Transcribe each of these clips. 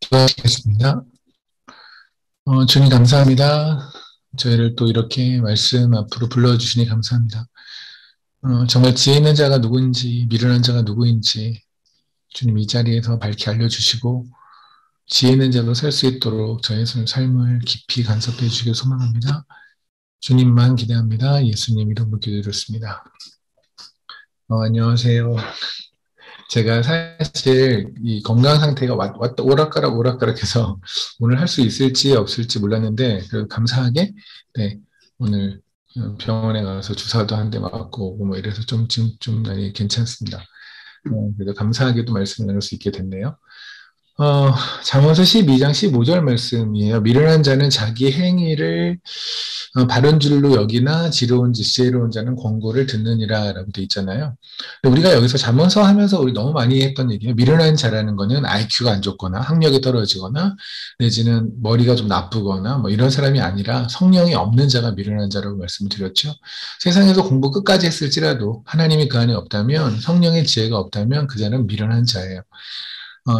기도하시겠습니다. 주님 감사합니다. 저희를 또 이렇게 말씀 앞으로 불러주시니 감사합니다. 정말 지혜 있는 자가 누구인지, 미련한 자가 누구인지 주님 이 자리에서 밝히 알려주시고 지혜 있는 자로 살 수 있도록 저의 삶을 깊이 간섭해 주시길 소망합니다. 주님만 기대합니다. 예수님 이름으로 기도드렸습니다. 안녕하세요. 제가 사실 이 건강 상태가 왔다 오락가락해서 오늘 할 수 있을지 없을지 몰랐는데 감사하게 네, 오늘 병원에 가서 주사도 한 대 맞고 뭐 이래서 지금 좀 많이 괜찮습니다. 그래도 감사하게도 말씀을 나눌 수 있게 됐네요. 잠언서 12장 15절 말씀이에요. 미련한 자는 자기 행위를 바른 줄로 여기나 지혜로운 자는 권고를 듣느니라 라고 돼 있잖아요. 우리가 여기서 잠언서 하면서 우리 너무 많이 했던 얘기예요. 미련한 자라는 거는 IQ가 안 좋거나 학력이 떨어지거나 내지는 머리가 좀 나쁘거나 뭐 이런 사람이 아니라 성령이 없는 자가 미련한 자라고 말씀을 드렸죠. 세상에서 공부 끝까지 했을지라도 하나님이 그 안에 없다면, 성령의 지혜가 없다면 그 자는 미련한 자예요.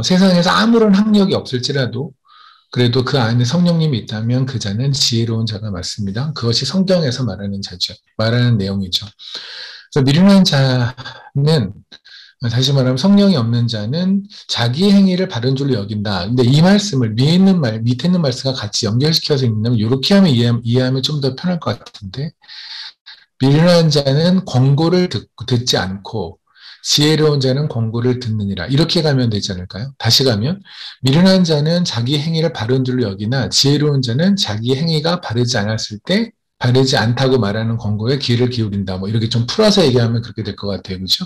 세상에서 아무런 학력이 없을지라도 그래도 그 안에 성령님이 있다면 그 자는 지혜로운 자가 맞습니다. 그것이 성경에서 말하는 자죠. 말하는 내용이죠. 그래서 미련한 자는 다시 말하면 성령이 없는 자는 자기 행위를 바른 줄로 여긴다. 근데 이 말씀을 밑에 있는 말씀과 같이 연결시켜서 읽는다면 이렇게 하면 이해하면 좀 더 편할 것 같은데, 미련한 자는 권고를 듣지 않고 지혜로운 자는 권고를 듣느니라. 이렇게 가면 되지 않을까요? 다시 가면 미련한 자는 자기 행위를 바른 줄로 여기나 지혜로운 자는 자기 행위가 바르지 않았을 때 바르지 않다고 말하는 권고에 귀를 기울인다. 뭐 이렇게 좀 풀어서 얘기하면 그렇게 될 것 같아요. 그렇죠?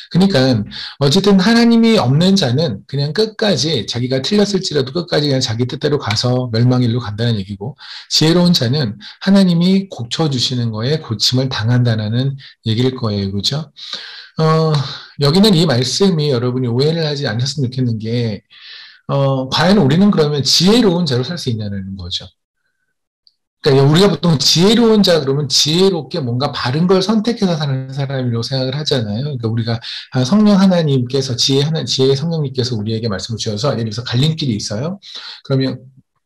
그러니까 어쨌든 하나님이 없는 자는 그냥 끝까지 자기가 틀렸을지라도 끝까지 그냥 자기 뜻대로 가서 멸망일로 간다는 얘기고, 지혜로운 자는 하나님이 고쳐주시는 거에 고침을 당한다는 얘기일 거예요. 그렇죠? 여기는 이 말씀이 여러분이 오해를 하지 않으셨으면 좋겠는 게, 과연 우리는 그러면 지혜로운 자로 살 수 있냐는 거죠. 그러니까 우리가 보통 지혜로운 자 그러면 지혜롭게 뭔가 바른 걸 선택해서 사는 사람이라고 생각을 하잖아요. 그러니까 우리가 성령 하나님께서 지혜 성령님께서 우리에게 말씀을 주셔서 예를 들어서 갈림길이 있어요. 그러면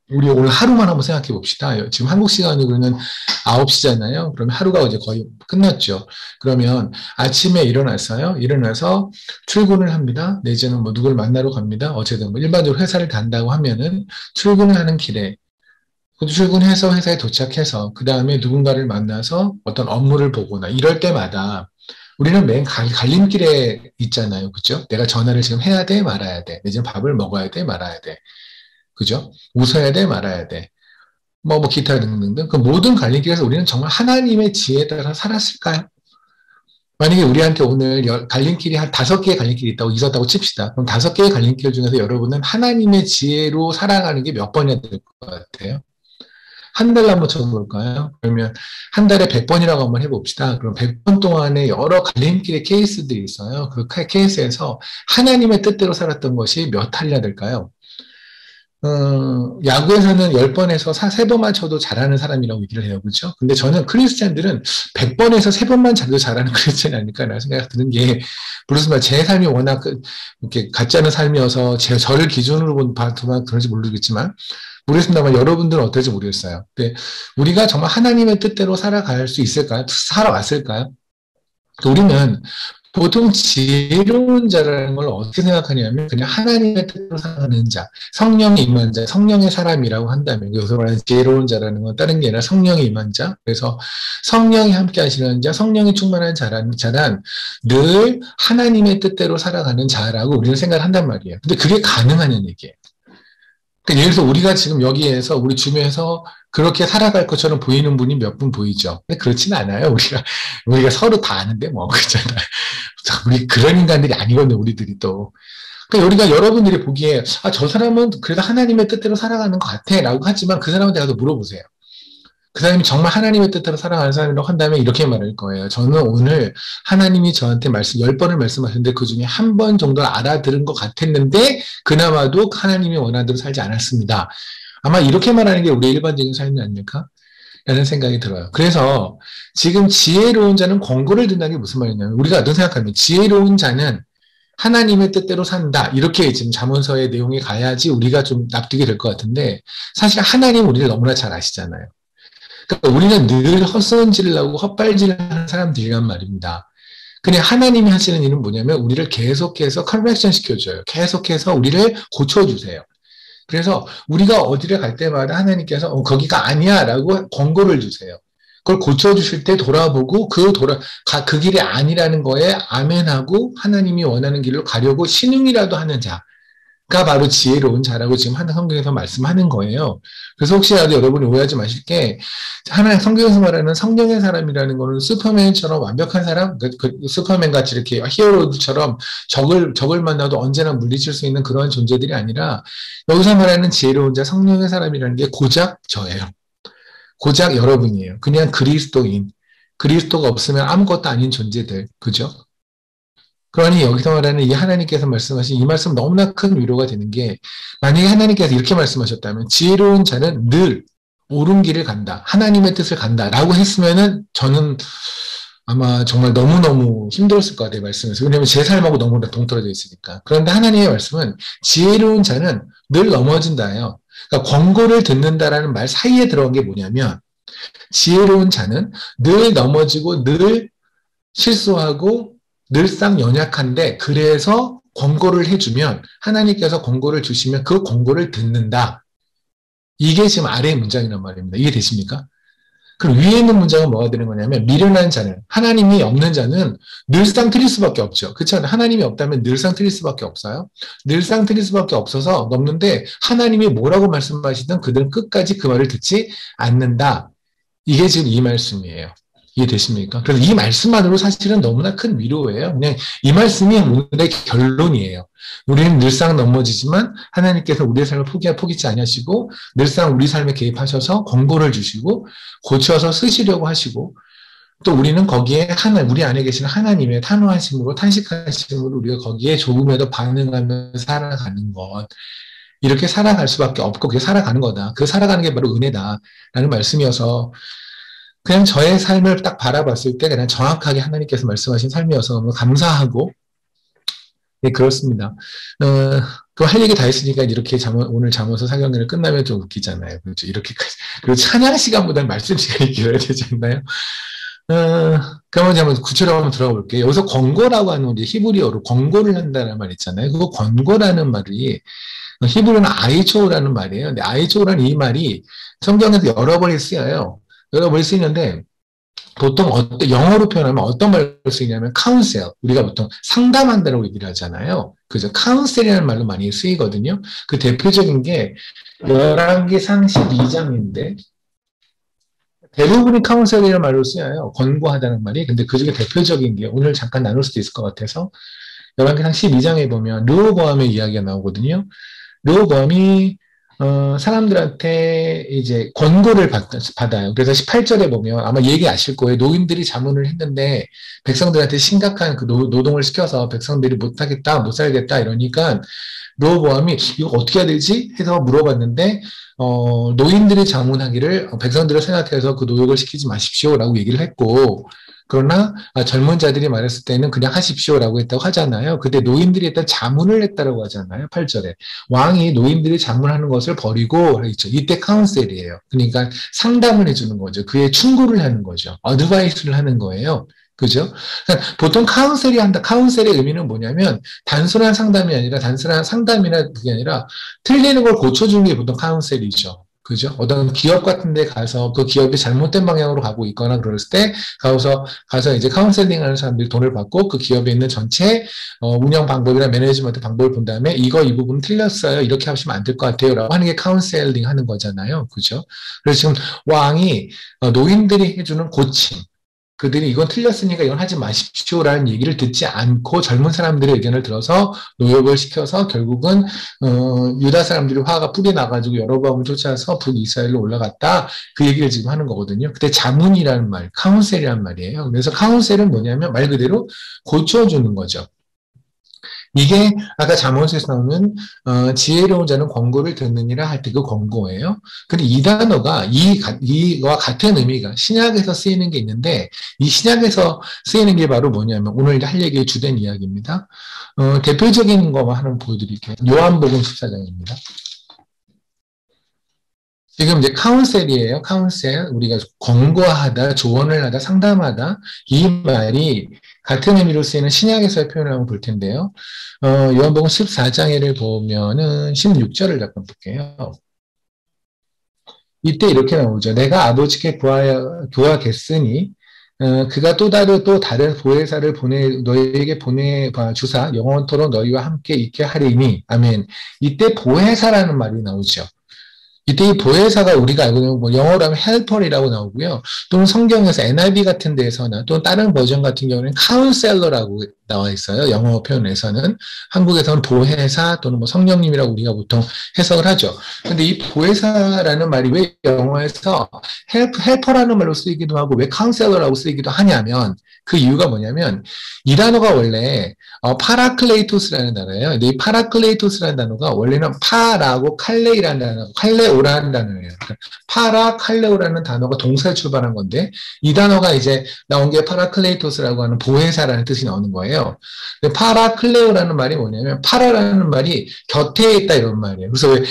우리 오늘 하루만 한번 생각해 봅시다. 지금 한국 시간으로는 9시잖아요. 그러면 하루가 이제 거의 끝났죠. 그러면 아침에 일어났어요. 일어나서 출근을 합니다. 내지는 뭐 누굴 만나러 갑니다. 어쨌든 뭐 일반적으로 회사를 간다고 하면은 출근을 하는 길에 출근해서 회사에 도착해서 그 다음에 누군가를 만나서 어떤 업무를 보거나 이럴 때마다 우리는 맨 갈림길에 있잖아요. 그죠? 내가 전화를 지금 해야 돼, 말아야 돼. 내지는 밥을 먹어야 돼, 말아야 돼. 그죠? 웃어야 돼, 말아야 돼. 뭐 기타 등등등. 그 모든 갈림길에서 우리는 정말 하나님의 지혜에 따라 살았을까요? 만약에 우리한테 오늘 갈림길이 한 5개의 갈림길이 있었다고 칩시다. 그럼 5개의 갈림길 중에서 여러분은 하나님의 지혜로 살아가는 게 몇 번이나 될 것 같아요? 한 달로 한번 쳐볼까요? 그러면 한 달에 100번이라고 한번 해봅시다. 그럼 100번 동안에 여러 갈림길의 케이스들이 있어요. 그 케이스에서 하나님의 뜻대로 살았던 것이 몇 할이나 될까요? 야구에서는 10번에서 3번만 쳐도 잘하는 사람이라고 얘기를 해요. 그렇죠? 근데 저는 크리스찬들은 100번에서 3번만 잘도 잘하는 크리스찬이 아닐까라는 생각이 드는 게, 물론 제 삶이 워낙 이렇게 같지 않은 삶이어서 저를 기준으로 봐도만 그런지 모르겠지만, 모르겠습니다만 여러분들은 어떨지 모르겠어요. 근데 우리가 정말 하나님의 뜻대로 살아갈 수 있을까요? 살아왔을까요? 우리는 보통 지혜로운 자라는 걸 어떻게 생각하냐면 그냥 하나님의 뜻대로 살아가는 자, 성령이 임한 자, 성령의 사람이라고 한다면, 여기서 말하는 지혜로운 자라는 건 다른 게 아니라 성령이 임한 자, 그래서 성령이 함께 하시는 자, 성령이 충만한 자는 늘 하나님의 뜻대로 살아가는 자라고 우리는 생각을 한단 말이에요. 근데 그게 가능하냐는 얘기예요. 그러니까 예를 들어서 우리가 지금 여기에서 우리 주변에서 그렇게 살아갈 것처럼 보이는 분이 몇 분 보이죠. 근데 그렇지는 않아요. 우리가 서로 다 아는데 뭐 그렇잖아요. 우리 그런 인간들이 아니거든요. 우리들이 또. 그러니까 우리가 여러분들이 보기에 저 사람은 그래도 하나님의 뜻대로 살아가는 것 같아라고 하지만 그 사람한테 가서 물어보세요. 그 사람이 정말 하나님의 뜻대로 살아가는 사람이라고 한다면 이렇게 말할 거예요. 저는 오늘 하나님이 저한테 10번을 말씀하셨는데 그 중에 한 번 정도 알아들은 것 같았는데 그나마도 하나님이 원하는 대로 살지 않았습니다. 아마 이렇게 말하는 게 우리의 일반적인 삶이 아닐까? 라는 생각이 들어요. 그래서 지금 지혜로운 자는 권고를 듣는다는 게 무슨 말이냐면, 우리가 어떤 생각하면 지혜로운 자는 하나님의 뜻대로 산다. 이렇게 지금 잠언서의 내용이 가야지 우리가 좀 납득이 될 것 같은데 사실 하나님 우리를 너무나 잘 아시잖아요. 그러니까 우리는 늘 헛손질을 하고 헛발질을 하는 사람들이란 말입니다. 그냥 하나님이 하시는 일은 뭐냐면 우리를 계속해서 커렉션 시켜줘요. 계속해서 우리를 고쳐주세요. 그래서 우리가 어디를 갈 때마다 하나님께서 거기가 아니야 라고 권고를 주세요. 그걸 고쳐주실 때 돌아보고 그 길이 아니라는 거에 아멘하고 하나님이 원하는 길로 가려고 신용이라도 하는 자가 바로 지혜로운 자라고 지금 하나 성경에서 말씀하는 거예요. 그래서 혹시라도 여러분이 오해하지 마실 게 하나 성경에서 말하는 성령의 사람이라는 거는 슈퍼맨처럼 완벽한 사람, 슈퍼맨 같이 이렇게 히어로들처럼 적을 만나도 언제나 물리칠 수 있는 그런 존재들이 아니라 여기서 말하는 지혜로운 자, 성령의 사람이라는 게 고작 저예요. 고작 여러분이에요. 그냥 그리스도인. 그리스도가 없으면 아무것도 아닌 존재들. 그죠? 그러니 여기서 말하는 이 하나님께서 말씀하신 이 말씀 너무나 큰 위로가 되는 게 만약에 하나님께서 이렇게 말씀하셨다면 지혜로운 자는 늘 옳은 길을 간다. 하나님의 뜻을 간다. 라고 했으면은 저는 아마 정말 너무너무 힘들었을 것 같아요. 말씀에서. 왜냐하면 제 삶하고 너무나 동떨어져 있으니까. 그런데 하나님의 말씀은 지혜로운 자는 늘 넘어진다예요. 그러니까 권고를 듣는다라는 말 사이에 들어간 게 뭐냐면 지혜로운 자는 늘 넘어지고 늘 실수하고 늘상 연약한데 그래서 권고를 해주면 하나님께서 권고를 주시면 그 권고를 듣는다. 이게 지금 아래의 문장이란 말입니다. 이해 되십니까? 그럼 위에 있는 문장은 뭐가 되는 거냐면 미련한 자는 하나님이 없는 자는 늘상 틀릴 수밖에 없죠. 그렇지 않아요? 하나님이 없다면 늘상 틀릴 수밖에 없어요. 늘상 틀릴 수밖에 없어서 넘는데 하나님이 뭐라고 말씀하시든 그들은 끝까지 그 말을 듣지 않는다. 이게 지금 이 말씀이에요. 이해되십니까? 그래서 이 말씀만으로 사실은 너무나 큰 위로예요. 그냥 이 말씀이 오늘의 결론이에요. 우리는 늘상 넘어지지만 하나님께서 우리의 삶을 포기치 아니하시고 늘상 우리 삶에 개입하셔서 권고를 주시고 고쳐서 쓰시려고 하시고 또 우리는 거기에 우리 안에 계시는 하나님의 탄호하심으로 탄식하심으로 우리가 거기에 조금에도 반응하며 살아가는 것. 이렇게 살아갈 수밖에 없고 그게 살아가는 거다. 그 살아가는 게 바로 은혜다라는 말씀이어서 그냥 저의 삶을 딱 바라봤을 때 그냥 정확하게 하나님께서 말씀하신 삶이어서 너무 감사하고 네, 그렇습니다. 그 할 얘기 다 했으니까 이렇게 오늘 잠언서 사경회를 끝나면 좀 웃기잖아요. 그렇죠? 이렇게까지. 그리고 찬양 시간보다는 말씀 시간이 길어야 되지 않나요? 그러면 한번 구체적으로 한번 들어가 볼게요. 여기서 권고라고 하는 우리 히브리어로 권고를 한다는 말 있잖아요. 그거 권고라는 말이 히브리어는 아이초라는 말이에요. 근데 아이초라는 이 말이 성경에서 여러 번 쓰여요. 여러 번 쓰이는데 보통 영어로 표현하면 어떤 말로 쓰이냐면 카운셀. 우리가 보통 상담한다고 얘기를 하잖아요. 그죠? 카운셀이라는 말로 많이 쓰이거든요. 그 대표적인 게 열왕기상 12장인데 대부분이 카운셀이라는 말로 쓰여요. 권고하다는 말이. 근데 그 중에 대표적인 게 오늘 잠깐 나눌 수도 있을 것 같아서 열왕기상 12장에 보면 르호보암의 이야기가 나오거든요. 르호보암이 사람들한테 이제 권고를 받아요. 그래서 18절에 보면 아마 얘기 아실 거예요. 노인들이 자문을 했는데 백성들한테 심각한 그 노동을 시켜서 백성들이 못하겠다, 못 살겠다 이러니까 르호보암이 이거 어떻게 해야 되지? 해서 물어봤는데 노인들이 자문하기를 백성들을 생각해서 그 노역을 시키지 마십시오라고 얘기를 했고 그러나 젊은 자들이 말했을 때는 그냥 하십시오라고 했다고 하잖아요. 근데 노인들이 일단 자문을 했다라고 하잖아요. 8절에. 왕이 노인들이 자문하는 것을 버리고 있죠. 이때 카운셀이에요. 그러니까 상담을 해주는 거죠. 그의 충고를 하는 거죠. 어드바이스를 하는 거예요. 그죠? 그러니까 보통 카운셀의 의미는 뭐냐면 단순한 상담이 아니라 단순한 상담이나 그게 아니라 틀리는 걸 고쳐주는 게 보통 카운셀이죠. 그죠? 어떤 기업 같은 데 가서 그 기업이 잘못된 방향으로 가고 있거나 그랬을 때 가서 이제 카운셀링 하는 사람들이 돈을 받고 그 기업에 있는 전체 운영 방법이나 매니지먼트 방법을 본 다음에 이 부분 틀렸어요. 이렇게 하시면 안 될 것 같아요. 라고 하는 게 카운셀링 하는 거잖아요. 그죠? 그래서 지금 왕이 노인들이 해주는 고침 그들이 이건 틀렸으니까 이건 하지 마십시오라는 얘기를 듣지 않고 젊은 사람들의 의견을 들어서 노역을 시켜서 결국은 유다 사람들이 화가 풀이 나가지고 여로보암을 쫓아서 북이스라엘로 올라갔다 그 얘기를 지금 하는 거거든요. 그때 자문이라는 말, 카운셀이라는 말이에요. 그래서 카운셀은 뭐냐면 말 그대로 고쳐주는 거죠. 이게 아까 잠언서에서 나오는 지혜로운 자는 권고를 듣느니라 할 때 그 권고예요. 근데 이 단어가 이와 같은 의미가 신약에서 쓰이는 게 있는데 이 신약에서 쓰이는 게 바로 뭐냐면 오늘 할 얘기의 주된 이야기입니다. 대표적인 것만 하나 보여드릴게요. 요한복음 14장입니다. 지금 이제 카운셀이에요. 카운셀. 우리가 권고하다, 조언을 하다, 상담하다. 이 말이 같은 의미로 쓰이는 신약에서의 표현을 한번 볼 텐데요. 요한복음 14장을 보면은 16절을 잠깐 볼게요. 이때 이렇게 나오죠. 내가 아버지께 구하겠으니 그가 또 다른 보혜사를 너희에게 보내 주사 영원토록 너희와 함께 있게 하리니 아멘. 이때 보혜사라는 말이 나오죠. 이때 이 보혜사가 우리가 알고 있는 뭐 영어로 하면 헬퍼이라고 나오고요. 또는 성경에서 NIV 같은 데서나 또는 다른 버전 같은 경우는 카운셀러라고 나와 있어요. 영어 표현에서는. 한국에서는 보혜사 또는 뭐 성령님이라고 우리가 보통 해석을 하죠. 근데 이 보혜사라는 말이 왜 영어에서 헬퍼라는 말로 쓰이기도 하고 왜 카운셀러라고 쓰이기도 하냐면 그 이유가 뭐냐면 이 단어가 원래 파라클레이토스라는 단어예요. 근데 이 파라클레이토스라는 단어가 원래는 파라고 칼레이라는 단어, 칼레오라는 단어예요. 파라 칼레오라는 단어가 동사에 출발한 건데 이 단어가 이제 나온 게 파라클레이토스라고 하는 보혜사라는 뜻이 나오는 거예요. 근데 파라클레오라는 말이 뭐냐면 파라라는 말이 곁에 있다 이런 말이에요. 그래서 왜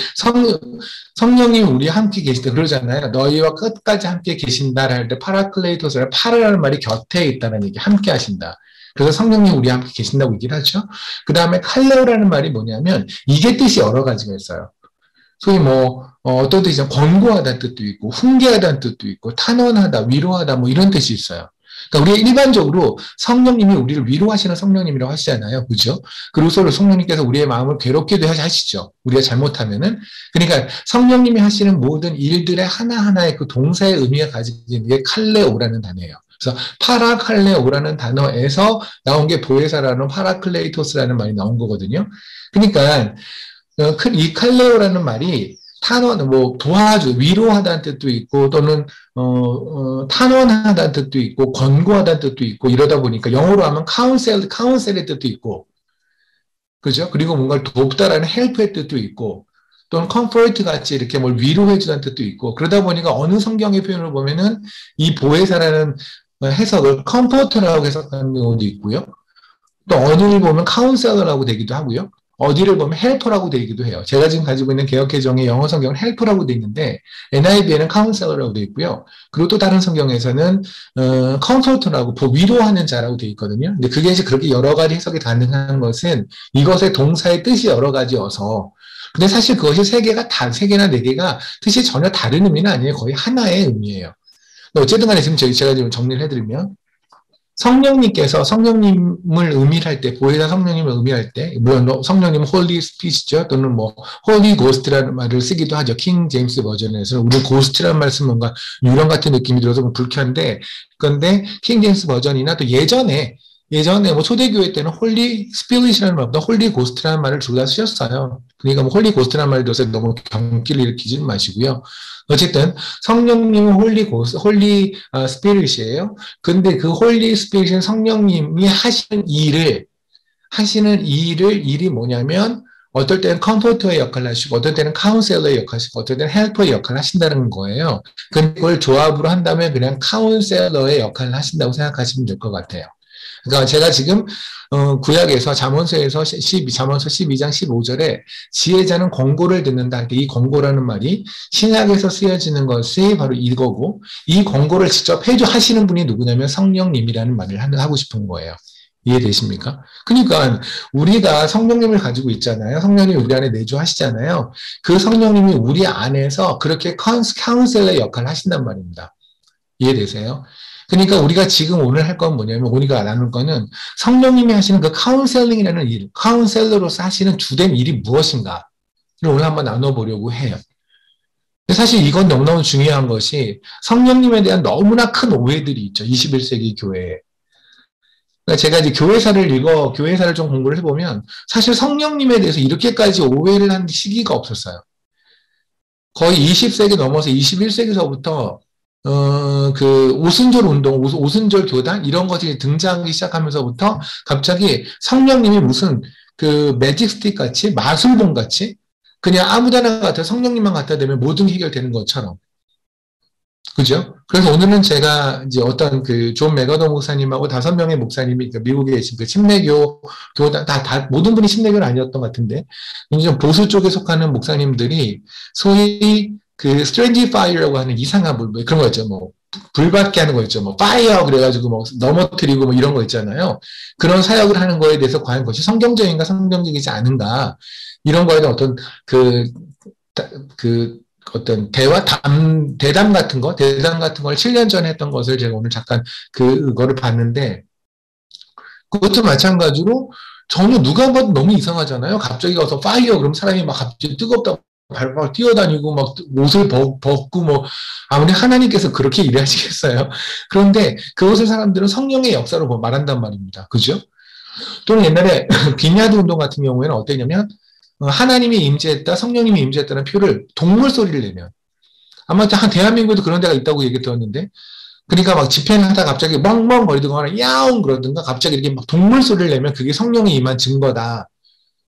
성령님 우리 함께 계시다 그러잖아요. 너희와 끝까지 함께 계신다를 할 때 파라클레이토스라 파라라는 말이 곁에 있다는 얘기, 함께 하신다. 그래서 성령님 우리 함께 계신다고 얘기를 하죠. 그 다음에 칼레오라는 말이 뭐냐면 이게 뜻이 여러 가지가 있어요. 소위 어떤 뜻이죠? 권고하다는 뜻도 있고 훈계하다는 뜻도 있고 탄원하다, 위로하다 뭐 이런 뜻이 있어요. 그러니까 우리가 일반적으로 성령님이 우리를 위로하시는 성령님이라고 하시잖아요. 그죠? 그리고 서로 성령님께서 우리의 마음을 괴롭게도 하시죠. 우리가 잘못하면은. 그러니까 성령님이 하시는 모든 일들의 하나하나의 그 동사의 의미가 가지고 있는 게 칼레오라는 단어예요. 그래서 파라칼레오라는 단어에서 나온 게 보혜사라는 파라클레이토스라는 말이 나온 거거든요. 그러니까 이 칼레오라는 말이 탄원, 도와주, 위로하다는 뜻도 있고, 또는, 탄원하다는 뜻도 있고, 권고하다는 뜻도 있고, 이러다 보니까 영어로 하면 카운셀의 뜻도 있고, 그죠? 그리고 뭔가를 돕다라는 헬프의 뜻도 있고, 또는 컴포트 같이 이렇게 뭘 위로해주다는 뜻도 있고, 그러다 보니까 어느 성경의 표현을 보면은 이 보혜사라는 해석을 컴포터라고 해석하는 경우도 있고요. 또 어느를 보면 카운셀러라고 되기도 하고요. 어디를 보면 헬퍼라고 되기도 해요. 제가 지금 가지고 있는 개역개정의 영어 성경은 헬퍼라고 되어 있는데 NIV에는 카운셀러라고 되어 있고요. 그리고 또 다른 성경에서는 컴포터라고 위로하는 자라고 되어 있거든요. 근데 그게 이제 그렇게 여러 가지 해석이 가능한 것은 이것의 동사의 뜻이 여러 가지여서 근데 사실 그것이 세 개나 네 개가 뜻이 전혀 다른 의미는 아니에요. 거의 하나의 의미예요. 어쨌든 간에 지금 제가 지금 정리를 해드리면 성령님께서 성령님을 의미할 때, 보혜사 성령님을 의미할 때, 물론 성령님은 홀리 스피릿이죠. 또는 홀리 고스트라는 말을 쓰기도 하죠. 킹 제임스 버전에서는 우리 고스트라는 말 쓰면 뭔가 유령 같은 느낌이 들어서 불쾌한데, 그런데 킹 제임스 버전이나 또 예전에 초대교회 때는 홀리 스피릿이라는 말보다 홀리 고스트라는 말을 둘 다 쓰셨어요. 그러니까 홀리 고스트라는 말을 넣어서 너무 경기를 일으키지 마시고요. 어쨌든 성령님은 홀리 스피릿이에요. 근데 그 홀리 스피릿은 성령님이 하시는 일이 뭐냐면 어떨 때는 컴포터의 역할을 하시고 어떨 때는 카운셀러의 역할을 하시고 어떨 때는 헬퍼의 역할을 하신다는 거예요. 근데 그걸 조합으로 한다면 그냥 카운셀러의 역할을 하신다고 생각하시면 될 것 같아요. 그러니까 제가 지금 구약에서 잠언서 12장 15절에 지혜자는 권고를 듣는다 할 때 이 권고라는 말이 신약에서 쓰여지는 것이 바로 이거고 이 권고를 직접 하시는 분이 누구냐면 성령님이라는 말을 하고 싶은 거예요. 이해되십니까? 그러니까 우리가 성령님을 가지고 있잖아요. 성령님이 우리 안에 내주하시잖아요. 그 성령님이 우리 안에서 그렇게 카운셀러의 역할을 하신단 말입니다. 이해되세요? 그러니까 우리가 지금 오늘 할 건 뭐냐면 우리가 나눌 거는 성령님이 하시는 그 카운셀링이라는 일, 카운셀러로서 하시는 주된 일이 무엇인가 오늘 한번 나눠보려고 해요. 사실 이건 너무너무 중요한 것이 성령님에 대한 너무나 큰 오해들이 있죠. 21세기 교회에. 그러니까 제가 이제 교회사를 좀 공부를 해보면 사실 성령님에 대해서 이렇게까지 오해를 한 시기가 없었어요. 거의 20세기 넘어서 21세기서부터 그 오순절 운동, 오순절 교단 이런 것들이 등장하기 시작하면서부터 갑자기 성령님이 무슨 그 매직 스틱 같이, 마술봉 같이, 그냥 아무데나 갖다 성령님만 갖다 대면 모든 게 해결되는 것처럼. 그죠? 그래서 오늘은 제가 이제 어떤 그 존 맥어더 목사님하고 5명의 목사님이 그 미국에 계신 그 침례교, 모든 분이 침례교는 아니었던 것 같은데, 좀 보수 쪽에 속하는 목사님들이 소위 그 스트레인지 파이어라고 하는 이상한 뭐 그런 거 있죠. 뭐, 불받게 하는 거 있죠. 뭐, 파이어 그래가지고 뭐, 넘어뜨리고 뭐 이런 거 있잖아요. 그런 사역을 하는 거에 대해서 과연 그것이 성경적인가 성경적이지 않은가, 이런 거에 대한 어떤 어떤 대담 같은 걸 7년 전에 했던 것을 제가 오늘 잠깐 그거를 봤는데, 그것도 마찬가지로 전혀 누가 봐도 너무 이상하잖아요. 갑자기 가서 파이어 그럼 사람이 막 갑자기 뜨겁다고 발발 뛰어다니고 막 옷을 벗고 뭐 아무리 하나님께서 그렇게 일하시겠어요. 그런데 그것을 사람들은 성령의 역사로 말한단 말입니다. 그죠? 또는 옛날에 비냐드 운동 같은 경우에는 어땠냐면 하나님이 임재했다, 성령님이 임재했다는 표를 동물 소리를 내면, 아마 한 대한민국에도 그런 데가 있다고 얘기 들었는데, 그러니까 막 집회를 하다 갑자기 멍멍 거리든가 야옹 그러든가 갑자기 이렇게 막 동물 소리를 내면 그게 성령이 임한 증거다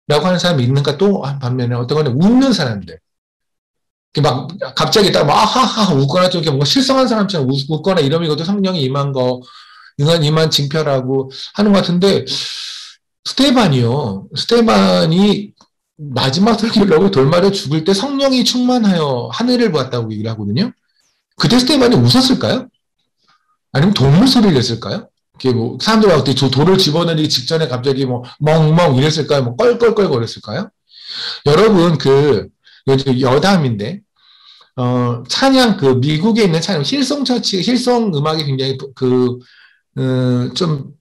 라고 하는 사람이 있는가. 또 반면에 어떤 거는 웃는 사람들, 막 갑자기 딱 막 하하하 웃거나 좀 이렇게 뭔가 실성한 사람처럼 웃거나 이러면 이것도 성령이 임한 거, 임한 징표라고 하는 것 같은데, 스테반이 마지막 설교를 하고 돌말에 죽을 때 성령이 충만하여 하늘을 보았다고 얘기를 하거든요. 그때 스테반이 웃었을까요? 아니면 동물 소리를 냈을까요? 이게 뭐 사람들 할 때 저 돌을 집어넣기 직전에 갑자기 뭐 멍멍 이랬을까요? 뭐 껄껄껄 거렸을까요? 여러분 그 여담인데 찬양 그 미국에 있는 찬양 힐송 음악이 굉장히 좀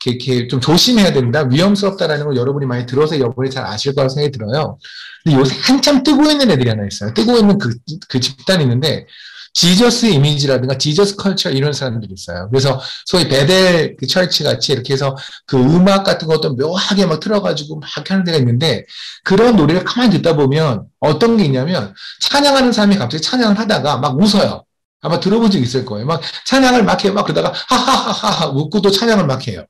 이렇게 좀 조심해야 된다, 위험스럽다라는 걸 여러분이 많이 들어서 여러분이 잘 아실 거라고 생각이 들어요. 근데 요새 한참 뜨고 있는 애들이 하나 있어요. 뜨고 있는 그 집단이 있는데, 지저스 이미지라든가 지저스 컬처 이런 사람들이 있어요. 그래서 소위 베델 그 철치 같이 이렇게 해서 그 음악 같은 것도 묘하게 막 틀어가지고 막 하는 데가 있는데, 그런 노래를 가만히 듣다 보면 어떤 게 있냐면, 찬양하는 사람이 갑자기 찬양을 하다가 막 웃어요. 아마 들어본 적 있을 거예요. 막 찬양을 막 해요. 막 그러다가 하하하하 웃고 또 찬양을 막 해요.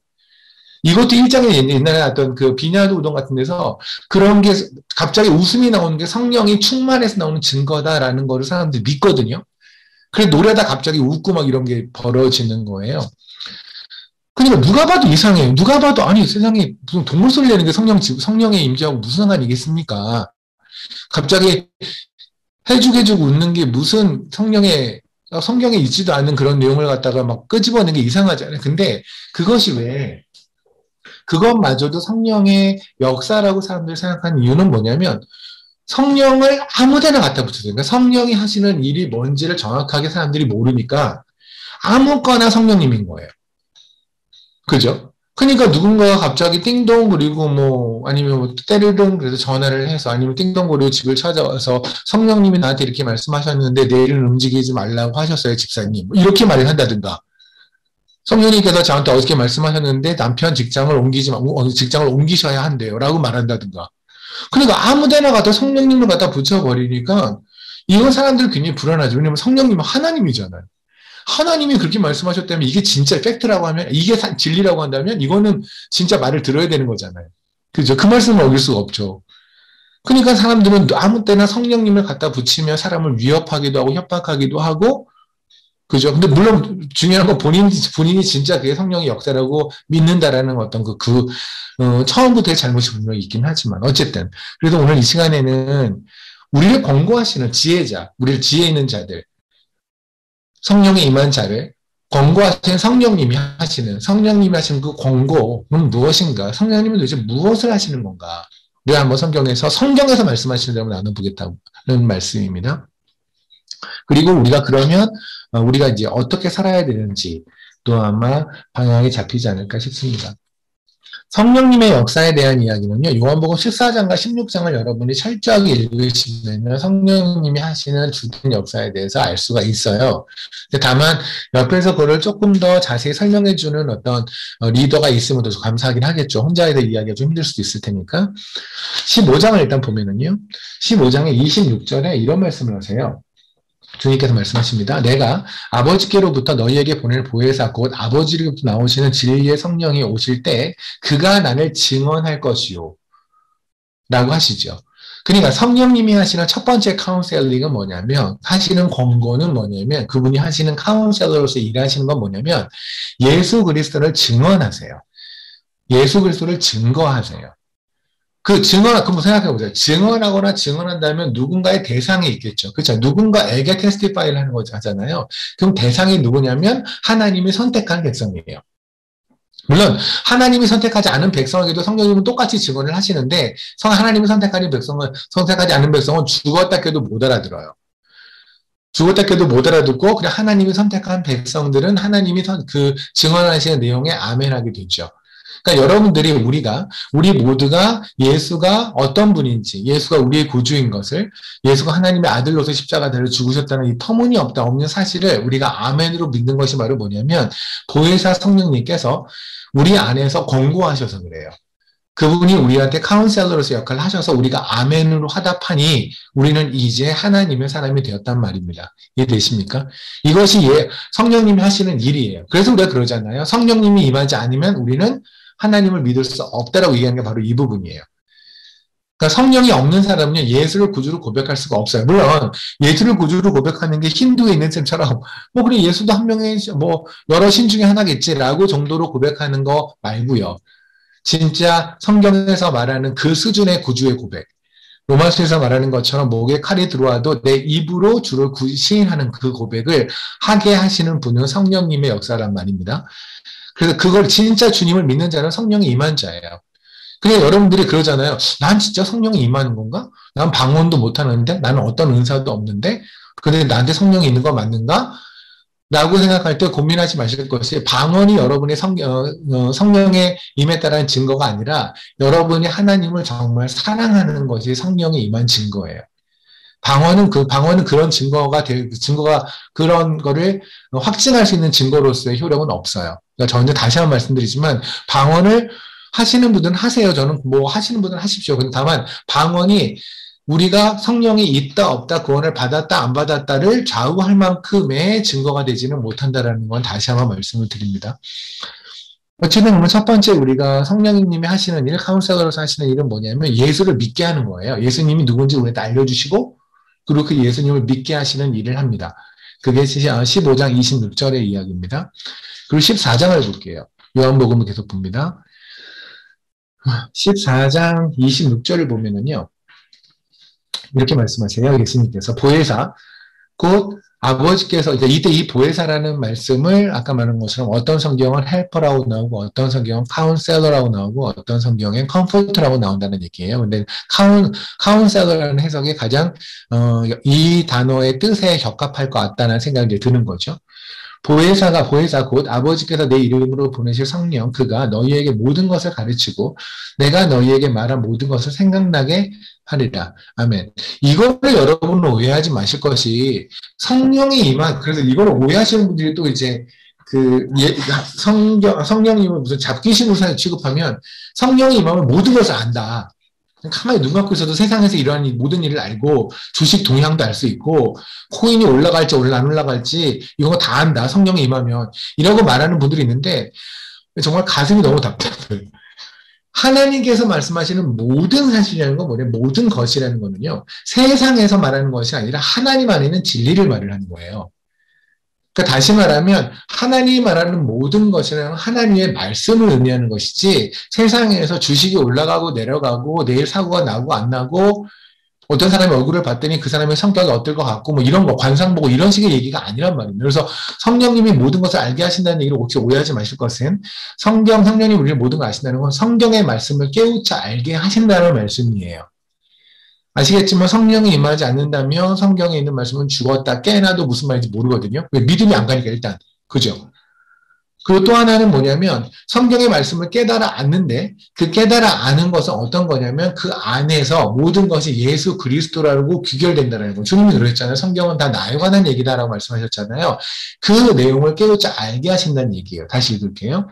이것도 일장에 옛날에 어떤 그 비냐드 우동 같은 데서 그런 게 갑자기 웃음이 나오는 게 성령이 충만해서 나오는 증거다라는 거를 사람들이 믿거든요. 그래서 노래다 갑자기 웃고 막 이런 게 벌어지는 거예요. 그러니까 누가 봐도 이상해요. 누가 봐도 아니 세상에 무슨 동물 소리 내는 게 성령의 임재하고 무슨 상관이겠습니까? 갑자기 해주고 웃는 게 무슨 성경에 있지도 않은 그런 내용을 갖다가 막 끄집어내는 게 이상하잖아요. 근데 그것이 왜 그것마저도 성령의 역사라고 사람들이 생각하는 이유는 뭐냐면, 성령을 아무데나 갖다 붙여요. 그러니까 성령이 하시는 일이 뭔지를 정확하게 사람들이 모르니까 아무거나 성령님인 거예요. 그죠? 그러니까 누군가가 갑자기 띵동 그리고 뭐 아니면 뭐 때르릉 그래서 전화를 해서 아니면 띵동 그리고 집을 찾아와서 성령님이 나한테 이렇게 말씀하셨는데 내일은 움직이지 말라고 하셨어요, 집사님. 이렇게 말을 한다든가. 성령님께서 저한테 어떻게 말씀하셨는데 남편 직장을 옮기셔야 한대요 라고 말한다든가. 그러니까 아무데나 갖다 성령님을 갖다 붙여버리니까 이건 사람들 굉장히 불안하죠. 왜냐면 성령님은 하나님이잖아요. 하나님이 그렇게 말씀하셨다면 이게 진짜 팩트라고 하면, 이게 진리라고 한다면 이거는 진짜 말을 들어야 되는 거잖아요. 그죠? 그 말씀을 어길 수가 없죠. 그러니까 사람들은 아무 때나 성령님을 갖다 붙이면 사람을 위협하기도 하고 협박하기도 하고, 그죠? 근데 물론 중요한 건 본인이 진짜 그게 성령의 역사라고 믿는다라는 어떤 처음부터의 잘못이 분명히 있긴 하지만, 어쨌든. 그래도 오늘 이 시간에는 우리를 권고하시는 지혜자, 우리를 지혜 있는 자들, 성령의 임한 자를 권고하시는 성령님이 하시는 그 권고는 무엇인가? 성령님은 도대체 무엇을 하시는 건가? 우리가 한번 성경에서 말씀하시는 대로 나눠보겠다는 말씀입니다. 그리고 우리가 그러면 우리가 이제 어떻게 살아야 되는지 또 아마 방향이 잡히지 않을까 싶습니다. 성령님의 역사에 대한 이야기는요, 요한복음 14장과 16장을 여러분이 철저하게 읽으시면 성령님이 하시는 주된 역사에 대해서 알 수가 있어요. 다만 옆에서 그걸 조금 더 자세히 설명해주는 어떤 리더가 있으면 더 감사하긴 하겠죠. 혼자 해서 이야기가 좀 힘들 수도 있을 테니까. 15장을 일단 보면은요, 15장의 26절에 이런 말씀을 하세요. 주님께서 말씀하십니다. 내가 아버지께로부터 너희에게 보낼 보혜사 곧 아버지로부터 나오시는 진리의 성령이 오실 때 그가 나를 증언할 것이요. 라고 하시죠. 그러니까 성령님이 하시는 첫 번째 카운셀링은 뭐냐면, 하시는 권고는 뭐냐면, 그분이 하시는 카운셀러로서 일하시는 건 뭐냐면, 예수 그리스도를 증언하세요. 예수 그리스도를 증거하세요. 그럼 생각해보세요. 증언하거나 증언한다면 누군가의 대상이 있겠죠. 그렇죠? 누군가에게 테스티파이를 하는 거죠, 하잖아요. 그럼 대상이 누구냐면 하나님이 선택한 백성이에요. 물론 하나님이 선택하지 않은 백성에게도 성령님은 똑같이 증언을 하시는데 하나님이 선택하지 않은 백성은 죽었다 깨도 못 알아들어요. 죽었다 깨도 못 알아듣고 그냥 하나님이 선택한 백성들은 하나님이 그 증언하시는 내용에 아멘하게 되죠. 그러니까 여러분들이 우리 모두가 예수가 어떤 분인지, 예수가 우리의 구주인 것을, 예수가 하나님의 아들로서 십자가대로 죽으셨다는 이 없는 사실을 우리가 아멘으로 믿는 것이 바로 뭐냐면, 보혜사 성령님께서 우리 안에서 권고하셔서 그래요. 그분이 우리한테 카운셀러로서 역할을 하셔서 우리가 아멘으로 화답하니 우리는 이제 하나님의 사람이 되었단 말입니다. 이해되십니까? 이것이 성령님이 하시는 일이에요. 그래서 우리가 그러잖아요. 성령님이 임하지 않으면 우리는 하나님을 믿을 수 없다라고 얘기하는 게 바로 이 부분이에요. 그러니까 성령이 없는 사람은 예수를 구주로 고백할 수가 없어요. 물론 예수를 구주로 고백하는 게 힌두에 있는 셈처럼 그래 예수도 한 명의 여러 신 중에 하나겠지라고 정도로 고백하는 거 말고요. 진짜 성경에서 말하는 그 수준의 구주의 고백, 로마서에서 말하는 것처럼 목에 칼이 들어와도 내 입으로 주를 시인하는 그 고백을 하게 하시는 분은 성령님의 역사란 말입니다. 그래서 그걸 진짜 주님을 믿는 자는 성령이 임한 자예요. 그러니까 여러분들이 그러잖아요. 난 진짜 성령이 임하는 건가? 난 방언도 못하는데? 나는 어떤 은사도 없는데? 근데 나한테 성령이 있는 거 맞는가? 라고 생각할 때 고민하지 마실 것이, 방언이 여러분의 성령에 임했다는 증거가 아니라 여러분이 하나님을 정말 사랑하는 것이 성령에 임한 증거예요. 방언은 그런 증거가 그런 거를 확증할 수 있는 증거로서의 효력은 없어요. 그러니까 저는 다시 한번 말씀드리지만, 방언을 하시는 분들은 하세요. 저는 하시는 분들은 하십시오. 근데 다만, 방언이 우리가 성령이 있다, 없다, 구원을 받았다, 안 받았다를 좌우할 만큼의 증거가 되지는 못한다라는 건 다시 한번 말씀을 드립니다. 어쨌든 그러면 첫 번째 우리가 성령님이 하시는 일, 카운셀러로서 하시는 일은 뭐냐면 예수를 믿게 하는 거예요. 예수님이 누군지 우리한테 알려주시고, 그리고 그 예수님을 믿게 하시는 일을 합니다. 그게 15장 26절의 이야기입니다. 그리고 14장을 볼게요. 요한복음을 계속 봅니다. 14장 26절을 보면은요, 이렇게 말씀하세요. 예수님께서 보혜사, 곧 아버지께서, 이때 이 보혜사라는 말씀을 아까 말한 것처럼 어떤 성경은 헬퍼라고 나오고, 어떤 성경은 카운셀러라고 나오고, 어떤 성경엔 컴포터라고 나온다는 얘기예요. 근데 카운셀러라는 해석이 가장 이 단어의 뜻에 적합할 것 같다는 생각이 드는 거죠. 보혜사 곧 아버지께서 내 이름으로 보내실 성령, 그가 너희에게 모든 것을 가르치고 내가 너희에게 말한 모든 것을 생각나게 하리라. 아멘. 이거를 여러분은 오해하지 마실 것이, 성령이 임한, 그래서 이거를 오해하시는 분들이 또 이제 성령님을 무슨 잡귀신으로 취급하면 성령이 임하면 모든 것을 안다. 가만히 눈 감고 있어도 세상에서 일어나는 모든 일을 알고, 주식 동향도 알 수 있고, 코인이 올라갈지 안 올라갈지 이런 거 다 안다, 성령이 임하면. 이라고 말하는 분들이 있는데 정말 가슴이 너무 답답해요. 하나님께서 말씀하시는 모든 사실이라는 건 뭐냐? 모든 것이라는 거는요, 세상에서 말하는 것이 아니라 하나님 안에 있는 진리를 말을 하는 거예요. 그러니까 다시 말하면 하나님이 말하는 모든 것이라는 하나님의 말씀을 의미하는 것이지, 세상에서 주식이 올라가고 내려가고 내일 사고가 나고 안 나고 어떤 사람의 얼굴을 봤더니 그 사람의 성격이 어떨 것 같고 이런 거 관상 보고 이런 식의 얘기가 아니란 말입니다. 그래서 성령님이 모든 것을 알게 하신다는 얘기를 혹시 오해하지 마실 것은, 성령님이 우리를 모든 걸 아신다는 건 성경의 말씀을 깨우쳐 알게 하신다는 말씀이에요. 아시겠지만 성령이 임하지 않는다면 성경에 있는 말씀은 죽었다 깨나도 무슨 말인지 모르거든요. 왜? 믿음이 안 가니까 일단. 그죠? 그리고 또 하나는 뭐냐면 성경의 말씀을 깨달아 아는데, 그 깨달아 아는 것은 어떤 거냐면 그 안에서 모든 것이 예수 그리스도라고 귀결된다는 거. 주님이 그랬잖아요. 성경은 다 나에 관한 얘기다라고 말씀하셨잖아요. 그 내용을 깨우쳐 알게 하신다는 얘기예요. 다시 읽을게요.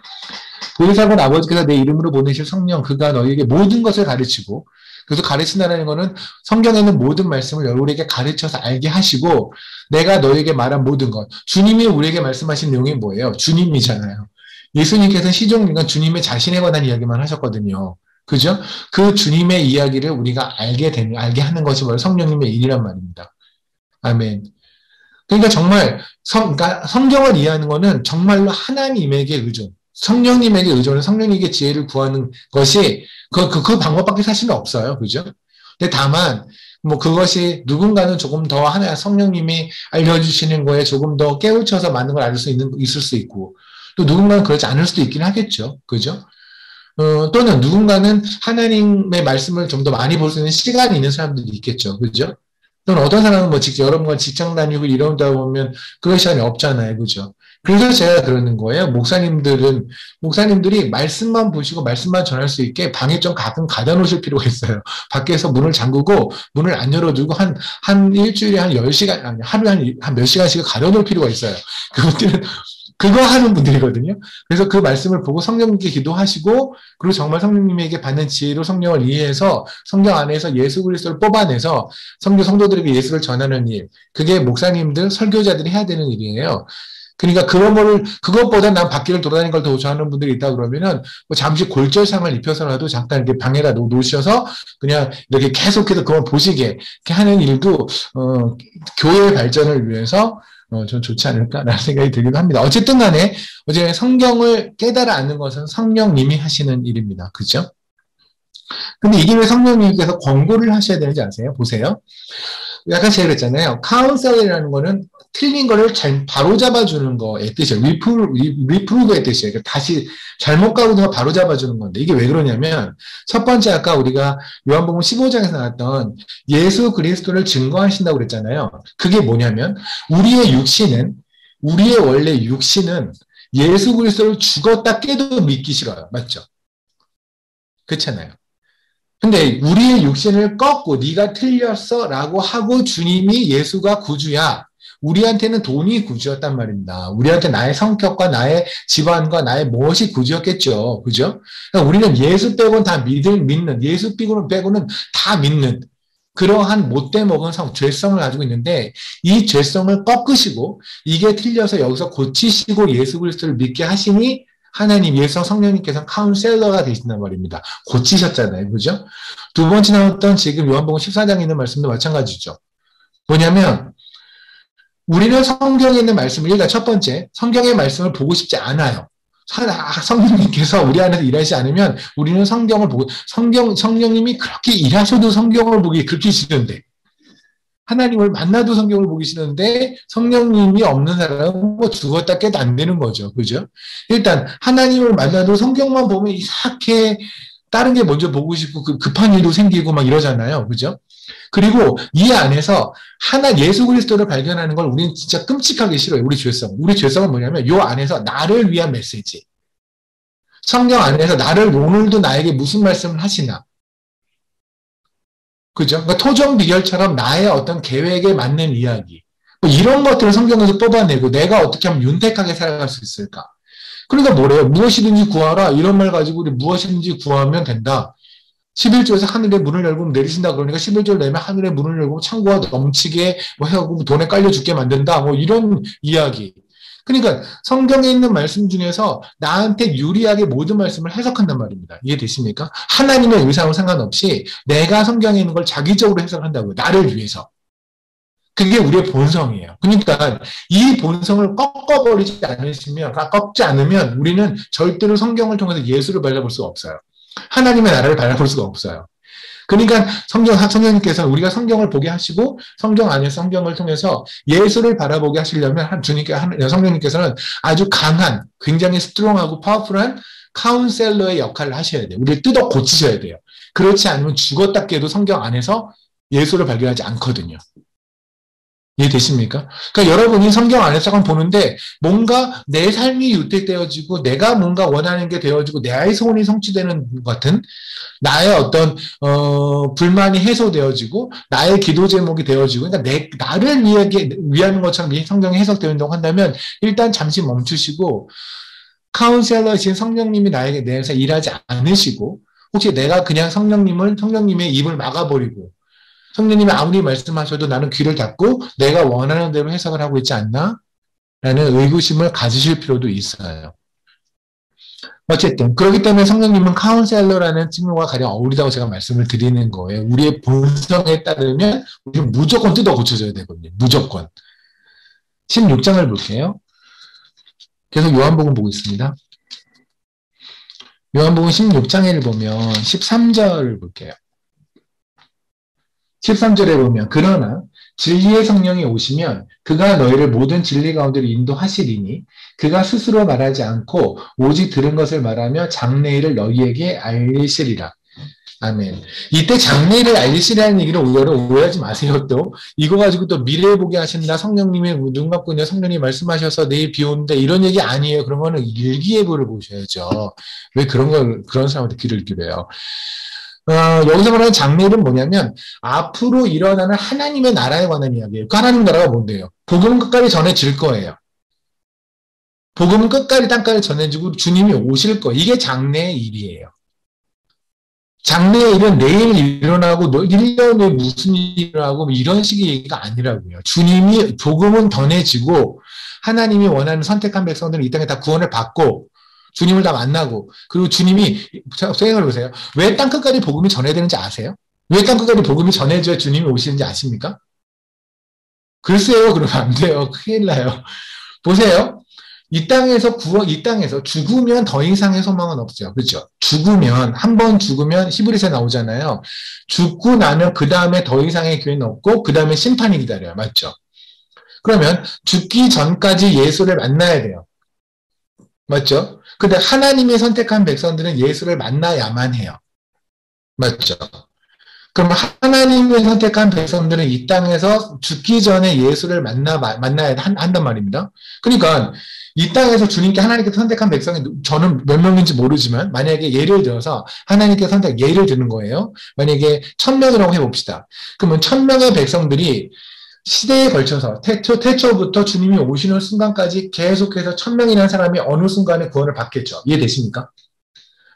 보혜사건 아버지께서 내 이름으로 보내실 성령, 그가 너희에게 모든 것을 가르치고, 그래서 가르친다는 거는 성경에 있는 모든 말씀을 우리에게 가르쳐서 알게 하시고, 내가 너에게 말한 모든 것. 주님이 우리에게 말씀하신 내용이 뭐예요? 주님이잖아요. 예수님께서는 시종일관 주님의 자신에 관한 이야기만 하셨거든요. 그죠? 그 주님의 이야기를 우리가 알게 하는 것이 바로 성령님의 일이란 말입니다. 아멘. 그러니까 정말 그러니까 성경을 이해하는 것은 정말로 하나님에게 의존, 성령님에게 의존을 성령님에게 지혜를 구하는 것이 그 방법밖에 사실은 없어요. 그죠? 근데 다만 뭐 그것이 누군가는 조금 더 하나 성령님이 알려주시는 거에 조금 더 깨우쳐서 많은 걸 알 수 있을 수 있고 또 누군가는 그렇지 않을 수도 있긴 하겠죠. 그죠? 또는 누군가는 하나님의 말씀을 좀 더 많이 볼 수 있는 시간이 있는 사람들이 있겠죠. 그죠? 또는 어떤 사람은 뭐 여러분과 직장 다니고 이러다 보면 그럴 시간이 없잖아요. 그죠? 그래서 제가 그러는 거예요. 목사님들이 말씀만 보시고 말씀만 전할 수 있게 방에 좀 가끔 가둬 놓으실 필요가 있어요. 밖에서 문을 잠그고 문을 안 열어두고 한 일주일에 한 10시간, 아니, 하루에 한 몇 시간씩 가둬 놓을 필요가 있어요. 그분들은 그거 하는 분들이거든요. 그래서 그 말씀을 보고 성령님께 기도하시고 그리고 정말 성령님에게 받는 지혜로 성령을 이해해서 성경 안에서 예수 그리스도를 뽑아내서 성도들에게 예수를 전하는 일. 그게 목사님들, 설교자들이 해야 되는 일이에요. 그러니까 그것보다 난 밖을 돌아다니는 걸 더 좋아하는 분들이 있다 그러면은 뭐 잠시 골절상을 입혀서라도 잠깐 이렇게 방에다 놓으셔서 그냥 이렇게 계속해서 그걸 보시게 이렇게 하는 일도, 교회의 발전을 위해서 좀 좋지 않을까라는 생각이 들기도 합니다. 어쨌든 간에, 어제 성경을 깨달아 아는 것은 성령님이 하시는 일입니다. 그죠? 근데 이게 왜 성령님께서 권고를 하셔야 되는지 아세요? 보세요. 약간 제가 그랬잖아요. 카운셀이라는 거는 틀린 거를 바로 잡아주는 거의 뜻이에요. 리프루브의 뜻이에요. 그러니까 다시 잘못 가고도 바로 잡아주는 건데 이게 왜 그러냐면 첫 번째 아까 우리가 요한복음 15장에서 나왔던 예수 그리스도를 증거하신다고 그랬잖아요. 그게 뭐냐면 우리의 원래 육신은 예수 그리스도를 죽었다 깨도 믿기 싫어요. 맞죠? 그렇잖아요. 근데 우리의 육신을 꺾고 네가 틀렸어 라고 하고 주님이 예수가 구주야. 우리한테는 돈이 구주였단 말입니다. 우리한테 나의 성격과 나의 집안과 나의 무엇이 구주였겠죠. 그죠? 그러니까 우리는 예수 빼고는 다 믿는, 예수 빼고는 다 믿는 그러한 못돼 먹은 죄성을 가지고 있는데 이 죄성을 꺾으시고 이게 틀려서 여기서 고치시고 예수 그리스도를 믿게 하시니 하나님, 예수 성령님께서 카운셀러가 되신단 말입니다. 고치셨잖아요. 그죠? 두 번째 나왔던 지금 요한복음 14장에 있는 말씀도 마찬가지죠. 뭐냐면 우리는 성경에 있는 말씀을 일단 첫 번째, 성경의 말씀을 보고 싶지 않아요. 성령님께서 우리 안에서 일하지 않으면 우리는 성경을 보고 성령님이 그렇게 일하셔도 성경을 보기 그렇게 싫은데 하나님을 만나도 성경을 보기 싫은데 성령님이 없는 사람은 뭐 죽었다 깨도 안 되는 거죠. 그죠? 일단 하나님을 만나도 성경만 보면 이상하게 다른 게 먼저 보고 싶고 급한 일도 생기고 막 이러잖아요. 그죠? 그리고 이 안에서 예수 그리스도를 발견하는 걸 우리는 진짜 끔찍하게 싫어요. 우리 죄성은 뭐냐면 이 안에서 나를 위한 메시지. 성경 안에서 오늘도 나에게 무슨 말씀을 하시나. 그죠? 그러니까 토종 비결처럼 나의 어떤 계획에 맞는 이야기. 뭐 이런 것들을 성경에서 뽑아내고 내가 어떻게 하면 윤택하게 살아갈 수 있을까? 그러니까 뭐래요? 무엇이든지 구하라. 이런 말 가지고 우리 무엇이든지 구하면 된다. 11조에서 하늘의 문을 열고 내리신다 그러니까 11조를 내면 하늘의 문을 열고 창고가 넘치게 뭐 해갖고 돈에 깔려 죽게 만든다. 뭐 이런 이야기. 그러니까 성경에 있는 말씀 중에서 나한테 유리하게 모든 말씀을 해석한단 말입니다. 이해되십니까? 하나님의 의사와 상관없이 내가 성경에 있는 걸 자기적으로 해석한다고요. 나를 위해서. 그게 우리의 본성이에요. 그러니까 이 본성을 꺾지 않으면 우리는 절대로 성경을 통해서 예수를 바라볼 수가 없어요. 하나님의 나라를 바라볼 수가 없어요. 그러니까 성령님께서는 우리가 성경을 보게 하시고 성경 안에서 성경을 통해서 예수를 바라보게 하시려면 성령님께서는 아주 강한 굉장히 스트롱하고 파워풀한 카운셀러의 역할을 하셔야 돼요. 우리를 뜯어 고치셔야 돼요. 그렇지 않으면 죽었다 깨도 성경 안에서 예수를 발견하지 않거든요. 이해되십니까? 그러니까 여러분이 성경 안에서 보는데 뭔가 내 삶이 유택되어지고 내가 뭔가 원하는 게 되어지고 나의 소원이 성취되는 것 같은 나의 어떤 불만이 해소되어지고 나의 기도 제목이 되어지고 그러니까 나를 위하는 것처럼 이 성경이 해석되어 있다고 한다면 일단 잠시 멈추시고 카운셀러이신 성령님이 나에게 내에서 일하지 않으시고 혹시 내가 그냥 성령님의 입을 막아버리고 성령님이 아무리 말씀하셔도 나는 귀를 닫고 내가 원하는 대로 해석을 하고 있지 않나? 라는 의구심을 가지실 필요도 있어요. 어쨌든 그렇기 때문에 성령님은 카운셀러라는 칭호가 가장 어울리다고 제가 말씀을 드리는 거예요. 우리의 본성에 따르면 우리는 무조건 뜯어 고쳐줘야 되거든요. 무조건. 16장을 볼게요. 계속 요한복음 보고 있습니다. 요한복음 16장을 보면 13절을 볼게요. 13절에 보면 그러나 진리의 성령이 오시면 그가 너희를 모든 진리 가운데로 인도하시리니 그가 스스로 말하지 않고 오직 들은 것을 말하며 장래일을 너희에게 알리시리라. 아멘. 이때 장래일을 알리시라는 얘기를 오해하지 마세요. 또 이거 가지고 또 미래 보게 하신다. 성령님의 눈 감고 있는 성령님 말씀하셔서 내일 비 오는데 이런 얘기 아니에요. 그런 거는 일기예보를 보셔야죠. 왜 그런 사람한테 귀를 기울여요. 여기서 말하는 장래일은 뭐냐면 앞으로 일어나는 하나님의 나라에 관한 이야기예요. 그 하나님 나라가 뭔데요? 복음은 끝까지 전해질 거예요. 복음은 끝까지 땅까지 전해지고 주님이 오실 거예요. 이게 장래의 일이에요. 장래의 일은 내일 일어나고 1년에 무슨 일이 일어나고 이런 식의 얘기가 아니라고요. 주님이 복음은 전해지고 하나님이 원하는 선택한 백성들은 이 땅에 다 구원을 받고 주님을 다 만나고 그리고 주님이 생각해 보세요. 왜 땅끝까지 복음이 전해야 되는지 아세요? 왜 땅끝까지 복음이 전해져야 주님이 오시는지 아십니까? 글쎄요. 그러면 안 돼요. 큰일 나요. 보세요. 이 땅에서 죽으면 더 이상의 소망은 없죠. 그렇죠? 한 번 죽으면 히브리서에 나오잖아요. 죽고 나면 그 다음에 더 이상의 기회는 없고 그 다음에 심판이 기다려요. 맞죠? 그러면 죽기 전까지 예수를 만나야 돼요. 맞죠? 근데 하나님이 선택한 백성들은 예수를 만나야만 해요. 맞죠? 그럼 하나님이 선택한 백성들은 이 땅에서 죽기 전에 예수를 만나야 한단 말입니다. 그러니까 이 땅에서 주님께 하나님께서 선택한 백성이 저는 몇 명인지 모르지만 만약에 예를 들어서 하나님께서 예를 드는 거예요. 만약에 1000명이라고 해봅시다. 그러면 1000명의 백성들이 시대에 걸쳐서 태초부터 주님이 오시는 순간까지 계속해서 1000명이라는 사람이 어느 순간에 구원을 받겠죠. 이해되십니까?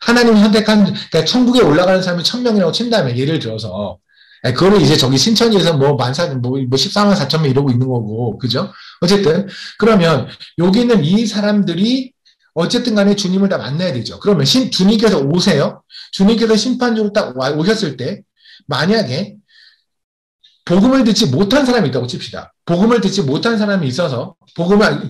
하나님이 선택한, 그러니까 천국에 올라가는 사람이 1000명이라고 친다면, 예를 들어서, 그거를 이제 저기 신천지에서 뭐 14만 4천명 이러고 있는 거고, 그죠? 어쨌든, 그러면, 여기는 이 사람들이 어쨌든 간에 주님을 다 만나야 되죠. 그러면 주님께서 오세요? 주님께서 심판주로 딱 오셨을 때, 만약에, 복음을 듣지 못한 사람이 있다고 칩시다. 복음을 듣지 못한 사람이 있어서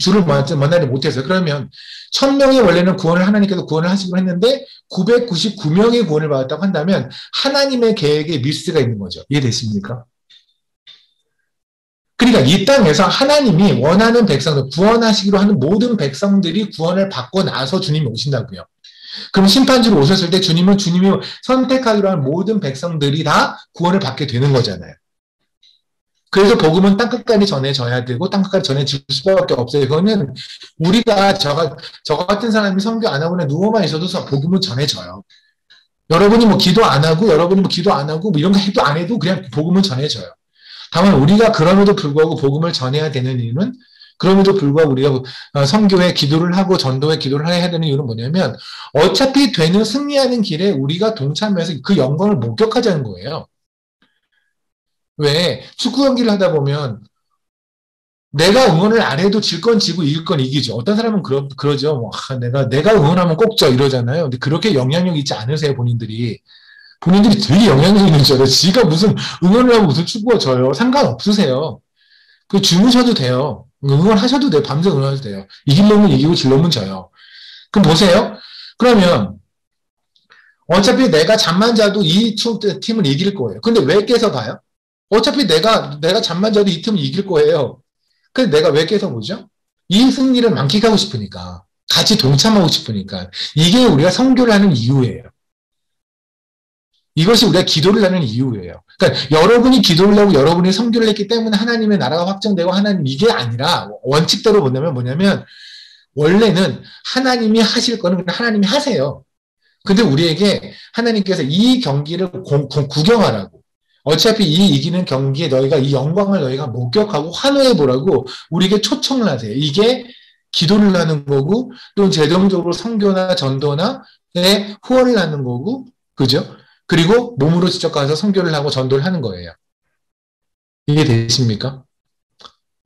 주를 만나지 못해서 그러면 1000명이 원래는 하나님께서 구원을 하시기로 했는데 999명의 구원을 받았다고 한다면 하나님의 계획에 미스가 있는 거죠. 이해되십니까? 그러니까 이 땅에서 하나님이 원하는 백성들, 구원하시기로 하는 모든 백성들이 구원을 받고 나서 주님이 오신다고요. 그럼 심판주로 오셨을 때 주님이 선택하기로 한 모든 백성들이 다 구원을 받게 되는 거잖아요. 그래서 복음은 땅끝까지 전해져야 되고 땅끝까지 전해질 수밖에 없어요. 그거는 우리가 저 같은 사람이 선교 안 하고 그냥 누워만 있어도 복음은 전해져요. 여러분이 기도 안 하고 이런 거 해도 안 해도 그냥 복음은 전해져요. 다만 우리가 그럼에도 불구하고 복음을 전해야 되는 이유는 그럼에도 불구하고 우리가 선교에 기도를 하고 전도에 기도를 해야 되는 이유는 뭐냐면 어차피 되는 승리하는 길에 우리가 동참해서 그 영광을 목격하자는 거예요. 왜 축구 경기를 하다 보면 내가 응원을 안 해도 질 건 지고 이길 건 이기죠. 어떤 사람은 그러죠. 내가 응원하면 꼭 져 이러잖아요. 근데 그렇게 영향력 있지 않으세요, 본인들이 되게 영향력 있는 줄 알아요. 지가 무슨 응원을 하고 무슨 축구가 져요. 상관없으세요. 주무셔도 돼요. 응원하셔도 돼요. 밤새 응원하셔도 돼요. 이길 놈은 이기고 질 놈은 져요. 그럼 보세요. 그러면 어차피 내가 잠만 자도 이 팀을 이길 거예요. 근데 왜 깨서 봐요? 어차피 내가 잠만 자도 이 팀은 이길 거예요. 근데 내가 왜 깨서 보죠? 이 승리를 만끽하고 싶으니까. 같이 동참하고 싶으니까. 이게 우리가 선교를 하는 이유예요. 이것이 우리가 기도를 하는 이유예요. 그러니까 여러분이 기도를 하고 여러분이 선교를 했기 때문에 하나님의 나라가 확정되고 이게 아니라 원칙대로 뭐냐면 원래는 하나님이 하실 거는 그냥 하나님이 하세요. 근데 우리에게 하나님께서 이 경기를 구경하라고. 어차피 이 이기는 경기에 너희가 이 영광을 너희가 목격하고 환호해 보라고 우리에게 초청을 하세요. 이게 기도를 하는 거고 또 재정적으로 선교나 전도나 후원을 하는 거고 그죠? 그리고 몸으로 직접 가서 선교를 하고 전도를 하는 거예요. 이게 되십니까?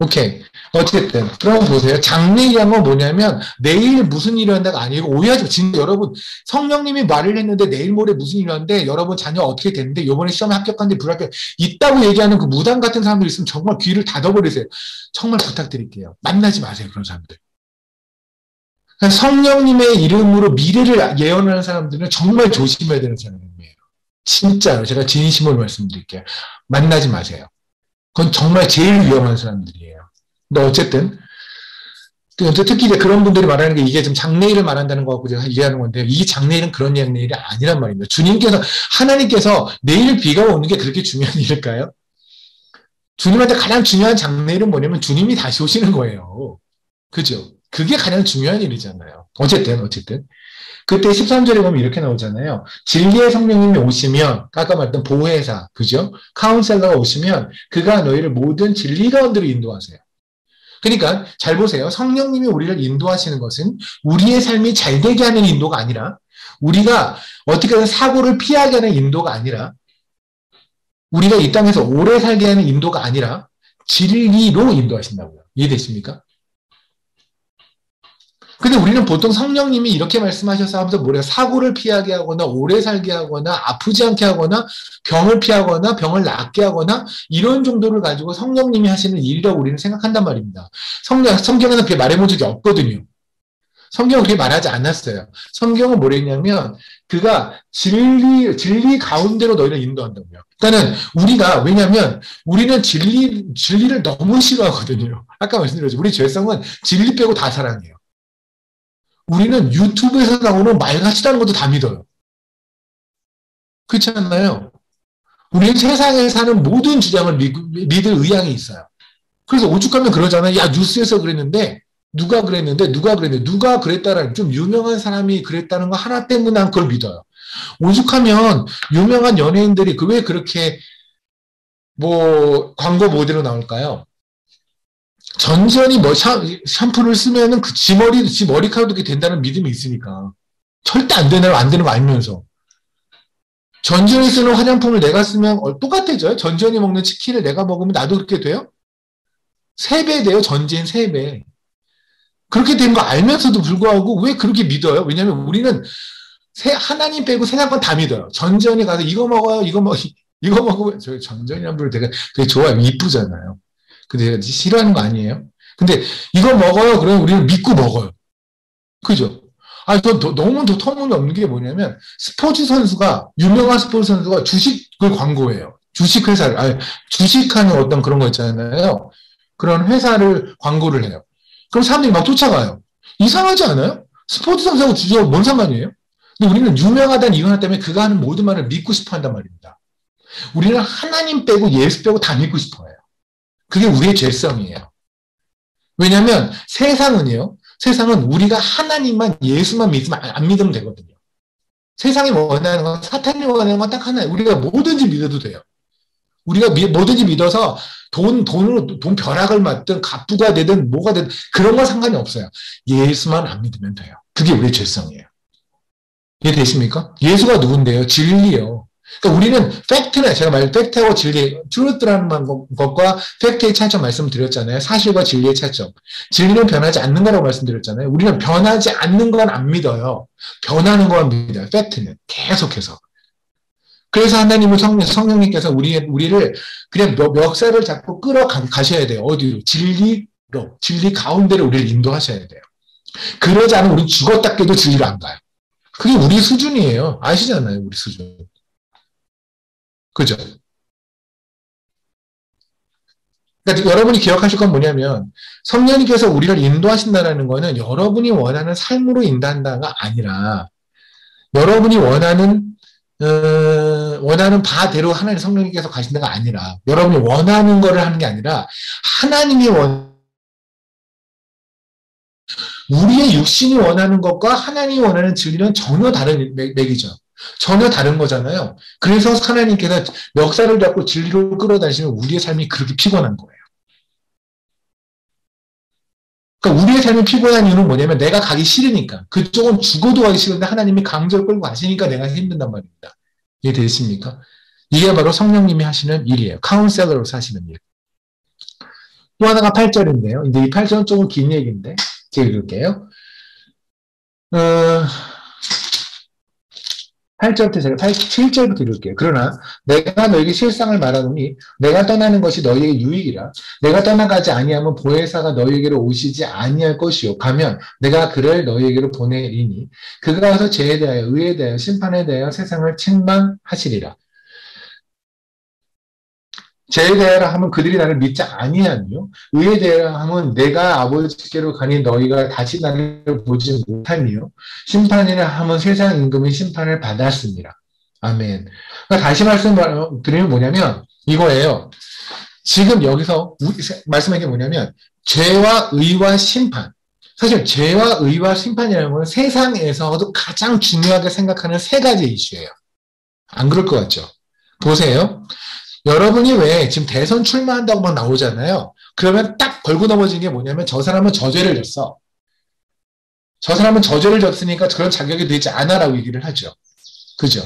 오케이. 어쨌든 그럼 보세요. 장래이란 건 뭐냐면 내일 무슨 일이 한다가 아니고 오해하지 마. 진짜 여러분 성령님이 말을 했는데 내일 모레 무슨 일이 하는데 여러분 자녀 어떻게 됐는데 요번에 시험에 합격한데 불합격 있다고 얘기하는 그 무당 같은 사람들 있으면 정말 귀를 닫아버리세요. 정말 부탁드릴게요. 만나지 마세요. 그런 사람들. 그러니까 성령님의 이름으로 미래를 예언하는 사람들은 정말 조심해야 되는 사람이에요. 진짜요. 제가 진심으로 말씀드릴게요. 만나지 마세요. 그건 정말 제일 위험한 사람들이에요. 근데 어쨌든 특히 이제 그런 분들이 말하는 게 이게 좀 장래일을 말한다는 거 갖고 제가 이해하는 건데 이게 장래일은 그런 장래일이 아니란 말입니다. 주님께서 하나님께서 내일 비가 오는 게 그렇게 중요한 일일까요? 주님한테 가장 중요한 장래일은 뭐냐면 주님이 다시 오시는 거예요. 그죠? 그게 가장 중요한 일이잖아요. 어쨌든 그때 13절에 보면 이렇게 나오잖아요. 진리의 성령님이 오시면 아까 말했던 보혜사 그죠? 카운셀러가 오시면 그가 너희를 모든 진리 가운데로 인도하세요. 그러니까 잘 보세요. 성령님이 우리를 인도하시는 것은 우리의 삶이 잘 되게 하는 인도가 아니라 우리가 어떻게든 사고를 피하게 하는 인도가 아니라 우리가 이 땅에서 오래 살게 하는 인도가 아니라 진리로 인도하신다고요. 이해되십니까? 근데 우리는 보통 성령님이 이렇게 말씀하셔서 하면서 뭐래요? 사고를 피하게 하거나 오래 살게 하거나 아프지 않게 하거나 병을 피하거나 병을 낫게 하거나 이런 정도를 가지고 성령님이 하시는 일이라고 우리는 생각한단 말입니다. 성경에는 그렇게 말해본 적이 없거든요. 성경은 그렇게 말하지 않았어요. 성경은 뭐랬냐면 그가 진리 가운데로 너희를 인도한다고요. 그러니까는 왜냐면 우리는 진리를 너무 싫어하거든요. 아까 말씀드렸죠. 우리 죄성은 진리 빼고 다 사랑해요. 우리는 유튜브에서 나오는 말 같지도 않은 것도 다 믿어요. 그렇지 않나요? 우리는 세상에 사는 모든 주장을 믿을 의향이 있어요. 그래서 오죽하면 그러잖아요. 야, 뉴스에서 그랬는데, 누가 그랬다라는 좀 유명한 사람이 그랬다는 거 하나 때문에 난 그걸 믿어요. 오죽하면 유명한 연예인들이 왜 그렇게 광고 모델로 나올까요? 전지현이 샴푸를 쓰면은 지 머리카락도 이렇게 된다는 믿음이 있으니까. 절대 안 되는 거 알면서. 전지현이 쓰는 화장품을 내가 쓰면 똑같아져요? 전지현이 먹는 치킨을 내가 먹으면 나도 그렇게 돼요? 3배 돼요, 전지현 3배. 그렇게 된 거 알면서도 불구하고 왜 그렇게 믿어요? 왜냐면 우리는 하나님 빼고 세상 건 다 믿어요. 전지현이 가서 이거 먹어요, 이거 먹으면, 저 전지현이라는 분을 되게 좋아해요. 이쁘잖아요. 근데 싫어하는 거 아니에요? 근데 이거 먹어요. 그러면 우리는 믿고 먹어요. 그죠? 너무 더 터무니없는 게 뭐냐면 유명한 스포츠 선수가 주식을 광고해요. 주식하는 어떤 그런 거 있잖아요. 그런 회사를 광고를 해요. 그럼 사람들이 막 쫓아가요. 이상하지 않아요? 스포츠 선수하고 주식하고 뭔 상관이에요? 근데 우리는 유명하다는 이유 하나 때문에 그가 하는 모든 말을 믿고 싶어 한단 말입니다. 우리는 하나님 빼고 예수 빼고 다 믿고 싶어 해요. 그게 우리의 죄성이에요. 왜냐하면 세상은 우리가 하나님만 예수만 믿으면 안 믿으면 되거든요. 세상이 원하는 건 사탄이 원하는 건 딱 하나예요. 우리가 뭐든지 믿어도 돼요. 우리가 뭐든지 믿어서 돈으로 돈 벼락을 맞든 갑부가 되든 뭐가 되든 그런 건 상관이 없어요. 예수만 안 믿으면 돼요. 그게 우리의 죄성이에요. 이해되십니까? 예수가 누군데요? 진리요. 그러니까 우리는 제가 팩트하고 진리, 트루스라는 것과 팩트의 차이점 말씀드렸잖아요. 사실과 진리의 차이점. 진리는 변하지 않는 거라고 말씀드렸잖아요. 우리는 변하지 않는 건 안 믿어요. 변하는 건 믿어요. 팩트는. 계속해서. 그래서 하나님은 성령님께서 우리를 그냥 멱살을 잡고 끌어가셔야 돼요. 어디로? 진리로. 진리 가운데로 우리를 인도하셔야 돼요. 그러지 않으면 우리 죽었다 깨도 진리로 안 가요. 그게 우리 수준이에요. 아시잖아요. 우리 수준. 그죠? 그러니까 여러분이 기억하실 건 뭐냐면 성령님께서 우리를 인도하신다는 거는 여러분이 원하는 삶으로 인도한다가 아니라 여러분이 원하는 바대로 하나님 성령님께서 가신다가 아니라 여러분이 원하는 거를 하는 게 아니라 하나님이 우리의 육신이 원하는 것과 하나님이 원하는 진리는 전혀 다른 맥이죠. 전혀 다른 거잖아요. 그래서 하나님께서 멱살을 잡고 진리로 끌어다니시면 우리의 삶이 그렇게 피곤한 거예요. 그러니까 우리의 삶이 피곤한 이유는 뭐냐면 내가 가기 싫으니까. 그쪽은 죽어도 가기 싫은데 하나님이 강제로 끌고 가시니까 내가 힘든단 말입니다. 이해되십니까? 이게 바로 성령님이 하시는 일이에요. 카운셀러로서 하시는 일. 또 하나가 8절인데요. 이제 이 8절은 조금 긴 얘기인데 제가 읽을게요. 8절부터 제가 7절부터 읽을게요. 그러나 내가 너에게 실상을 말하노니 내가 떠나는 것이 너희에게 유익이라. 내가 떠나가지 아니하면 보혜사가 너희에게로 오시지 아니할 것이요. 가면 내가 그를 너희에게로 보내리니 그가 와서 죄에 대하여 의에 대하여 심판에 대하여 세상을 책망하시리라. 죄에 대하여 하면 그들이 나를 믿지 아니하며 의에 대하여 하면 내가 아버지께로 가니 너희가 다시 나를 보지 못하며 심판이라 하면 세상 임금이 심판을 받았습니다. 아멘. 그러니까 다시 말씀드리면 뭐냐면 이거예요. 지금 여기서 말씀하는 게 뭐냐면 죄와 의와 심판. 사실 죄와 의와 심판이라는 건 세상에서도 가장 중요하게 생각하는 세 가지 이슈예요. 안 그럴 것 같죠? 보세요. 여러분이 왜 지금 대선 출마한다고 막 나오잖아요. 그러면 딱 걸고 넘어진 게 뭐냐면 저 사람은 저죄를 졌어. 저 사람은 저죄를 졌으니까 그런 자격이 되지 않아라고 얘기를 하죠. 그죠?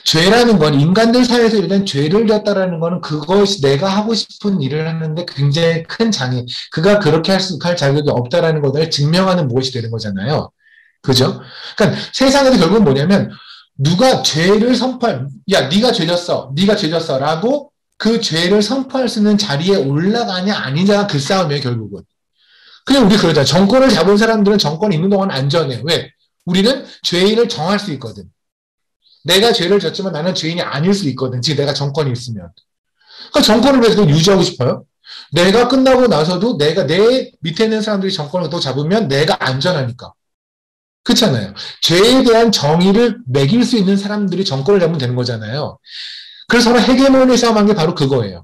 죄라는 건 인간들 사이에서 일단 죄를 졌다라는 거는 그것이 내가 하고 싶은 일을 하는데 굉장히 큰 장애, 그가 그렇게 할 자격이 없다라는 것을 증명하는 무엇이 되는 거잖아요. 그죠? 그러니까 세상에서 결국은 뭐냐면 누가 죄를 야, 네가 죄졌어. 네가 죄졌어. 라고 그 죄를 선포할 수 있는 자리에 올라가냐 아니냐 그 싸움이에요, 결국은. 그냥 우리 그러잖아. 정권을 잡은 사람들은 정권이 있는 동안 안전해. 왜? 우리는 죄인을 정할 수 있거든. 내가 죄를 졌지만 나는 죄인이 아닐 수 있거든. 즉 내가 정권이 있으면. 그러니까 정권을 왜 유지하고 싶어요? 내가 끝나고 나서도 내가 내 밑에 있는 사람들이 정권을 또 잡으면 내가 안전하니까. 그렇잖아요. 죄에 대한 정의를 매길 수 있는 사람들이 정권을 잡으면 되는 거잖아요. 그래서 서로 헤게모니 싸움한 게 바로 그거예요.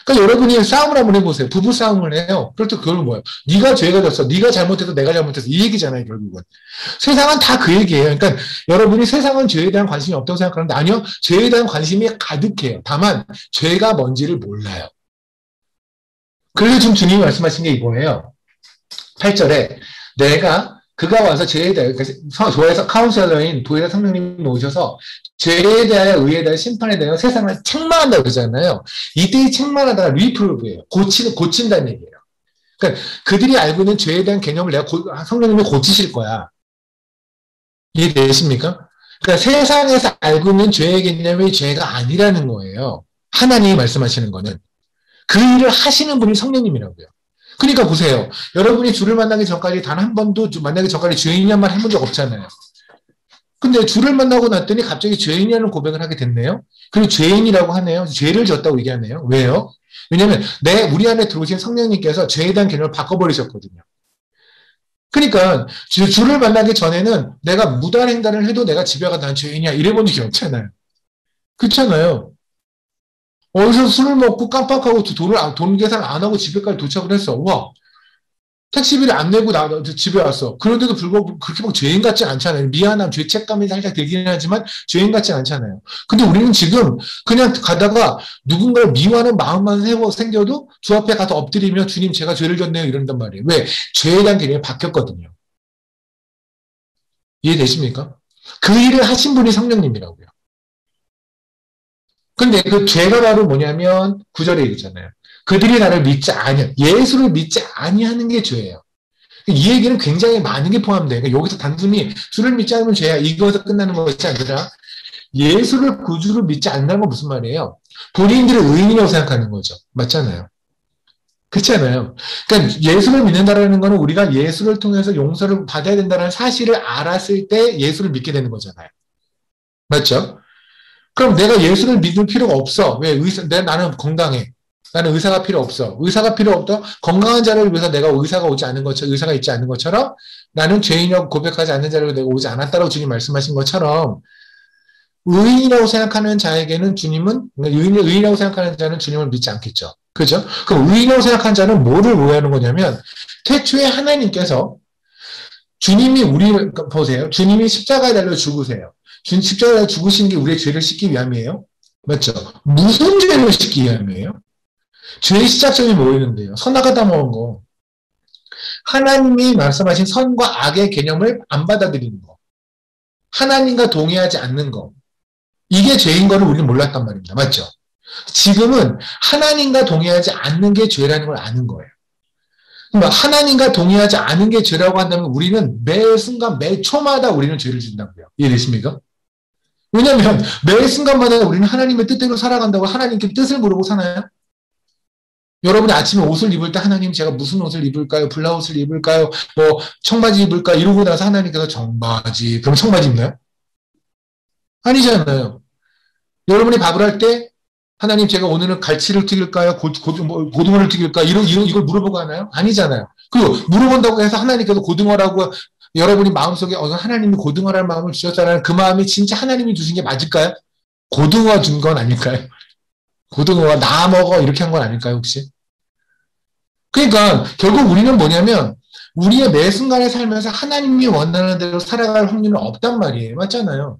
그러니까 여러분이 싸움을 한번 해보세요. 부부 싸움을 해요. 그럴 때 그걸 뭐예요? 네가 죄가 졌어. 네가 잘못해서 내가 잘못해서 이 얘기잖아요, 결국은. 세상은 다 그 얘기예요. 그러니까 여러분이 세상은 죄에 대한 관심이 없다고 생각하는데 아니요. 죄에 대한 관심이 가득해요. 다만 죄가 뭔지를 몰라요. 그래서 지금 주님이 말씀하신 게 이거예요. 8절에 그가 와서 죄에 대하여, 교회에서 카운셀러인 도회사 성령님이 오셔서 죄에 대하여 의에 대하여 심판에 대하여 세상을 책망한다고 그러잖아요. 이때 이 책망하다가 리프로브예요. 고친다는 얘기예요. 그러니까 그들이 알고 있는 죄에 대한 개념을 성령님이 고치실 거야. 이해되십니까? 그러니까 세상에서 알고 있는 죄의 개념이 죄가 아니라는 거예요. 하나님이 말씀하시는 거는. 그 일을 하시는 분이 성령님이라고요. 그러니까 보세요. 여러분이 주를 만나기 전까지 단 한 번도 만나기 전까지 죄인이란 말 해본 적 없잖아요. 근데 주를 만나고 났더니 갑자기 죄인이라는 고백을 하게 됐네요. 그리고 죄인이라고 하네요. 죄를 졌다고 얘기하네요. 왜요? 왜냐하면 우리 안에 들어오신 성령님께서 죄에 대한 개념을 바꿔버리셨거든요. 그러니까 주를 만나기 전에는 내가 무단 횡단을 해도 내가 집에 가서 난 죄인이야 이래본 적이 없잖아요. 그렇잖아요. 어디서 술을 먹고 깜빡하고 돈 계산 안 하고 집에까지 도착을 했어. 와, 택시비를 안 내고 집에 왔어. 그런데도 불구하고 그렇게 막 죄인 같지 않잖아요. 미안함, 죄책감이 살짝 들긴 하지만 죄인 같지 않잖아요. 근데 우리는 지금 그냥 가다가 누군가를 미워하는 마음만 생겨도 주 앞에 가서 엎드리며 주님 제가 죄를 졌네요 이런단 말이에요. 왜? 죄에 대한 개념이 바뀌었거든요. 이해되십니까? 그 일을 하신 분이 성령님이라고요. 근데 그 죄가 바로 뭐냐면 9절에 얘기잖아요. 그들이 나를 믿지 아니하, 예수를 믿지 아니하는 게 죄예요. 이 얘기는 굉장히 많은 게 포함돼요. 그러니까 여기서 단순히 주를 믿지 않으면 죄야 이거에서 끝나는 것이 아니라 예수를 구주로 믿지 않는다는 건 무슨 말이에요? 본인들을 의인이라고 생각하는 거죠. 맞잖아요. 그렇잖아요. 그러니까 예수를 믿는다라는 거는 우리가 예수를 통해서 용서를 받아야 된다는 사실을 알았을 때 예수를 믿게 되는 거잖아요. 맞죠? 그럼 내가 예수를 믿을 필요가 없어. 왜? 나는 건강해. 나는 의사가 필요 없어. 의사가 필요 없다? 건강한 자를 위해서 내가 의사가 있지 않은 것처럼 나는 죄인이라고 고백하지 않는 자를 내가 오지 않았다라고 주님 말씀하신 것처럼 의인이라고 생각하는 자에게는 의인이라고 생각하는 자는 주님을 믿지 않겠죠. 그죠? 그럼 의인이라고 생각하는 자는 뭐를 오해하는 거냐면 태초에 하나님께서 주님이 보세요. 주님이 십자가에 달려 죽으세요. 십자가에 달려 죽으신 게 우리의 죄를 씻기 위함이에요? 맞죠? 무슨 죄를 씻기 위함이에요? 죄의 시작점이 뭐였는데요? 선악하다 먹은 거. 하나님이 말씀하신 선과 악의 개념을 안 받아들이는 거. 하나님과 동의하지 않는 거. 이게 죄인 거를 우리는 몰랐단 말입니다. 맞죠? 지금은 하나님과 동의하지 않는 게 죄라는 걸 아는 거예요. 하나님과 동의하지 않은 게 죄라고 한다면 우리는 매 순간, 매 초마다 우리는 죄를 짓는다고요. 이해되십니까? 왜냐하면 매 순간마다 우리는 하나님의 뜻대로 살아간다고 하나님께 뜻을 모르고 사나요? 여러분이 아침에 옷을 입을 때 하나님 제가 무슨 옷을 입을까요? 블라우스를 입을까요? 뭐 청바지 입을까? 이러고 나서 하나님께서 정바지 그럼 청바지 입나요? 아니잖아요. 여러분이 밥을 할 때 하나님 제가 오늘은 갈치를 튀길까요? 고등어를 튀길까요? 이걸 물어보고 하나요? 아니잖아요. 그리고 물어본다고 해서 하나님께서 고등어라고 여러분이 마음속에 하나님이 고등어라는 마음을 주셨다는 그 마음이 진짜 하나님이 주신 게 맞을까요? 고등어 준 건 아닐까요? 고등어가 나 먹어 이렇게 한 건 아닐까요 혹시? 그러니까 결국 우리는 뭐냐면 우리의 매 순간에 살면서 하나님이 원하는 대로 살아갈 확률은 없단 말이에요. 맞잖아요.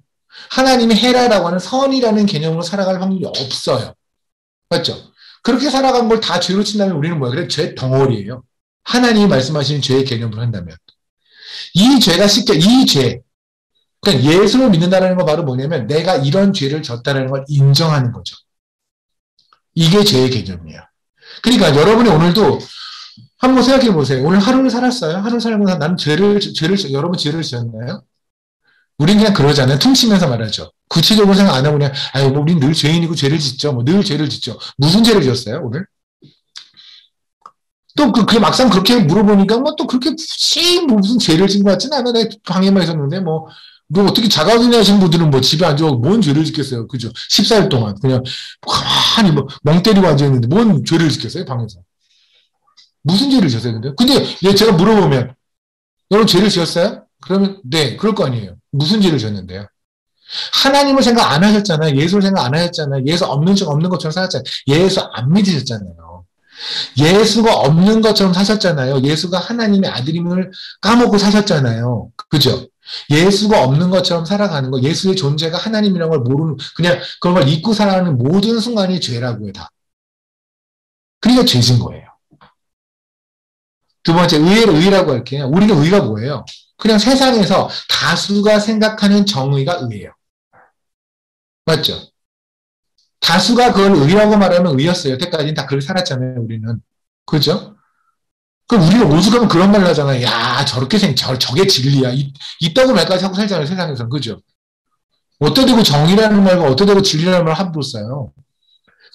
하나님이 해라라고 하는 선이라는 개념으로 살아갈 확률이 없어요. 맞죠? 그렇게 살아간 걸 다 죄로 친다면 우리는 뭐야? 그래, 죄 덩어리예요. 하나님이 말씀하시는 죄의 개념으로 한다면. 이 죄가 이 죄. 그러니까 예수를 믿는다는 건 바로 뭐냐면 내가 이런 죄를 졌다는 걸 인정하는 거죠. 이게 죄의 개념이에요. 그러니까 여러분이 오늘도 한번 생각해 보세요. 오늘 하루를 살았어요. 하루 살면서 나는 여러분 죄를 지었나요? 우린 그냥 그러잖아요. 퉁치면서 말하죠. 구체적으로 생각 안 하고 그냥, 뭐, 우린 늘 죄인이고 죄를 짓죠. 뭐, 늘 죄를 짓죠. 무슨 죄를 지었어요, 오늘? 또, 그게 막상 그렇게 물어보니까, 뭐, 또 그렇게 굳이 무슨 죄를 진 것 같지는 않아. 내가 방에만 있었는데, 뭐, 어떻게 자가격리 하신 분들은 뭐, 집에 앉아서 뭔 죄를 짓겠어요. 그죠? 14일 동안. 그냥, 가만히 뭐, 멍 때리고 앉아있는데, 뭔 죄를 짓겠어요, 방에서. 무슨 죄를 지었어요, 근데 제가 물어보면, 여러분 죄를 지었어요? 그러면, 네, 그럴 거 아니에요. 무슨 죄를 지었는데요? 하나님을 생각 안 하셨잖아요. 예수를 생각 안 하셨잖아요. 예수 없는 것처럼 살았잖아요. 예수 안 믿으셨잖아요. 예수가 없는 것처럼 사셨잖아요. 예수가 하나님의 아들임을 까먹고 사셨잖아요. 그죠? 예수가 없는 것처럼 살아가는 거, 예수의 존재가 하나님이라는 걸 모르는, 그냥 그런 걸 잊고 살아가는 모든 순간이 죄라고요, 다. 그러니까 죄진 거예요. 두 번째, 의라고 할게요. 우리는 의가 뭐예요? 그냥 세상에서 다수가 생각하는 정의가 의예요. 맞죠? 다수가 그걸 의라고 말하면 의였어요. 여태까지는 다 그렇게 살았잖아요, 우리는. 그죠? 그럼 우리는 오죽하면 그런 말을 하잖아요. 야, 저게 진리야. 있다고 말까지 하고 살잖아요, 세상에서는. 그죠? 어떠 대고 정의라는 말과 어떠 대고 진리라는 말을 함부로 써요.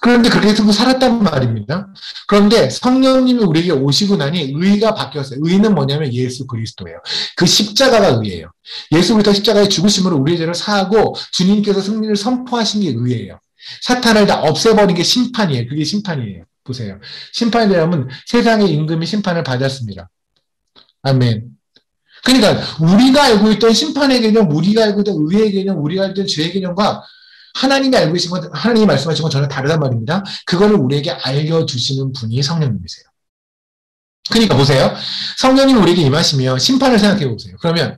그런데 그렇게 해서 살았단 말입니다. 그런데 성령님이 우리에게 오시고 나니 의가 바뀌었어요. 의는 뭐냐면 예수 그리스도예요. 그 십자가가 의예요. 예수 그리스도 십자가의 죽으심으로 우리의 죄를 사하고 주님께서 승리를 선포하신 게 의예요. 사탄을 다 없애버린 게 심판이에요. 그게 심판이에요. 보세요. 심판이 되려면 세상의 임금이 심판을 받았습니다. 아멘. 그러니까 우리가 알고 있던 심판의 개념, 우리가 알고 있던 의의 개념, 우리가 알고 있던 죄의 개념과 하나님이 알고 계신 건, 하나님이 말씀하신 건 전혀 다르단 말입니다. 그거를 우리에게 알려주시는 분이 성령님이세요. 그러니까 보세요. 성령님이 우리에게 임하시면 심판을 생각해 보세요. 그러면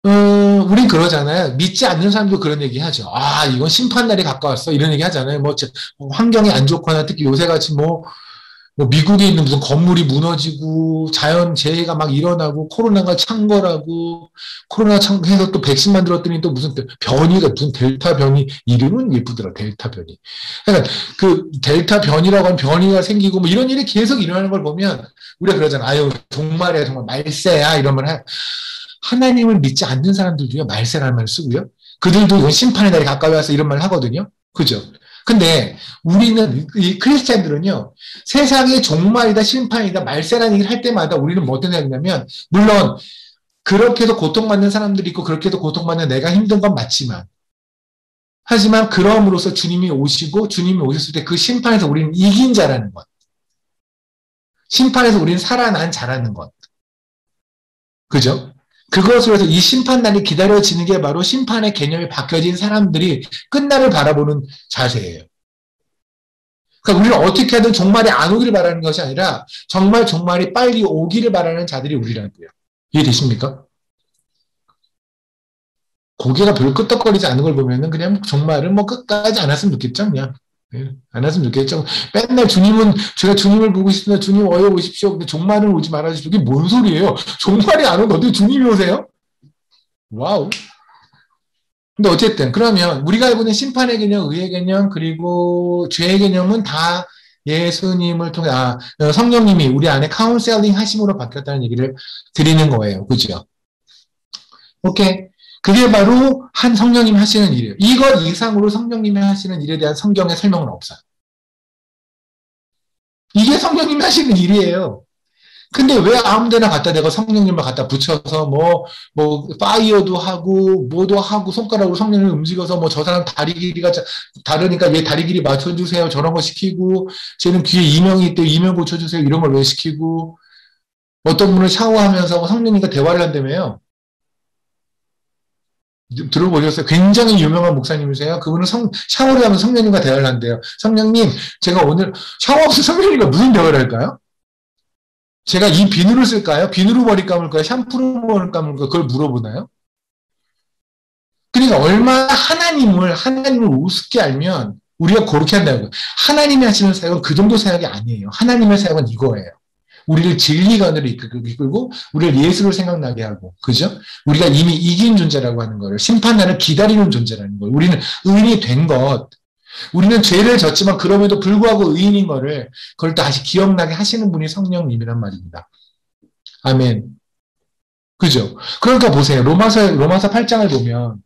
우린 그러잖아요. 믿지 않는 사람도 그런 얘기 하죠. 아, 이건 심판날이 가까웠어. 이런 얘기 하잖아요. 뭐, 환경이 안 좋거나 특히 요새같이 뭐 미국에 있는 무슨 건물이 무너지고 자연 재해가 막 일어나고 코로나가 창궐하고 코로나 창해서 또 백신 만들었더니 또 무슨 변이가 무슨 델타 변이 이름은 예쁘더라. 델타 변이. 그러니까 그 델타 변이라고 하는 변이가 생기고 뭐 이런 일이 계속 일어나는 걸 보면 우리가 그러잖아. 아유 정말이야 정말 말세야 이런 말 해. 하나님을 믿지 않는 사람들도요 말세라는 말을 쓰고요. 그들도 이건 심판의 날이 가까이 와서 이런 말을 하거든요. 그죠? 근데 우리는 이 크리스찬들은요 세상의 종말이다 심판이다 말세라는 얘기를 할 때마다 우리는 뭐 어떤 생각이냐면 물론 그렇게도 고통받는 사람들이 있고 그렇게도 고통받는 내가 힘든 건 맞지만 하지만 그럼으로써 주님이 오시고 주님이 오셨을 때 그 심판에서 우리는 이긴 자라는 것 심판에서 우리는 살아난 자라는 것 그죠? 그것으로 해서 이 심판날이 기다려지는 게 바로 심판의 개념이 바뀌어진 사람들이 끝날을 바라보는 자세예요. 그러니까 우리는 어떻게 하든 종말이 안 오기를 바라는 것이 아니라 정말 종말이 빨리 오기를 바라는 자들이 우리라고요. 이해되십니까? 고개가 별로 끄덕거리지 않는 걸 보면은 그냥 종말은 뭐 끝까지 안 왔으면 좋겠죠, 그냥. 안 왔으면 좋겠죠. 맨날 제가 주님을 보고 싶습니다. 주님 어여 오십시오. 근데 종말은 오지 말아주십시오. 이게 뭔 소리예요? 종말이 안 오는데 어떻게 주님이 오세요? 와우. 근데 어쨌든, 그러면 우리가 알고 있는 심판의 개념, 의의 개념, 그리고 죄의 개념은 다 예수님을 통해, 성령님이 우리 안에 카운셀링 하심으로 바뀌었다는 얘기를 드리는 거예요. 그죠? 오케이. 그게 바로 한 성령님이 하시는 일이에요. 이것 이상으로 성령님이 하시는 일에 대한 성경의 설명은 없어요. 이게 성령님이 하시는 일이에요. 근데 왜 아무 데나 갖다 대고 성령님을 갖다 붙여서 파이어도 하고, 뭐도 하고, 손가락으로 성령을 움직여서 저 사람 다리 길이가 다르니까 얘 다리 길이 맞춰주세요. 저런 거 시키고, 쟤는 귀에 이명이 있대. 이명 고쳐주세요. 이런 걸 왜 시키고, 어떤 분은 샤워하면서 성령님과 대화를 한다며요. 들어보셨어요? 굉장히 유명한 목사님이세요. 그분은 샤워를 하면 성령님과 대화를 한대요. 성령님, 제가 오늘 샤워 없이 성령님과 무슨 대화를 할까요? 제가 이 비누를 쓸까요? 비누로 머리 감을까요? 샴푸로 머리 감을까요? 그걸 물어보나요? 그러니까 얼마나 하나님을 우습게 알면 우리가 그렇게 한다고요. 하나님이 하시는 사역은 그 정도 사역이 아니에요. 하나님의 사역은 이거예요. 우리를 진리관으로 이끌고 우리를 예수를 생각나게 하고, 그죠? 우리가 이미 이긴 존재라고 하는 거를, 심판날을 기다리는 존재라는 거예요. 우리는 의인이 된 것, 우리는 죄를 졌지만 그럼에도 불구하고 의인인 거를 그걸 다시 기억나게 하시는 분이 성령님이란 말입니다. 아멘. 그죠? 그러니까 보세요. 로마서 8장을 보면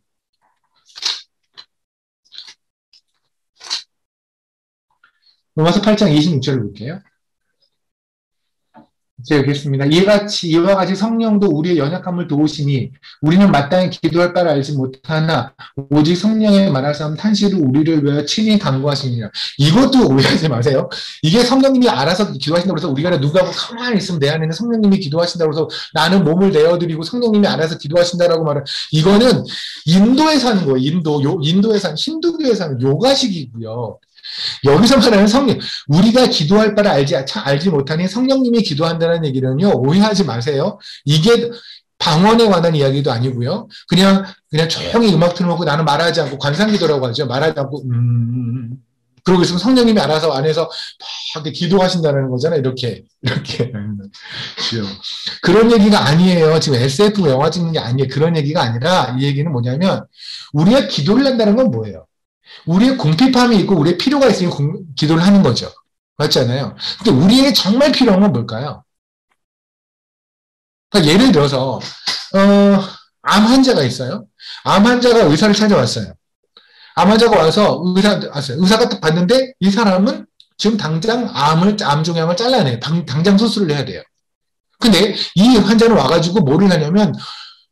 로마서 8장 26절을 볼게요. 제가 읽겠습니다. 이와 같이 성령도 우리의 연약함을 도우시니 우리는 마땅히 기도할 바를 알지 못하나 오직 성령의 말하사람 탄식으로 우리를 위하여 친히 간구하시니라. 이것도 오해하지 마세요. 이게 성령님이 알아서 기도하신다고 해서 우리가 누가 가만히 있으면 내 안에는 성령님이 기도하신다고 해서 나는 몸을 내어드리고 성령님이 알아서 기도하신다라고 말은, 이거는 인도에서 하는 거예요. 인도에서 하는, 힌두교에서 하는 요가식이고요. 여기서 말하는 성령, 우리가 기도할 바를 알지 못하니 성령님이 기도한다는 얘기는요, 오해하지 마세요. 이게 방언에 관한 이야기도 아니고요. 그냥 조용히 음악 틀어놓고 나는 말하지 않고, 관상기도라고 하죠. 말하지 않고, 그러고 있으면 성령님이 알아서 안에서 막 기도하신다는 거잖아요. 이렇게. 그런 얘기가 아니에요. 지금 SF 영화 찍는 게 아니에요. 그런 얘기가 아니라, 이 얘기는 뭐냐면, 우리가 기도를 한다는 건 뭐예요? 우리의 궁핍함이 있고 우리의 필요가 있으니 기도를 하는 거죠. 맞잖아요. 근데 우리에게 정말 필요한 건 뭘까요? 그러니까 예를 들어서 암 환자가 있어요. 암 환자가 의사를 찾아왔어요. 암 환자가 와서 의사가 딱 봤는데 이 사람은 지금 당장 암종양을 잘라내요. 당장 수술을 해야 돼요. 근데 이 환자는 와가지고 뭐를 하냐면,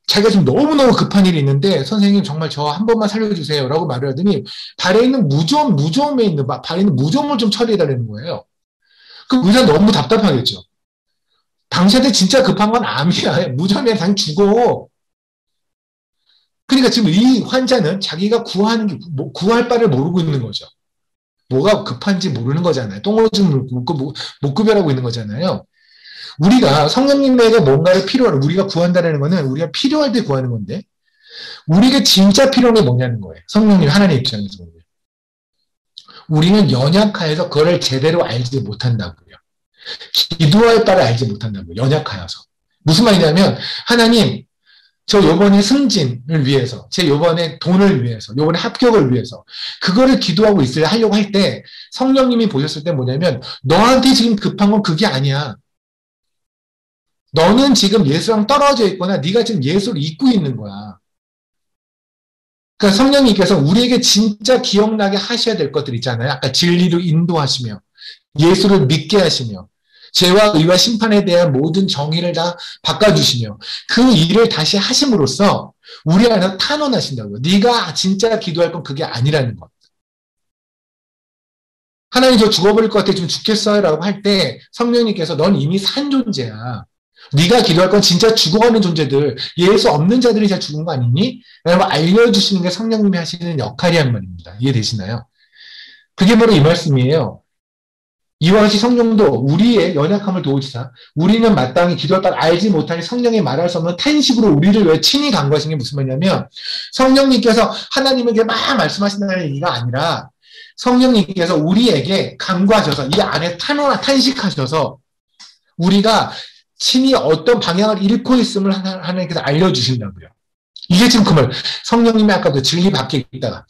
자기가 지금 너무너무 급한 일이 있는데 선생님 정말 저 한 번만 살려주세요 라고 말을 하더니 발에 있는 무좀에 있는 발에 있는 무좀을 좀 처리해달라는 거예요. 그럼 의사 너무 답답하겠죠. 당신한테 진짜 급한 건 암이야. 무좀이야. 당신 죽어. 그러니까 지금 이 환자는 자기가 구할 바를 모르고 있는 거죠. 뭐가 급한지 모르는 거잖아요. 똥오줌을 못 구별하고 있는 거잖아요. 우리가 성령님에게 뭔가를 우리가 구한다는 거는 우리가 필요할 때 구하는 건데, 우리가 진짜 필요한 게 뭐냐는 거예요. 성령님 하나님 입장에서 보면. 우리는 연약하여서 그걸 제대로 알지 못한다고요. 기도할 바를 알지 못한다고요. 연약하여서. 무슨 말이냐면, 하나님, 저 요번에 승진을 위해서, 제 요번에 돈을 위해서, 요번에 합격을 위해서, 그거를 하려고 할 때, 성령님이 보셨을 때 뭐냐면, 너한테 지금 급한 건 그게 아니야. 너는 지금 예수랑 떨어져 있거나 네가 지금 예수를 잊고 있는 거야. 그러니까 성령님께서 우리에게 진짜 기억나게 하셔야 될 것들 있잖아요. 아까 진리로 인도하시며 예수를 믿게 하시며 죄와 의와 심판에 대한 모든 정의를 다 바꿔주시며 그 일을 다시 하심으로써 우리 안에서 탄원하신다고요. 네가 진짜 기도할 건 그게 아니라는 것. 하나님 저 죽어버릴 것 같아 좀 죽겠어요 라고 할 때 성령님께서 넌 이미 산 존재야. 네가 기도할 건 진짜 죽어가는 존재들, 예수 없는 자들이 다 죽은 거 아니니? 라고 알려주시는 게 성령님이 하시는 역할이란 말입니다. 이해되시나요? 그게 바로 이 말씀이에요. 이와 같이 성령도 우리의 연약함을 도우시사 우리는 마땅히 기도할 바를 알지 못하니 성령이 말할 수 없는 탄식으로 우리를 왜 친히 간구하신 게 무슨 말이냐면, 성령님께서 하나님에게 막 말씀하신다는 얘기가 아니라 성령님께서 우리에게 간구하셔서 이 안에 탄식하셔서 우리가 친히 어떤 방향을 잃고 있음을 하나님께서 알려주신다고요. 이게 지금 그 말. 성령님이 아까부터 진리 밖에 있다가,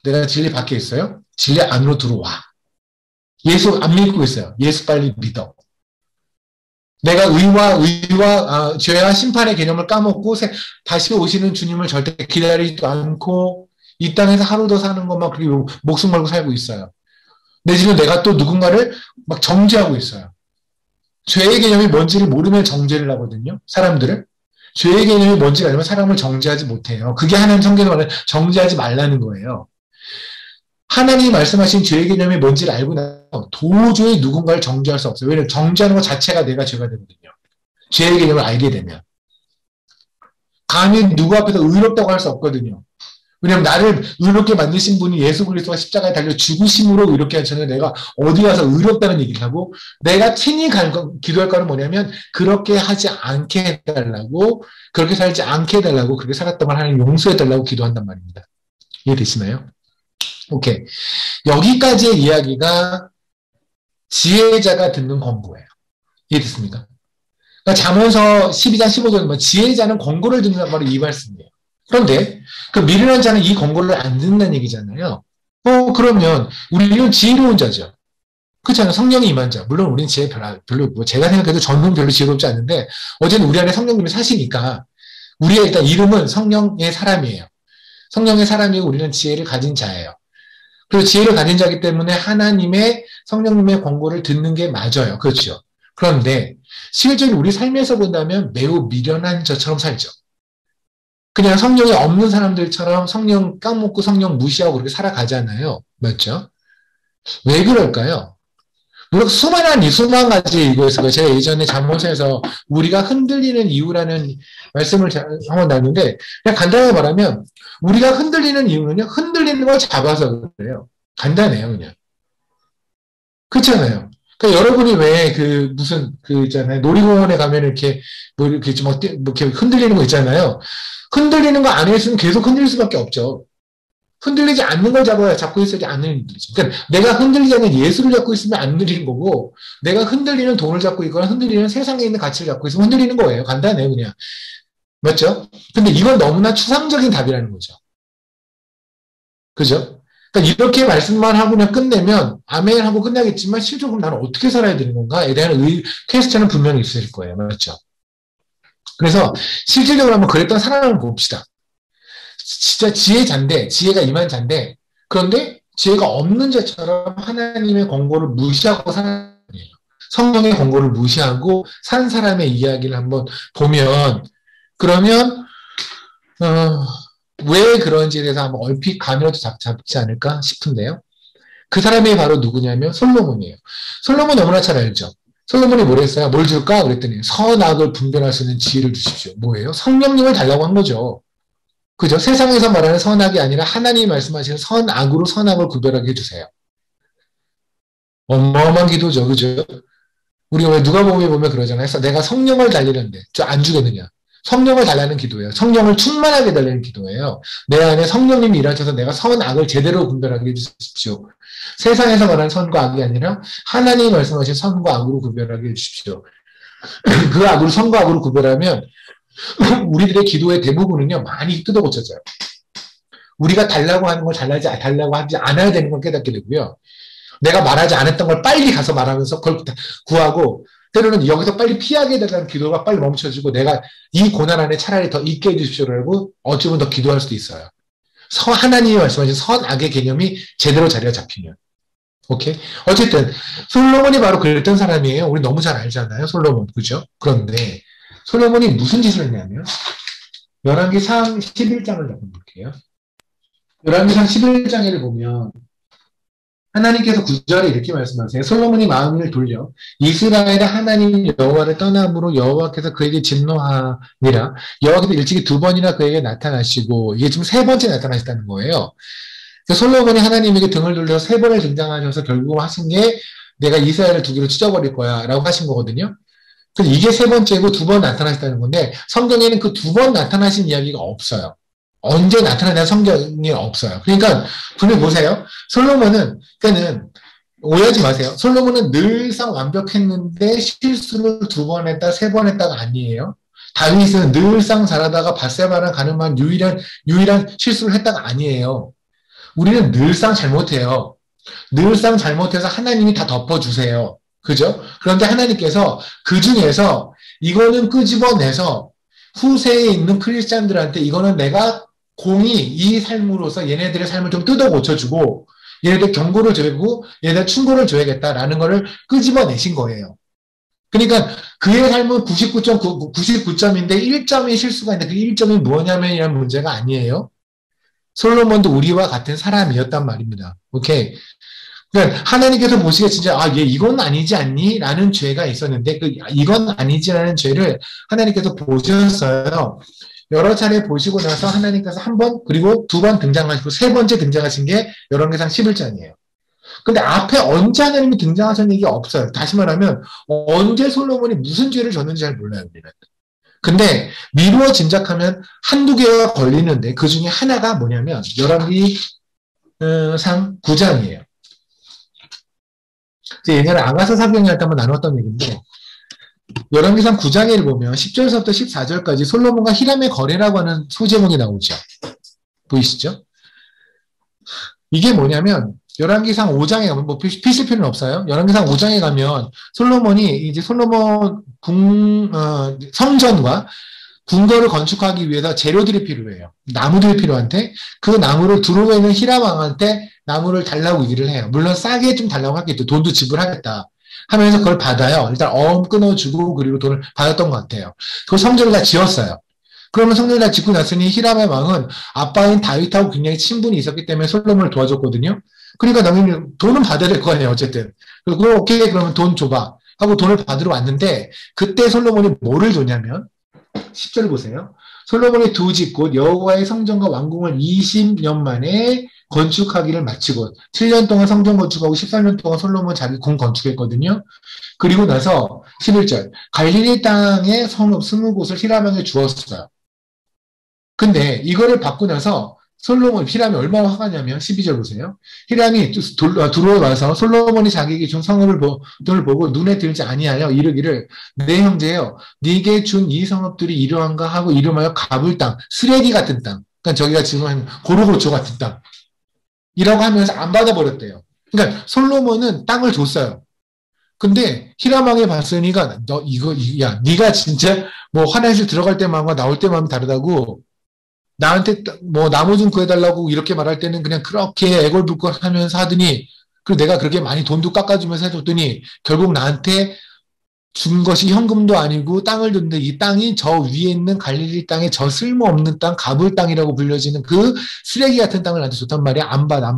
내가 진리 밖에 있어요? 진리 안으로 들어와. 예수 안 믿고 있어요. 예수 빨리 믿어. 내가 죄와 심판의 개념을 까먹고 다시 오시는 주님을 절대 기다리지도 않고 이 땅에서 하루 더 사는 것만 그렇게 목숨 걸고 살고 있어요. 내지는 내가 또 누군가를 막 정죄하고 있어요. 죄의 개념이 뭔지를 모르면 정죄를 하거든요. 사람들을. 죄의 개념이 뭔지를 알면 사람을 정죄하지 못해요. 그게 하나님 성경에 말하는 정죄하지 말라는 거예요. 하나님이 말씀하신 죄의 개념이 뭔지를 알고 나서 도저히 누군가를 정죄할 수 없어요. 왜냐하면 정죄하는 것 자체가 내가 죄가 되거든요. 죄의 개념을 알게 되면. 감히 누구 앞에서 의롭다고 할 수 없거든요. 왜냐하면 나를 의롭게 만드신 분이 예수 그리스도가 십자가에 달려 죽으심으로 의롭게 하셨는데 내가 어디 가서 의롭다는 얘기를 하고 내가 친히 기도할 거는 뭐냐면 그렇게 하지 않게 해달라고 그렇게 살지 않게 해달라고 그렇게 살았던 걸 하나님 용서해달라고 기도한단 말입니다. 이해되시나요? 오케이. 여기까지의 이야기가 지혜자가 듣는 권고예요. 이해됐습니까? 그러니까 잠언서 12장 15절은 지혜자는 권고를 듣는 말이 이 말씀이에요. 그런데 그 미련한 자는 이 권고를 안 듣는다는 얘기잖아요. 그러면 우리는 지혜로운 자죠. 그렇잖아요. 성령이 임한 자. 물론 우리는 지혜 별로 없고 제가 생각해도 저는 별로 지혜롭지 않은데 어제는 우리 안에 성령님이 사시니까 우리의 일단 이름은 성령의 사람이에요. 성령의 사람이고 우리는 지혜를 가진 자예요. 그래서 지혜를 가진 자이기 때문에 하나님의 성령님의 권고를 듣는 게 맞아요. 그렇죠. 그런데 실제로 우리 삶에서 본다면 매우 미련한 저처럼 살죠. 그냥 성령이 없는 사람들처럼 성령 까먹고 성령 무시하고 그렇게 살아가잖아요. 맞죠? 왜 그럴까요? 물론 수만 가지 이거 있어요. 제가 예전에 잠언서에서 우리가 흔들리는 이유라는 말씀을 한번 나눴는데 그냥 간단하게 말하면 우리가 흔들리는 이유는요. 흔들리는 걸 잡아서 그래요. 간단해요. 그냥. 그렇잖아요. 그러니까 여러분이 왜 있잖아요. 놀이공원에 가면 이렇게 이렇게 좀 이렇게 흔들리는 거 있잖아요. 흔들리는 거 안 했으면 계속 흔들릴 수밖에 없죠. 흔들리지 않는 걸 잡고 있어야지 안 흔들리죠. 그러니까 내가 흔들리지 않는 예수를 잡고 있으면 안 흔들리는 거고, 내가 흔들리는 돈을 잡고 있거나 흔들리는 세상에 있는 가치를 잡고 있으면 흔들리는 거예요. 간단해요, 그냥. 맞죠? 근데 이건 너무나 추상적인 답이라는 거죠. 그죠? 그러니까 이렇게 말씀만 하고 그냥 끝내면 아멘 하고 끝나겠지만 실제로 나는 어떻게 살아야 되는 건가에 대한 퀘스천은 분명히 있을 거예요. 맞죠? 그래서 실질적으로 한번 그랬던 사람을 봅시다. 진짜 지혜가 임한 자인데 그런데 지혜가 없는 자처럼 하나님의 권고를 무시하고 사는 사람이에요. 성령의 권고를 무시하고 산 사람의 이야기를 한번 보면 그러면 왜 그런지에 대해서 한번 얼핏 감이라도 잡지 않을까 싶은데요. 그 사람이 바로 누구냐면 솔로몬이에요. 솔로몬 너무나 잘 알죠. 솔로몬이 뭐랬어요? 뭘 줄까? 그랬더니 선악을 분별할 수 있는 지혜를 주십시오. 뭐예요? 성령님을 달라고 한 거죠. 그죠? 세상에서 말하는 선악이 아니라 하나님이 말씀하시는 선악으로 선악을 구별하게 해주세요. 어마어마한 기도죠. 그죠? 우리가 왜 누가복음에 보면 그러잖아요. 내가 성령을 달리는데 저 안 주겠느냐. 성령을 달라는 기도예요. 성령을 충만하게 달라는 기도예요. 내 안에 성령님이 일하셔서 내가 선악을 제대로 분별하게 해주십시오. 세상에서 말하는 선과 악이 아니라 하나님이 말씀하신 선과 악으로 구별하게 해주십시오. 그 악으로 선과 악으로 구별하면 우리들의 기도의 대부분은요 많이 뜯어 고쳐져요. 우리가 달라고 하는 걸 달라고 하지 않아야 되는 걸 깨닫게 되고요. 내가 말하지 않았던 걸 빨리 가서 말하면서 그걸 구하고 때로는 여기서 빨리 피하게 되는 기도가 빨리 멈춰지고 내가 이 고난 안에 차라리 더 있게 해주십시오라고 어쩌면 더 기도할 수도 있어요. 하나님이 말씀하신 선악의 개념이 제대로 자리가 잡히면. 오케이? 어쨌든 솔로몬이 바로 그랬던 사람이에요. 우리 너무 잘 알잖아요. 솔로몬. 그죠? 그런데 솔로몬이 무슨 짓을 했냐면 열왕기상 11장을 볼게요. 열왕기상 11장에를 보면 하나님께서 9절에 이렇게 말씀하세요. 솔로몬이 마음을 돌려 이스라엘의 하나님 여호와를 떠남으로 여호와께서 그에게 진노하니라. 여호와께서 일찍이 2번이나 그에게 나타나시고 이게 지금 3번째 나타나셨다는 거예요. 솔로몬이 하나님에게 등을 돌려서 3번을 등장하셔서 결국 하신 게 내가 이스라엘을 두 개로 찢어버릴 거야 라고 하신 거거든요. 그래서 이게 3번째고 2번 나타나셨다는 건데 성경에는 그 2번 나타나신 이야기가 없어요. 언제 나타나는 성경이 없어요. 그러니까 분명히 보세요. 솔로몬은 그러니까는 오해하지 마세요. 솔로몬은 늘상 완벽했는데 실수를 2번 했다, 3번 했다가 아니에요. 다윗은 늘상 잘하다가 밧세바랑 가늠한 유일한 실수를 했다가 아니에요. 우리는 늘상 잘못해요. 늘상 잘못해서 하나님이 다 덮어주세요. 그죠? 그런데 하나님께서 그 중에서 이거는 끄집어내서 후세에 있는 크리스찬들한테 이거는 내가 공이 이 삶으로서 얘네들의 삶을 좀 뜯어 고쳐주고 얘네들 경고를 줘야고 얘네들 충고를 줘야겠다라는 거를 끄집어내신 거예요. 그러니까 그의 삶은 99점인데 1점의 실수가 있는데 그 1점이 뭐냐면 이런 문제가 아니에요. 솔로몬도 우리와 같은 사람이었단 말입니다. 오케이. 그러니까 하나님께서 보시기에 진짜 얘 이건 아니지 않니? 라는 죄가 있었는데 이건 아니지라는 죄를 하나님께서 보셨어요. 여러 차례 보시고 나서 하나님께서 한 번 그리고 두 번 등장하시고 세 번째 등장하신 게 열왕기상 11장이에요. 근데 앞에 언제 하나님이 등장하셨는 얘기 없어요. 다시 말하면 언제 솔로몬이 무슨 죄를 졌는지 잘 몰라요. 우리는. 근데 미루어 짐작하면 한두 개가 걸리는데 그 중에 하나가 뭐냐면 열왕기상 9장이에요. 예전에 아가서 사병이 할 때 한번 나눴던 얘기인데 열왕기상 9장을 보면 10절서부터 14절까지 솔로몬과 히람의 거래라고 하는 소제목이 나오죠. 보이시죠? 이게 뭐냐면 열왕기상 5장에 가면 뭐 피실 필요는 없어요. 열왕기상 5장에 가면 솔로몬이 이제 솔로몬 성전과 궁궐을 건축하기 위해서 재료들이 필요해요. 나무들이 필요한데 그 나무를 두루에 있는 히람 왕한테 나무를 달라고 얘기를 해요. 물론 싸게 좀 달라고 하겠죠. 돈도 지불하겠다 하면서 그걸 받아요. 일단 끊어주고 그리고 돈을 받았던 것 같아요. 그 성전을 다 지었어요. 그러면 성전을 다 짓고 났으니 히람의 왕은 아빠인 다윗하고 굉장히 친분이 있었기 때문에 솔로몬을 도와줬거든요. 그러니까 너희는 돈은 받아야 될 거 아니에요. 어쨌든. 그리고 오케이 그러면 돈 줘봐 하고 돈을 받으러 왔는데 그때 솔로몬이 뭐를 줬냐면 10절 보세요. 솔로몬이 두 집 곧 여호와의 성전과 왕궁을 20년 만에 건축하기를 마치고 7년 동안 성전 건축하고 13년 동안 솔로몬 자기 궁 건축했거든요. 그리고 나서 11절 갈릴리 땅에 성읍 20곳을 히람에게 주었어요. 근데 이거를 받고 나서 솔로몬 히람이 얼마나 화가 나냐면 12절 보세요. 히람이 들어와서 솔로몬이 자기에게 준 성읍을 보고 눈에 들지 아니하여 이르기를 내 형제여 네게 준 이 성읍들이 이러한가 하고 이름하여 가불 땅 쓰레기 같은 땅 그러니까 저기가 지금 한 고루고초 같은 땅 이라고 하면서 안 받아버렸대요. 그러니까 솔로몬은 땅을 줬어요. 근데 히람 왕이 봤으니까 네가 진짜 뭐 화장실 들어갈 때마음과 나올 때마음이 다르다고 나한테 뭐 나무 좀 구해달라고 이렇게 말할 때는 그냥 그렇게 애걸불걸 하면서 하더니 그리고 내가 그렇게 많이 돈도 깎아주면서 해줬더니 결국 나한테 준 것이 현금도 아니고 땅을 줬는데 이 땅이 저 위에 있는 갈릴리 땅에 저 쓸모없는 땅 가불 땅이라고 불려지는 그 쓰레기 같은 땅을 나한테 줬단 말이야. 안 받아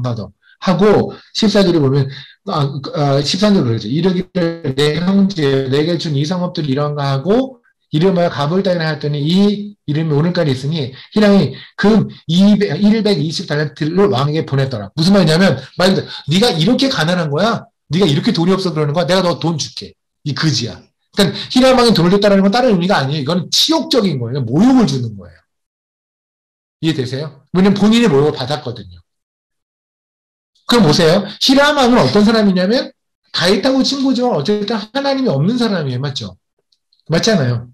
하고 14절에 보면 13절 그러죠. 이르기를 내 형제 내게 준 이 성읍들이 이런가 하고 이름하여 가불 땅이라 했더니 이 이름이 오늘까지 있으니 히람이 금 120달란트를 왕에게 보냈더라. 무슨 말이냐면 말 그대로 네가 이렇게 가난한 거야? 네가 이렇게 돈이 없어 그러는 거야? 내가 너 돈 줄게. 이 그지야. 그러니까 히람 왕이 돈을 줬다는 건 다른 의미가 아니에요. 이건 치욕적인 거예요. 모욕을 주는 거예요. 이해되세요? 왜냐면 본인이 모욕을 받았거든요. 그럼 보세요. 히람 왕은 어떤 사람이냐면 다윗하고 친구지만 어쨌든 하나님이 없는 사람이에요. 맞죠? 맞잖아요.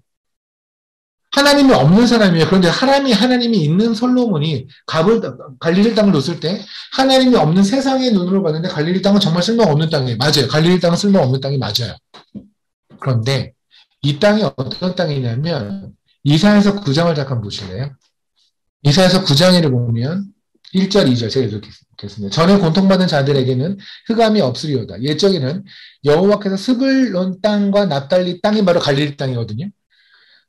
하나님이 없는 사람이에요. 그런데 하나님이 있는 솔로몬이 갈릴리 땅을 줬을 때 하나님이 없는 세상의 눈으로 봤는데 갈릴리 땅은 정말 쓸모없는 땅이에요. 맞아요. 갈릴리 땅은 쓸모없는 땅이 맞아요. 그런데 이 땅이 어떤 땅이냐면 이사야서 9장을 잠깐 보실래요? 이사야서 9장을 보면 1절, 2절 제가 읽겠습니다. 전에 고통받은 자들에게는 흑암이 없으리오다. 옛적에는 여호와께서 스불론 땅과 납달리 땅이 바로 갈릴리 땅이거든요.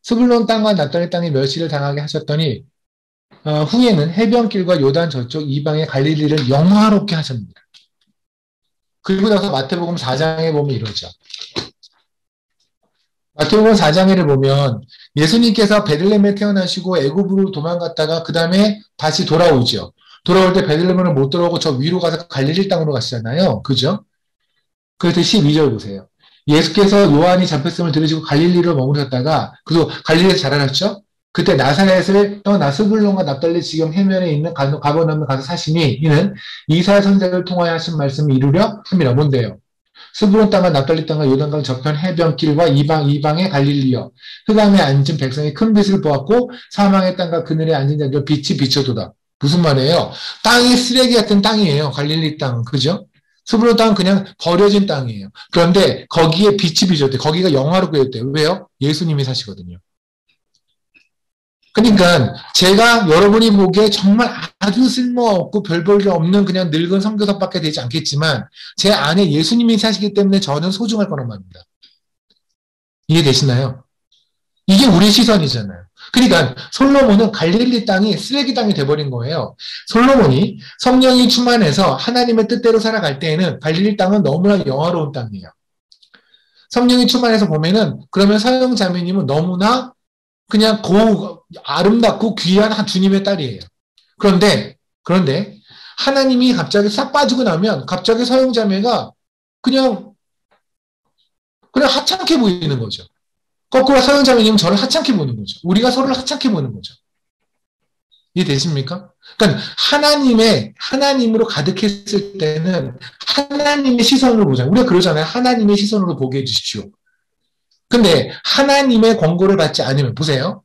스불론 땅과 납달리 땅에 멸시를 당하게 하셨더니 후에는 해변길과 요단 저쪽 이방의 갈릴리를 영화롭게 하셨습니다. 그리고 나서 마태복음 4장에 보면 이러죠. 마태복음 4장에를 보면 예수님께서 베들레헴에 태어나시고 애굽으로 도망갔다가 그 다음에 다시 돌아오죠. 돌아올 때 베들레헴을 못 들어오고 저 위로 가서 갈릴리 땅으로 가시잖아요. 그죠? 그래서 12절 보세요. 예수께서 요한이 잡혔음을 들으시고 갈릴리로 머무르셨다가 그리고 갈릴리에서 자라났죠. 그때 나사렛을 떠나 스불론과 납달리 지경 해면에 있는 가버나움에 가서 사시니 이는 이사야 선지자를 통하여 하신 말씀을 이루려 함이라. 뭔데요? 스불론 땅과 납달리 땅과 요단강 저편 해변길과 이방의 갈릴리여 흑암에 앉은 백성이 큰 빛을 보았고 사망의 땅과 그늘에 앉은 자들 빛이 비춰도다. 무슨 말이에요? 땅이 쓰레기 같은 땅이에요. 갈릴리 땅. 그죠? 스불론 땅은 그냥 버려진 땅이에요. 그런데 거기에 빛이 비춰졌대. 거기가 영화로 그렸대요. 왜요? 예수님이 사시거든요. 그러니까 제가 여러분이 보기에 정말 아주 쓸모없고 별 볼 게 없는 그냥 늙은 선교사밖에 되지 않겠지만 제 안에 예수님이 사시기 때문에 저는 소중할 거란 말입니다. 이해되시나요? 이게 우리 시선이잖아요. 그러니까 솔로몬은 갈릴리 땅이 쓰레기 땅이 돼버린 거예요. 솔로몬이 성령이 충만해서 하나님의 뜻대로 살아갈 때에는 갈릴리 땅은 너무나 영화로운 땅이에요. 성령이 충만해서 보면은 그러면 서영 자매님은 너무나 그냥 아름답고 귀한 주님의 딸이에요. 그런데 하나님이 갑자기 싹 빠지고 나면 갑자기 서영 자매가 그냥 하찮게 보이는 거죠. 거꾸로 서영 자매님은 저를 하찮게 보는 거죠. 우리가 서로를 하찮게 보는 거죠. 이해되십니까? 그러니까 하나님으로 가득했을 때는 하나님의 시선으로 보잖아요. 우리가 그러잖아요. 하나님의 시선으로 보게 해주십시오. 근데 하나님의 권고를 받지 않으면 보세요.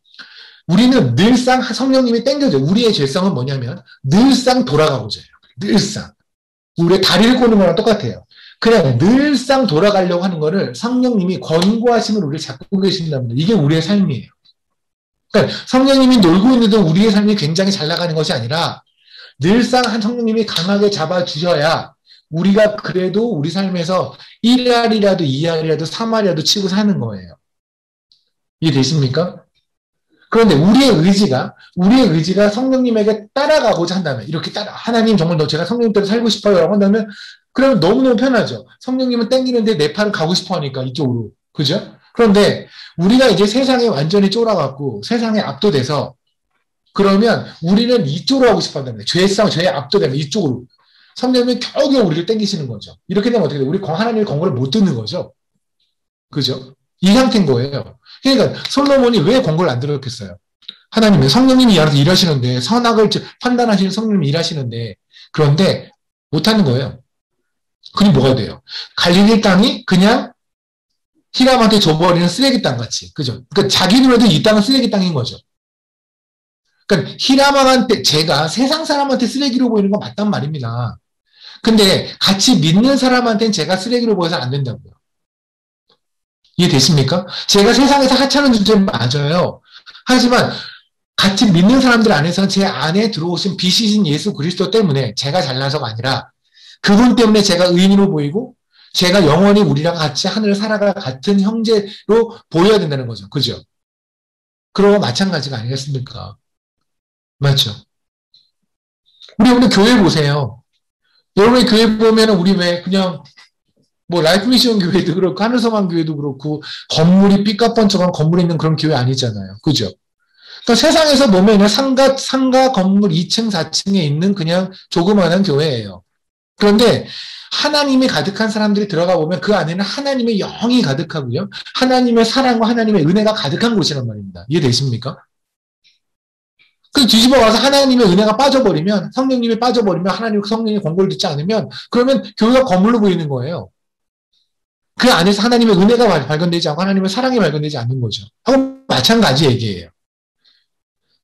우리는 늘상 성령님이 땡겨줘요. 우리의 죄성은 뭐냐면 늘상 돌아가고자 해요. 늘상. 우리의 다리를 꼬는 거랑 똑같아요. 그냥 늘상 돌아가려고 하는 거를 성령님이 권고하시면 우리를 잡고 계신답니다. 이게 우리의 삶이에요. 그러니까 성령님이 놀고 있는데 우리의 삶이 굉장히 잘 나가는 것이 아니라 늘상 한 성령님이 강하게 잡아주셔야 우리가 그래도 우리 삶에서 1알이라도 2알이라도 3알이라도 치고 사는 거예요. 이해되십니까? 그런데 우리의 의지가 성령님에게 따라가고자 한다면, 이렇게 하나님 정말 제가 성령님대로 살고 싶어요 라고 한다면, 그러면 너무너무 편하죠. 성령님은 땡기는데 내 팔은 가고 싶어 하니까 이쪽으로. 그죠? 그런데 우리가 이제 세상에 완전히 쫄아갖고 세상에 압도돼서 그러면 우리는 이쪽으로 하고 싶어 한다면, 죄에 압도되면 이쪽으로. 성령님이 겨우겨우 우리를 땡기시는 거죠. 이렇게 되면 어떻게 돼요? 우리 하나님의 권고를 못 듣는 거죠. 그죠? 이 상태인 거예요. 그러니까 솔로몬이 왜 권고를 안 들었겠어요? 하나님이 성령님이 일하시는데 선악을 판단하시는 성령님이 일하시는데 그런데 못하는 거예요. 그럼 뭐가 돼요? 갈릴리 땅이 그냥 히람한테 줘버리는 쓰레기 땅 같이. 그죠? 그러니까 자기 눈에도 이 땅은 쓰레기 땅인 거죠. 그러니까 히람한테 제가 세상 사람한테 쓰레기로 보이는 건 맞단 말입니다. 근데 같이 믿는 사람한테는 제가 쓰레기로 보여서 안 된다고요. 이해되십니까? 제가 세상에서 하찮은 존재는 맞아요. 하지만 같이 믿는 사람들 안에서 제 안에 들어오신 빛이신 예수 그리스도 때문에 제가 잘나서가 아니라 그분 때문에 제가 의인으로 보이고 제가 영원히 우리랑 같이 하늘을 살아갈 같은 형제로 보여야 된다는 거죠. 그죠? 그러고 마찬가지가 아니겠습니까? 맞죠? 우리 오늘 교회 보세요. 여러분의 교회 보면 우리 왜 그냥 라이프 미션 교회도 그렇고 하늘서만 교회도 그렇고 건물이 삐까뻔쩍한 건물이 있는 그런 교회 아니잖아요. 그죠? 그러니까 세상에서 보면 상가 건물 2층, 4층에 있는 그냥 조그마한 교회예요. 그런데 하나님이 가득한 사람들이 들어가 보면 그 안에는 하나님의 영이 가득하고요. 하나님의 사랑과 하나님의 은혜가 가득한 곳이란 말입니다. 이해되십니까? 그 뒤집어 가서 하나님의 은혜가 빠져버리면 성령님이 빠져버리면 하나님 성령의 권고를 듣지 않으면 그러면 교회가 건물로 보이는 거예요. 그 안에서 하나님의 은혜가 발견되지 않고 하나님의 사랑이 발견되지 않는 거죠. 하고 마찬가지 얘기예요.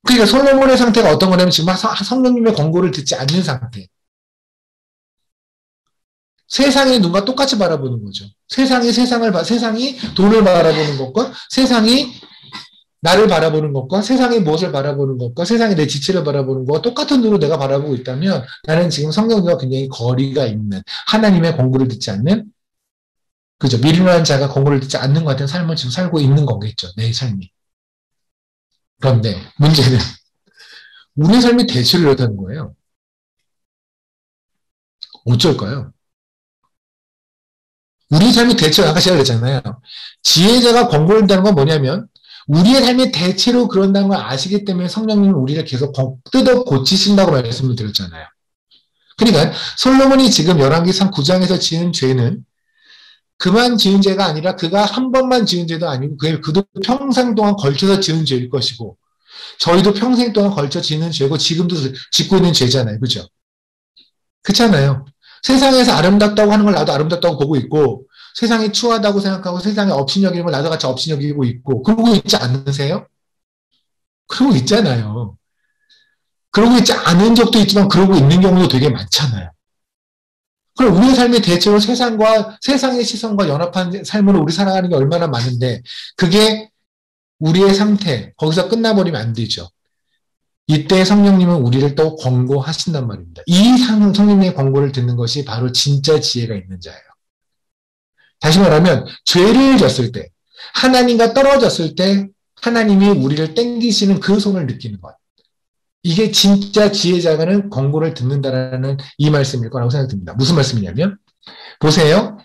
그러니까 솔로몬의 상태가 어떤 거냐면 지금 성령님의 권고를 듣지 않는 상태. 세상의 눈과 똑같이 바라보는 거죠. 세상이 돈을 바라보는 것과 세상이 나를 바라보는 것과 세상의 무엇을 바라보는 것과 세상의 내 지체를 바라보는 것과 똑같은 눈으로 내가 바라보고 있다면 나는 지금 성령과 굉장히 거리가 있는 하나님의 권고를 듣지 않는 그죠? 미련한 자가 권고를 듣지 않는 것 같은 삶을 지금 살고 있는 거겠죠. 내 삶이. 그런데 문제는 우리의 삶이 대체로 이렇다는 거예요. 어쩔까요? 우리 삶이 대체로 아까 제가 그랬잖아요. 지혜자가 권고를 한다는 건 뭐냐면 우리의 삶이 대체로 그런다는 걸 아시기 때문에 성령님은 우리를 계속 뜯어 고치신다고 말씀을 드렸잖아요. 그러니까 솔로몬이 지금 열왕기상 9장에서 지은 죄는 그만 지은 죄가 아니라 그가 한 번만 지은 죄도 아니고 그도 평생 동안 걸쳐서 지은 죄일 것이고 저희도 평생 동안 걸쳐 지는 죄고 지금도 짓고 있는 죄잖아요. 그죠? 그렇잖아요. 세상에서 아름답다고 하는 걸 나도 아름답다고 보고 있고 세상이 추하다고 생각하고 세상에 업신여기는 걸 나도 같이 업신여기고 있고 그러고 있지 않으세요? 그러고 있잖아요. 그러고 있지 않은 적도 있지만 그러고 있는 경우도 되게 많잖아요. 그럼 우리의 삶이 대체로 세상의 시선과 연합한 삶으로 우리 살아가는 게 얼마나 많은데, 그게 우리의 상태, 거기서 끝나버리면 안 되죠. 이때 성령님은 우리를 또 권고하신단 말입니다. 이 성령님의 권고를 듣는 것이 바로 진짜 지혜가 있는 자예요. 다시 말하면 죄를 졌을 때, 하나님과 떨어졌을 때 하나님이 우리를 땡기시는 그 손을 느끼는 것. 이게 진짜 지혜자가는 권고를 듣는다라는 이 말씀일 거라고 생각됩니다. 무슨 말씀이냐면, 보세요.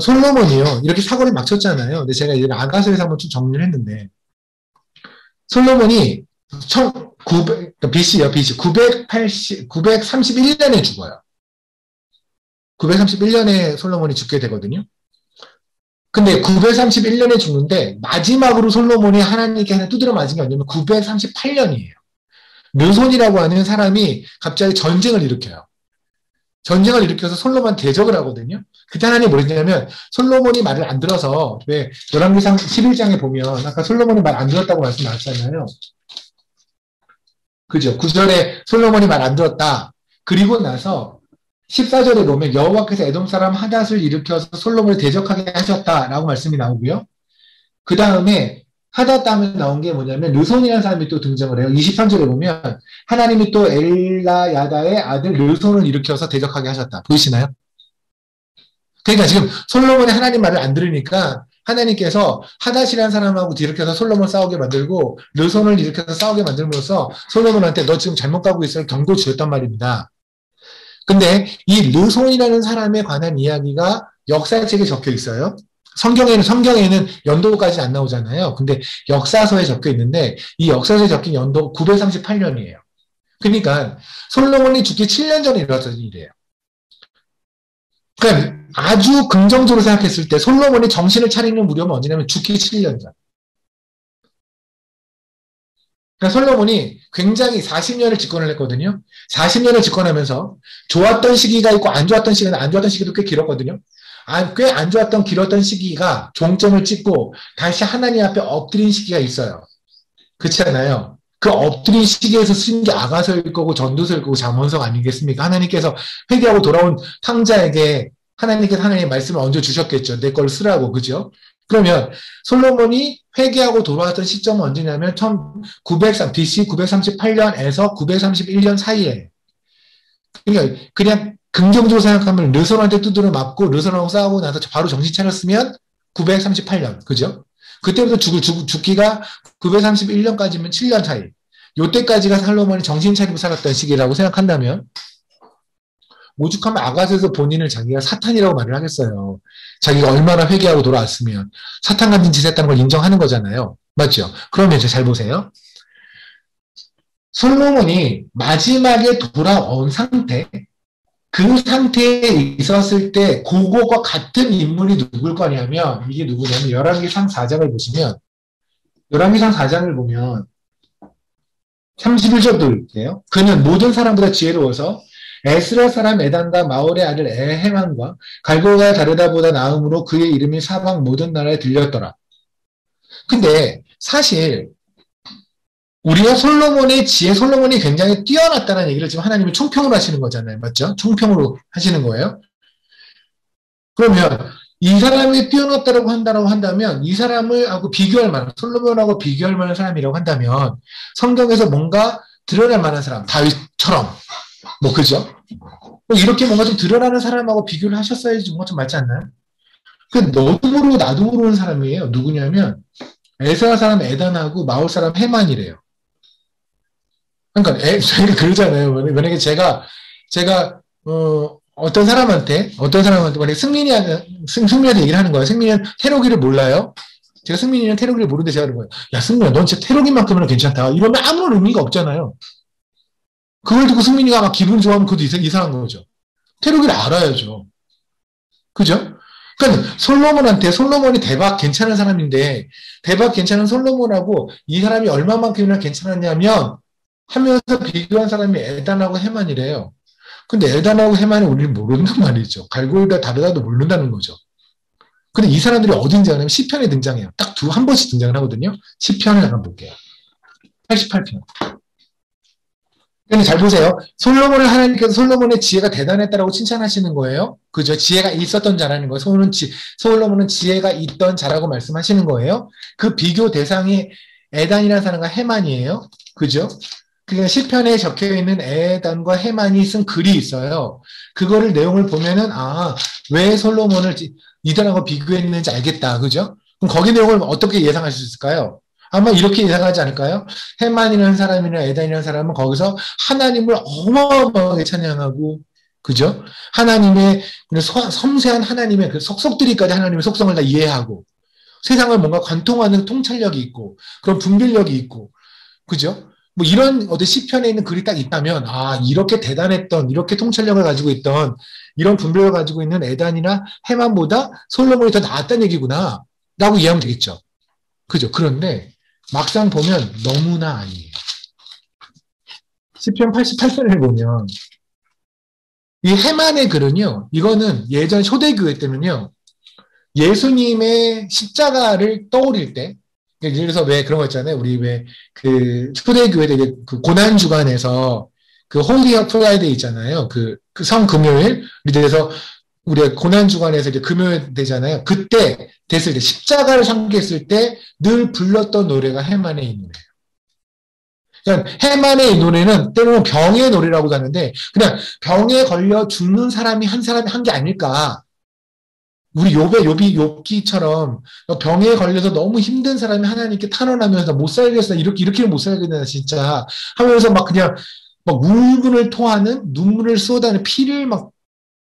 솔로몬이요. 이렇게 사고를 막 쳤잖아요. 근데 제가 이제 아가서에서 한번 좀 정리를 했는데, 솔로몬이 BC요. 931년에 죽어요. 931년에 솔로몬이 죽게 되거든요. 근데 931년에 죽는데 마지막으로 솔로몬이 하나님께 하나 두드려 맞은 게 언제냐면 938년이에요. 르손이라고 하는 사람이 갑자기 전쟁을 일으켜요. 전쟁을 일으켜서 솔로몬 대적을 하거든요. 그때 하나님이 뭐랬냐면 솔로몬이 말을 안 들어서 왜 열왕기상 11장에 보면 아까 솔로몬이 말 안 들었다고 말씀 나왔잖아요. 그죠? 9절에 솔로몬이 말 안 들었다. 그리고 나서 14절에 보면 여호와께서 에돔 사람 하닷을 일으켜서 솔로몬을 대적하게 하셨다라고 말씀이 나오고요. 그 다음에 하닷 다음에 나온 게 뭐냐면 르손이라는 사람이 또 등장을 해요. 23절에 보면 하나님이 또 엘라야다의 아들 르손을 일으켜서 대적하게 하셨다. 보이시나요? 그러니까 지금 솔로몬이 하나님 말을 안 들으니까 하나님께서 하닷이라는 사람하고 일으켜서 솔로몬 싸우게 만들고 르손을 일으켜서 싸우게 만들면서 솔로몬한테 너 지금 잘못 가고 있어요. 경고 주셨단 말입니다. 근데 이 르손이라는 사람에 관한 이야기가 역사책에 적혀 있어요. 성경에는 연도까지 안 나오잖아요. 근데 역사서에 적혀 있는데 이 역사서에 적힌 연도 938년이에요. 그러니까 솔로몬이 죽기 7년 전에 일어났던 일이에요. 그러니까 아주 긍정적으로 생각했을 때 솔로몬이 정신을 차리는 무렵은 언제냐면 죽기 7년 전. 그러니까 솔로몬이 굉장히 40년을 집권을 했거든요. 40년을 집권하면서 좋았던 시기가 있고 안 좋았던 시기는 안 좋았던 시기도 꽤 길었거든요. 꽤 안 좋았던 길었던 시기가 종점을 찍고 다시 하나님 앞에 엎드린 시기가 있어요. 그렇지 않아요? 그 엎드린 시기에서 쓴 게 아가서일 거고 전도서일 거고 잠언서 아니겠습니까? 하나님께서 회개하고 돌아온 탕자에게 하나님께서 하나님의 말씀을 얹어 주셨겠죠. 내 걸 쓰라고. 그죠? 그러면 솔로몬이 회개하고 돌아왔던 시점은 언제냐면 BC 938년에서 931년 사이에. 그러니까 그냥 긍정적으로 생각하면 르손한테 두드려 맞고 르손하고 싸우고 나서 바로 정신 차렸으면 938년. 그죠? 그때부터 죽기가 931년까지면 7년 차이. 요때까지가 솔로몬이 정신 차리고 살았던 시기라고 생각한다면 오죽하면 아가서에서 본인을 자기가 사탄이라고 말을 하겠어요. 자기가 얼마나 회개하고 돌아왔으면 사탄 같은 짓 했다는 걸 인정하는 거잖아요. 맞죠? 그러면 이제 잘 보세요. 솔로몬이 마지막에 돌아온 상태, 그 상태에 있었을 때 그거가 같은 인물이 누굴 거냐면 이게 누구냐면 열왕기상 4장을 보시면 열왕기상 4장을 보면 31절도 읽게요. 그는 모든 사람보다 지혜로워서 에스라 사람 에단과 마올의 아들 에헤만과 갈보가 다르다보다 나음으로 그의 이름이 사방 모든 나라에 들렸더라. 근데 사실 우리가 솔로몬의 지혜, 솔로몬이 굉장히 뛰어났다는 얘기를 지금 하나님이 총평으로 하시는 거잖아요. 맞죠? 총평으로 하시는 거예요. 그러면 이 사람이 뛰어났다고 한다면 이 사람을 하고 비교할 만한, 솔로몬하고 비교할 만한 사람이라고 한다면 성경에서 뭔가 드러날 만한 사람, 다윗처럼 뭐 그죠? 뭐 이렇게 뭔가 좀 드러나는 사람하고 비교를 하셨어야지 뭔가 좀 맞지 않나요? 그 너도 모르고 나도 모르는 사람이에요. 누구냐면 에스라 사람 에단하고 마올 사람 헤만이래요. 그러니까 저희가 그러잖아요. 만약에 제가 어떤 사람한테 만약에 승민이한테 얘기를 하는 거예요. 승민이는 테러기를 몰라요. 제가 승민이는 테러기를 모르는데 제가 그런 거예요. 야 승민아, 넌 진짜 테러기만큼은 괜찮다. 이러면 아무런 의미가 없잖아요. 그걸 듣고 승민이가 막 기분 좋아하면 그것도 이상한 거죠. 테러기를 알아야죠. 그죠? 그러니까 솔로몬이 대박 괜찮은 사람인데 대박 괜찮은 솔로몬하고 이 사람이 얼마만큼이나 괜찮았냐면 하면서 비교한 사람이 에단하고 헤만이래요. 근데 에단하고 헤만이 우리는 모른단 말이죠. 갈고리가 다르다도 모른다는 거죠. 근데 이 사람들이 어디 등장하냐면 시편에 등장해요. 딱 한 번씩 등장을 하거든요. 시편을 한번 볼게요. 88편. 근데 잘 보세요. 솔로몬을 하나님께서 솔로몬의 지혜가 대단했다라고 칭찬하시는 거예요. 그죠? 지혜가 있었던 자라는 거예요. 솔로몬은 지혜가 있던 자라고 말씀하시는 거예요. 그 비교 대상이 에단이라는 사람과 해만이에요. 그죠? 그 시편에 적혀 있는 에단과 해만이 쓴 글이 있어요. 그거를 내용을 보면은 왜 솔로몬을 이들하고 비교했는지 알겠다. 그죠? 그럼 거기 내용을 어떻게 예상할 수 있을까요? 아마 이렇게 예상하지 않을까요? 해만이라는 사람이나 에단이라는 사람은 거기서 하나님을 어마어마하게 찬양하고, 그죠? 하나님의 섬세한 하나님의 그 속속들이까지 하나님의 속성을 다 이해하고, 세상을 뭔가 관통하는 통찰력이 있고, 그런 분별력이 있고, 그죠? 뭐 이런 어떤 시편에 있는 글이 딱 있다면, 이렇게 대단했던, 이렇게 통찰력을 가지고 있던, 이런 분별을 가지고 있는 에단이나 해만보다 솔로몬이 더 나았다는 얘기구나, 라고 이해하면 되겠죠. 그죠? 그런데 막상 보면 너무나 아니에요. 시편 88편을 보면 이 해만의 글은요. 이거는 예전 초대교회 때는요. 예수님의 십자가를 떠올릴 때 예를 들어서 왜 그런 거 있잖아요. 우리 왜 그 초대교회 때 그 고난 주간에서 그 홀리 프라이데이 있잖아요. 그 성금요일 그래서 우리가 고난 주간에서 이제 금요일 되잖아요. 그때 됐을 때 십자가를 상기했을 때 늘 불렀던 노래가 해만의 이 노래예요. 그러니까 해만의 이 노래는 때로는 병의 노래라고도 하는데 그냥 병에 걸려 죽는 사람이 한 게 아닐까. 우리 욥기처럼 병에 걸려서 너무 힘든 사람이 하나님께 탄원하면서 못 살겠어 이렇게는 못 살겠다 진짜 하면서 막 그냥 막 울분을 토하는 눈물을 쏟아내는 피를 막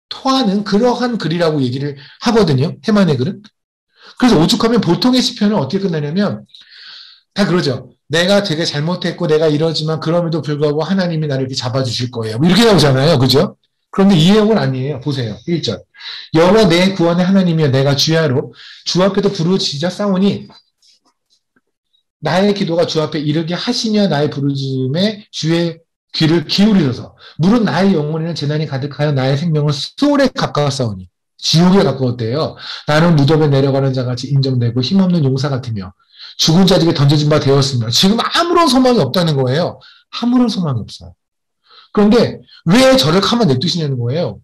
토하는 그러한 글이라고 얘기를 하거든요. 해만의 글은. 그래서 오죽하면 보통의 시편은 어떻게 끝나냐면 다 그러죠. 내가 되게 잘못했고 내가 이러지만 그럼에도 불구하고 하나님이 나를 이렇게 잡아주실 거예요. 뭐 이렇게 나오잖아요. 그죠? 그런데 이 내용은 아니에요. 보세요. 1절. 여호와 내 구원의 하나님이여 내가 주야로 주 앞에도 부르짖어 싸우니 나의 기도가 주 앞에 이르게 하시며 나의 부르짖음에 주의 귀를 기울이소서. 물은 나의 영혼에는 재난이 가득하여 나의 생명은 수월에 가까웠사오니 지옥에 가까웠대요. 나는 무덤에 내려가는 자같이 인정되고 힘없는 용사 같으며 죽은 자에게 던져진 바 되었으며 지금 아무런 소망이 없다는 거예요. 아무런 소망이 없어요. 그런데 왜 저를 가만 냅두시냐는 거예요.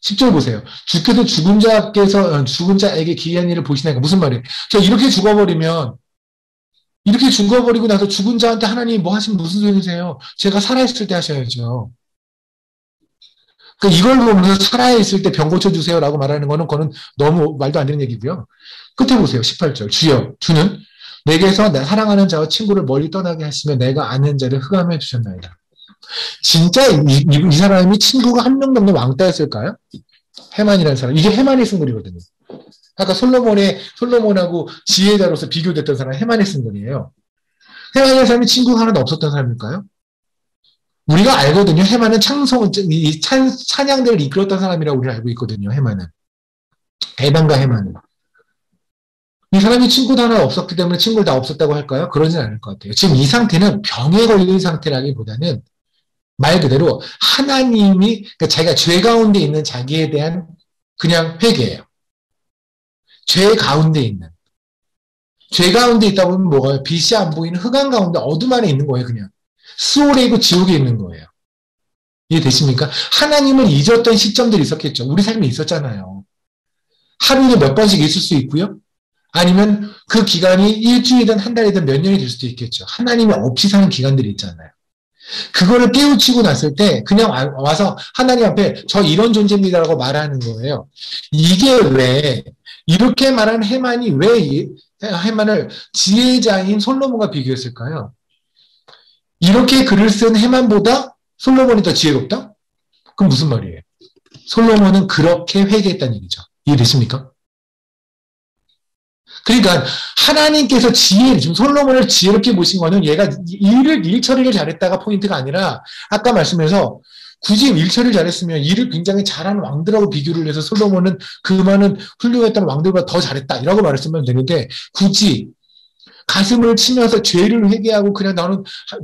10절 보세요. 주께서 죽은 자에게 기이한 일을 보시나니까 무슨 말이에요? 저 이렇게 죽어버리고 나서 죽은 자한테 하나님이 뭐 하시면 무슨 소리세요? 제가 살아있을 때 하셔야죠. 그러니까 이걸 보면서 살아있을 때 병 고쳐주세요라고 말하는 거는 그거는 너무 말도 안 되는 얘기고요. 끝에 보세요. 18절. 주여, 주는 내게서 내 사랑하는 자와 친구를 멀리 떠나게 하시며 내가 아는 자를 흑암해 주셨나이다. 진짜 이 사람이 친구가 한 명 정도 왕따였을까요? 해만이라는 사람. 이게 해만이 쓴 글이거든요. 아까 솔로몬하고 지혜자로서 비교됐던 사람 해만이 쓴 글이에요. 해만이라는 사람이 친구가 하나도 없었던 사람일까요? 우리가 알거든요. 해만은 찬양대를 이끌었던 사람이라고 우리가 알고 있거든요. 해만은. 에단과 해만은. 이 사람이 친구도 하나 없었기 때문에 친구를 다 없었다고 할까요? 그러진 않을 것 같아요. 지금 이 상태는 병에 걸린 상태라기보다는 말 그대로 하나님이 그러니까 자기가 죄 가운데 있는 자기에 대한 그냥 회개예요. 죄 가운데 있다 보면 뭐가요? 빛이 안 보이는 흑암 가운데 어둠 안에 있는 거예요. 그냥 수월에 있고 지옥에 있는 거예요. 이해되십니까? 하나님을 잊었던 시점들이 있었겠죠. 우리 삶에 있었잖아요. 하루에 몇 번씩 있을 수 있고요. 아니면 그 기간이 일주일이든 한 달이든 몇 년이 될 수도 있겠죠. 하나님이 없이 사는 기간들이 있잖아요. 그거를 깨우치고 났을 때 그냥 와서 하나님 앞에 저 이런 존재입니다라고 말하는 거예요. 이게 왜 이렇게 말한 해만이 왜 해만을 지혜자인 솔로몬과 비교했을까요? 이렇게 글을 쓴 해만보다 솔로몬이 더 지혜롭다? 그럼 무슨 말이에요? 솔로몬은 그렇게 회개했다는 얘기죠. 이해되십니까? 그러니까 하나님께서 지금 솔로몬을 지혜롭게 보신 거는 얘가 일 처리를 잘했다가 포인트가 아니라 아까 말씀해서 굳이 일 처리를 잘했으면 일을 굉장히 잘하는 왕들하고 비교를 해서 솔로몬은 그 많은 훌륭했던 왕들보다 더 잘했다 이라고 말했으면 되는데 굳이 가슴을 치면서 죄를 회개하고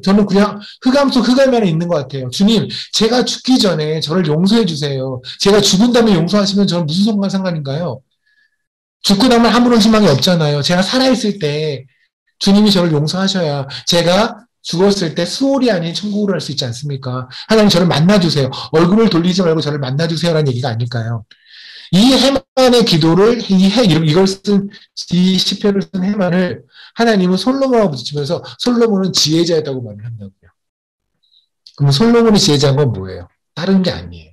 저는 그냥 흑암 속 흑암 안에 있는 것 같아요. 주님, 제가 죽기 전에 저를 용서해 주세요. 제가 죽은 다음에 용서하시면 저는 무슨 상관인가요? 죽고 나면 아무런 희망이 없잖아요. 제가 살아있을 때 주님이 저를 용서하셔야 제가 죽었을 때 수월이 아닌 천국으로 갈 수 있지 않습니까? 하나님 저를 만나주세요. 얼굴을 돌리지 말고 저를 만나주세요라는 얘기가 아닐까요? 이 해만의 기도를 이걸 쓴 이 시편을 쓴 해만을 하나님은 솔로몬하고 붙이면서 솔로몬은 지혜자였다고 말을 한다고요. 그럼 솔로몬이 지혜자인 건 뭐예요? 다른 게 아니에요.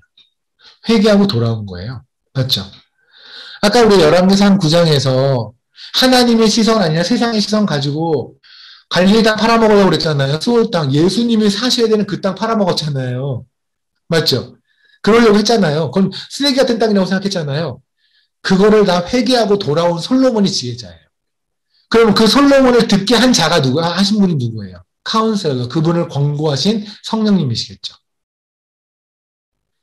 회개하고 돌아온 거예요. 맞죠? 아까 우리 열왕기상 9장에서 하나님의 시선 아니라 세상의 시선 가지고 갈릴리 땅 팔아먹으려고 그랬잖아요. 수월 땅. 예수님이 사셔야 되는 그 땅 팔아먹었잖아요. 맞죠? 그러려고 했잖아요. 그건 쓰레기 같은 땅이라고 생각했잖아요. 그거를 다 회개하고 돌아온 솔로몬이 지혜자예요. 그럼 그 솔로몬을 듣게 한 자가 하신 분이 누구예요? 카운셀러, 그분을 권고하신 성령님이시겠죠.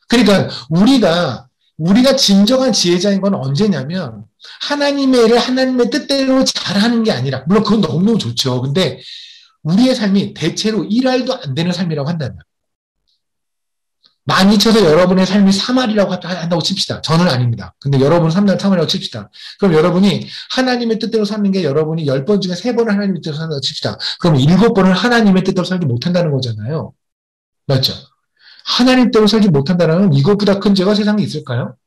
그러니까 우리가 진정한 지혜자인 건 언제냐면 하나님의 일을 하나님의 뜻대로 잘하는 게 아니라, 물론 그건 너무너무 좋죠. 근데 우리의 삶이 대체로 1알도 안 되는 삶이라고 한다면, 많이 쳐서 여러분의 삶이 3알이라고 한다고 칩시다. 저는 아닙니다. 근데 여러분은 3알이라고 칩시다. 그럼 여러분이 하나님의 뜻대로 사는 게 여러분이 10번 중에 3번을 하나님의 뜻대로 산다고 칩시다. 그럼 7번을 하나님의 뜻대로 살지 못한다는 거잖아요. 맞죠? 하나님 뜻대로 살지 못한다는 이것보다 큰 죄가 세상에 있을까요?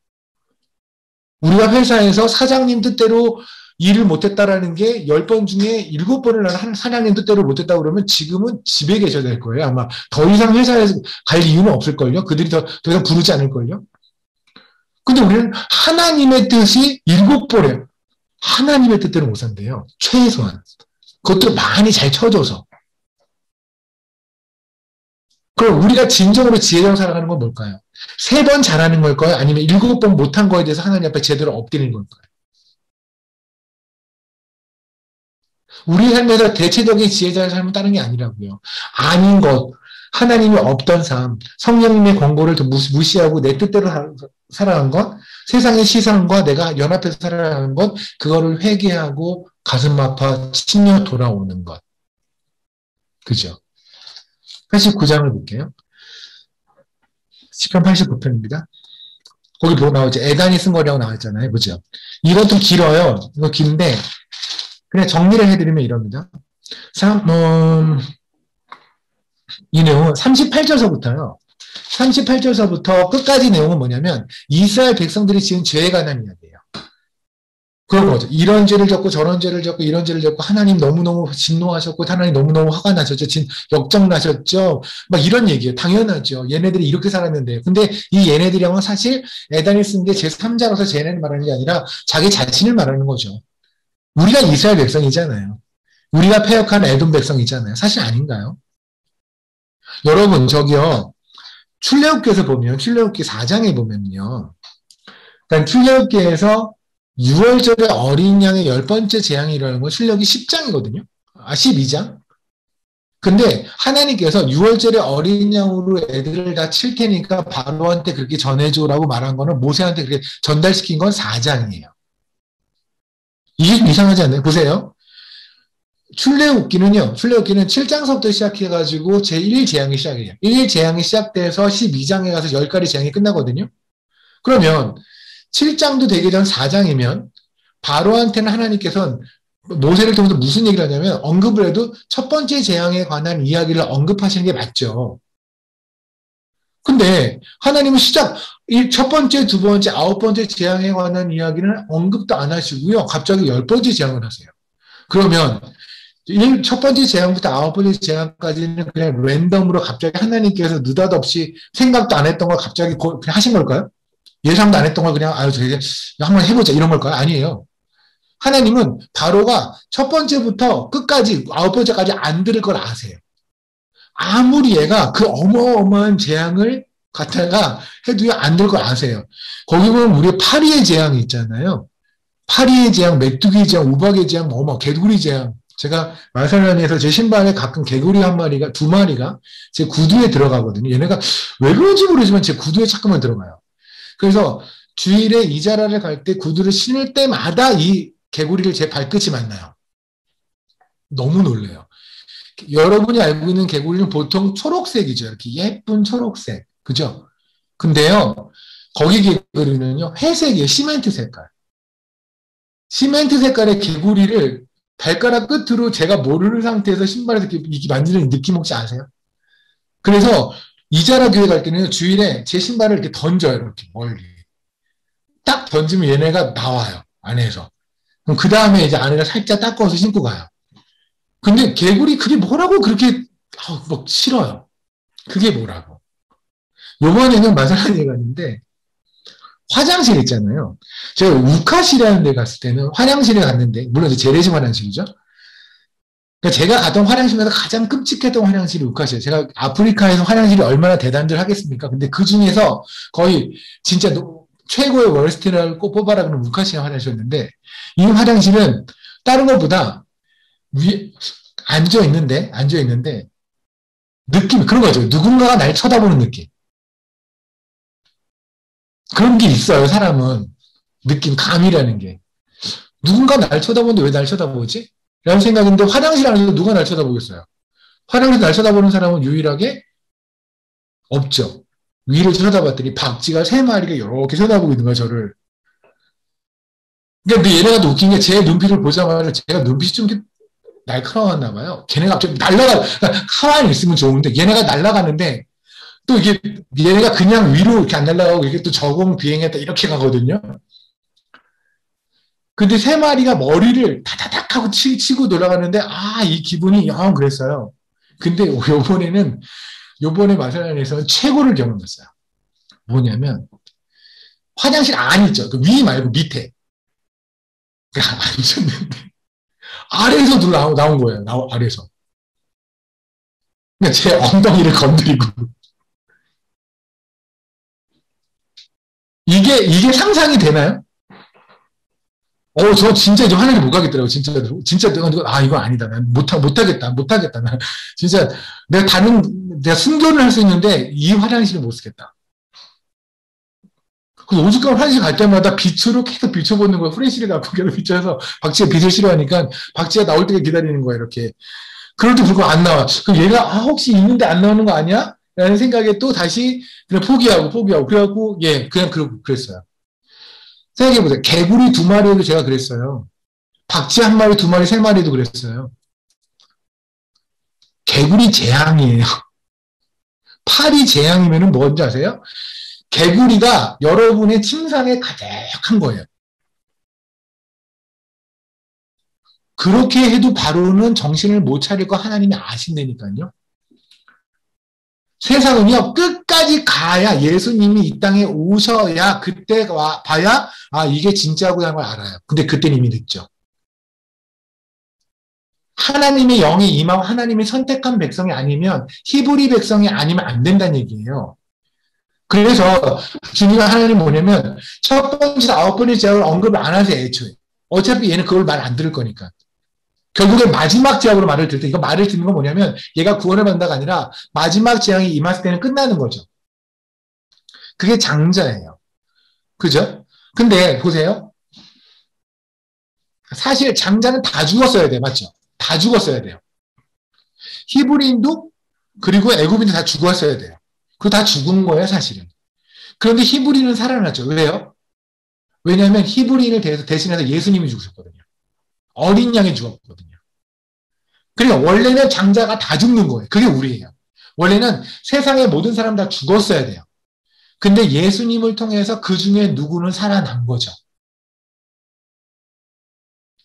우리가 회사에서 사장님 뜻대로 일을 못했다라는 게 10번 중에 7번을 나는 사장님 뜻대로 못했다고 그러면 지금은 집에 계셔야 될 거예요. 아마 더 이상 회사에서 갈 이유는 없을걸요. 그들이 더 이상 부르지 않을걸요. 근데 우리는 하나님의 뜻이 7번이에요. 하나님의 뜻대로 못 산대요. 최소한. 그것도 많이 잘 쳐줘서. 그럼 우리가 진정으로 지혜자로 살아가는 건 뭘까요? 3번 잘하는 걸까요? 아니면 7번 못한 거에 대해서 하나님 앞에 제대로 엎드리는 걸까요? 우리 삶에서 대체적인 지혜자의 삶은 다른 게 아니라고요. 아닌 것, 하나님이 없던 삶, 성령님의 권고를 무시하고 내 뜻대로 살아간 것, 세상의 시선과 내가 연합해서 살아가는 것, 그거를 회개하고 가슴 아파 치며 돌아오는 것. 그죠? 89장을 볼게요. 시편 89편입니다. 거기 뭐 나오죠? 에단이 쓴 거라고 나와있잖아요. 그죠? 이건 좀 길어요. 이거 긴데, 그냥 정리를 해드리면 이럽니다. 이 내용은 38절서부터요. 38절서부터 끝까지 내용은 뭐냐면 이스라엘 백성들이 지은 죄에 관한 이야기예요. 그런 거죠. 이런 죄를 졌고 저런 죄를 졌고 이런 죄를 졌고 하나님 너무너무 진노하셨고 하나님 너무너무 화가 나셨죠. 역정나셨죠. 막 이런 얘기예요. 당연하죠. 얘네들이 이렇게 살았는데. 근데 이 얘네들이랑은 사실 에단이 쓴 게 제3자로서 쟤네를 말하는 게 아니라 자기 자신을 말하는 거죠. 우리가 이스라엘 백성이잖아요. 우리가 패역한 에돔 백성이잖아요. 사실 아닌가요? 여러분 저기요. 출애굽기에서 보면 출애굽기 4장에 보면요. 그러니까 출애굽기에서 6월절에 어린 양의 10번째 재앙이 일어나는 건 출애굽기 10장이거든요. 12장. 근데 하나님께서 6월절에 어린 양으로 애들을 다 칠 테니까 바로한테 그렇게 전해줘라고 말한 거는 모세한테 그렇게 전달시킨 건 4장이에요. 이게 좀 이상하지 않나요? 보세요. 출애굽기는 7장서부터 시작해가지고 제1재앙이 시작해요. 1재앙이 시작돼서 12장에 가서 10가지 재앙이 끝나거든요. 그러면 7장도 되기 전 4장이면 바로한테는 하나님께서는 모세를 통해서 무슨 얘기를 하냐면 언급을 해도 첫 번째 재앙에 관한 이야기를 언급하시는 게 맞죠. 근데 하나님은 첫 번째, 두 번째, 9번째 재앙에 관한 이야기는 언급도 안 하시고요. 갑자기 10번째 재앙을 하세요. 그러면 첫 번째 재앙부터 9번째 재앙까지는 그냥 랜덤으로 갑자기 하나님께서 느닷없이 생각도 안 했던 걸 갑자기 그냥 하신 걸까요? 예상도 안 했던 걸 그냥 저희 한번 해보자 이런 걸까요? 아니에요. 하나님은 바로가 첫 번째부터 끝까지 9번째까지 안 들을 걸 아세요. 아무리 얘가 그 어마어마한 재앙을 갖다가 해도 안 될 걸 아세요. 거기 보면 우리 파리의 재앙이 있잖아요. 파리의 재앙, 메뚜기 재앙, 우박의 재앙, 개구리 재앙. 제가 마살란에서 제 신발에 가끔 개구리 두 마리가 제 구두에 들어가거든요. 얘네가 왜 그런지 모르지만 제 구두에 자꾸만 들어가요. 그래서 주일에 이자라를 갈 때 구두를 신을 때마다 이 개구리를 제 발끝이 만나요. 너무 놀래요. 여러분이 알고 있는 개구리는 보통 초록색이죠. 이렇게 예쁜 초록색. 그죠? 근데요, 거기 개구리는요, 회색이에요. 시멘트 색깔. 시멘트 색깔의 개구리를 발가락 끝으로 제가 모르는 상태에서 신발을 이렇게 만지는 느낌 혹시 아세요? 그래서 이자라 교회 갈 때는 주일에 제 신발을 이렇게 던져요. 이렇게 멀리. 딱 던지면 얘네가 나와요. 안에서. 그럼 그 다음에 이제 안에를 살짝 닦아서 신고 가요. 근데 개구리 그게 뭐라고 그렇게 막 싫어요. 그게 뭐라고. 요번에는 마사라니에 갔는데 화장실 있잖아요. 제가 우카시라는 데 갔을 때는 화장실에 갔는데 물론 이제 재래식 화장실이죠. 그러니까 제가 갔던 화장실에서 가장 끔찍했던 화장실이 우카시예요. 제가 아프리카에서 화장실이 얼마나 대단들 하겠습니까? 근데 그 중에서 거의 진짜 최고의 월스트를 꼭 뽑아라 그러면 우카시아 화장실이었는데 이 화장실은 다른 것보다 위에 앉아 있는데 느낌 그런 거죠. 누군가가 날 쳐다보는 느낌. 그런 게 있어요. 사람은 느낌 감이라는 게 누군가 날 쳐다보는데 왜 날 쳐다보지? 라는 생각인데 화장실 안에서 누가 날 쳐다보겠어요? 화장실 날 쳐다보는 사람은 유일하게 없죠. 위를 쳐다봤더니 박쥐가 3마리가 이렇게 쳐다보고 있는 거야, 저를. 근데 얘네가 또 웃긴 게 제 눈빛을 보자마자 제가 눈빛이 좀 날카로웠나 봐요. 걔네가 갑자기 가만히 있으면 좋은데 얘네가 날아가는데 또 이게 얘네가 그냥 위로 이렇게 안 날아가고 이게 또 저공 비행했다 이렇게 가거든요. 근데 3마리가 머리를 다다닥 하고 치고 돌아가는데 이 기분이 영 그랬어요. 근데 요번에 마사라니에서는 최고를 경험했어요. 뭐냐면 화장실 안 있죠. 그 위 말고 밑에. 앉았는데 아래에서 나온 거예요. 아래에서. 그러니까 제 엉덩이를 건드리고. 이게 상상이 되나요? 저 진짜 이제 화장실 못 가겠더라고요. 진짜, 이거 아니다. 난 못하겠다. 난 진짜, 내가 순교를 할 수 있는데, 이 화장실을 못 쓰겠다. 그래서 오죽하면 화장실 갈 때마다 빛으로 계속 비춰보는 거예요. 후레쉬를 갖고 계속 비춰서, 박쥐가 빛을 싫어하니까, 박쥐가 나올 때까지 기다리는 거예요, 이렇게. 그럴 때 불구하고 안 나와. 그럼 얘가, 혹시 있는데 안 나오는 거 아니야? 라는 생각에 또 다시, 그냥 포기하고. 그래갖고, 그냥 그랬어요. 생각해보세요. 개구리 2마리에도 제가 그랬어요. 박쥐 1마리, 2마리, 3마리도 그랬어요. 개구리 재앙이에요. 팔이 재앙이면 뭔지 아세요? 개구리가 여러분의 침상에 가득한 거예요. 그렇게 해도 바로는 정신을 못 차릴 거 하나님이 아신다니까요. 세상은요, 끝까지 가야 예수님이 이 땅에 오셔야 그때 봐야 이게 진짜구나 하는 걸 알아요. 근데 그때는 이미 늦죠. 하나님의 영이 임하고 하나님이 선택한 백성이 아니면 히브리 백성이 아니면 안 된다는 얘기예요. 그래서 주님은 하나님 뭐냐면 첫 번째, 9번째 제약을 언급을 안 하세요. 애초에. 어차피 얘는 그걸 말 안 들을 거니까. 결국에 마지막 제약으로 말을 들 때 이거 말을 듣는 건 뭐냐면 얘가 구원을 받는다가 아니라 마지막 재앙이 임했을 때는 끝나는 거죠. 그게 장자예요. 그죠? 근데 보세요. 사실 장자는 다 죽었어야 돼요. 맞죠? 다 죽었어야 돼요. 히브리인도 그리고 애굽인도 다 죽었어야 돼요. 그리고 다 죽은 거예요, 사실은. 그런데 히브리는 살아났죠. 왜요? 왜냐하면 히브리인을 대신해서 예수님이 죽으셨거든요. 어린 양이 죽었거든요. 그러니까 원래는 장자가 다 죽는 거예요. 그게 우리예요. 원래는 세상의 모든 사람 다 죽었어야 돼요. 근데 예수님을 통해서 그 중에 누구는 살아난 거죠.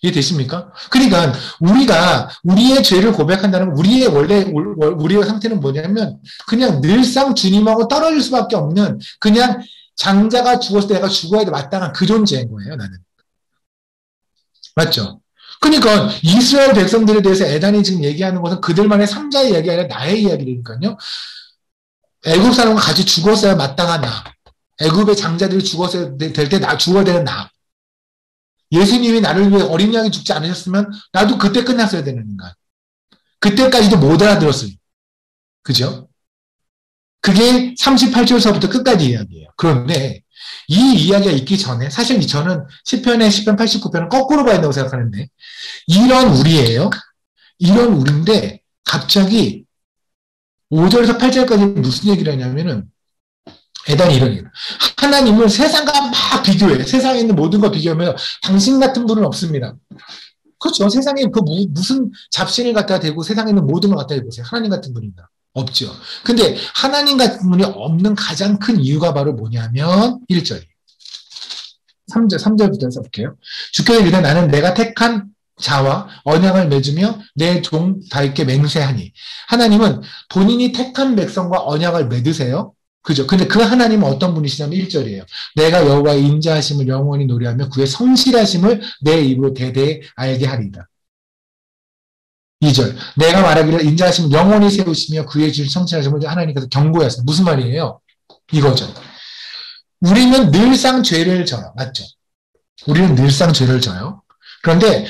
이해되십니까? 그러니까 우리가 우리의 죄를 고백한다는 우리의 우리의 상태는 뭐냐면 그냥 늘상 주님하고 떨어질 수밖에 없는 그냥 장자가 죽었을 때 내가 죽어야 돼 마땅한 그 존재인 거예요. 나는. 맞죠? 그러니까 이스라엘 백성들에 대해서 애단이 지금 얘기하는 것은 그들만의 삼자의 이야기가 아니라 나의 이야기니까요. 애굽 사람과 같이 죽었어야 마땅한 나. 애굽의 장자들이 죽었어야 될 때 나 죽어야 되는 나. 예수님이 나를 위해 어린 양이 죽지 않으셨으면 나도 그때 끝났어야 되는 인간. 그때까지도 못 알아들었어요. 그죠? 그게 38절서부터 끝까지 이야기예요. 그런데 이 이야기가 있기 전에 사실 저는 시편의 10편 89편은 거꾸로 봐야 된다고 생각하는데 이런 우리예요. 이런 우리인데 갑자기 5절에서 8절까지 무슨 얘기를 하냐면은 애단이 이런 얘기예요. 하나님은 세상과 막 비교해. 세상에 있는 모든 거 비교하면 당신 같은 분은 없습니다. 그렇죠. 세상에 그 무슨 잡신을 갖다 대고 세상에 있는 모든 걸 갖다 대보세요. 하나님 같은 분이 있나? 없죠. 근데 하나님 같은 분이 없는 가장 큰 이유가 바로 뭐냐면 1절이에요. 3절부터 써볼게요. 주께서 이르되 나는 내가 택한 자와 언약을 맺으며 내 종 다윗께 맹세하니. 하나님은 본인이 택한 백성과 언약을 맺으세요. 그죠? 근데 그 하나님은 어떤 분이시냐면 1절이에요. 내가 여호와의 인자하심을 영원히 노래하며 그의 성실하심을 내 입으로 대대에 알게 하리이다. 2절. 내가 말하기를 인자하심을 영원히 세우시며 그의 질 성실하심을 하나님께서 경고하셨습니다. 무슨 말이에요? 이거죠. 우리는 늘상 죄를 져요. 맞죠? 우리는 늘상 죄를 져요. 그런데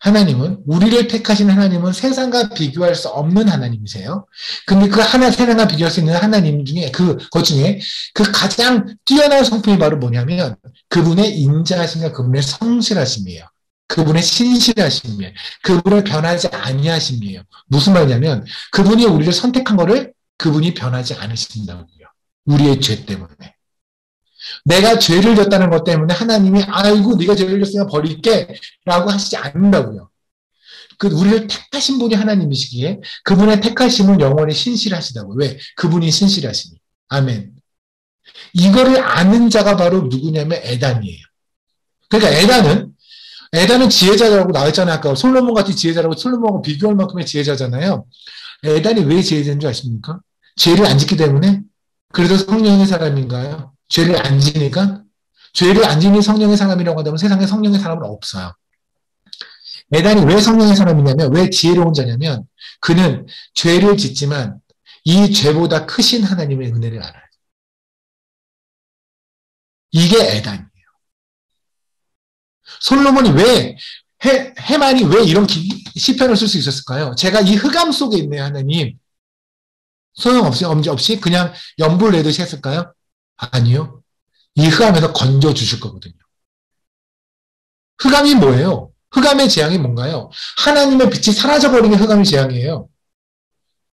하나님은 우리를 택하신 하나님은 세상과 비교할 수 없는 하나님이세요. 근데 그 세상과 비교할 수 있는 하나님 중에 그것 중에 그 가장 뛰어난 성품이 바로 뭐냐면 그분의 인자하심과 그분의 성실하심이에요. 그분의 신실하심이에요. 그분을 변하지 아니하심이에요. 무슨 말이냐면 그분이 우리를 선택한 거를 그분이 변하지 않으신다고요. 우리의 죄 때문에. 내가 죄를 졌다는 것 때문에 하나님이 아이고 네가 죄를 졌으니까 버릴게 라고 하시지 않는다고요. 우리를 택하신 분이 하나님이시기에 그분의 택하심은 영원히 신실하시다고요. 왜? 그분이 신실하시니. 아멘. 이거를 아는 자가 바로 누구냐면 에단이에요. 그러니까 에단은 지혜자라고 나왔잖아요. 아까 솔로몬 같이 지혜자라고 솔로몬하고 비교할 만큼의 지혜자잖아요. 에단이 왜 지혜자인 줄 아십니까? 죄를 안 짓기 때문에? 그래도 성령의 사람인가요? 죄를 안 지니까? 죄를 안 지는 성령의 사람이라고 한다면 세상에 성령의 사람은 없어요. 에단이 왜 성령의 사람이냐면, 왜 지혜로운 자냐면, 그는 죄를 짓지만 이 죄보다 크신 하나님의 은혜를 알아요. 이게 에단이에요. 솔로몬이 해만이 왜 이런 시편을 쓸 수 있었을까요? 제가 이 흑암 속에 있네요, 하나님. 소용없이, 엄지없이 그냥 연불 내듯이 했을까요? 아니요. 이 흑암에서 건져 주실 거거든요. 흑암이 뭐예요? 흑암의 재앙이 뭔가요? 하나님의 빛이 사라져버리는 흑암의 재앙이에요.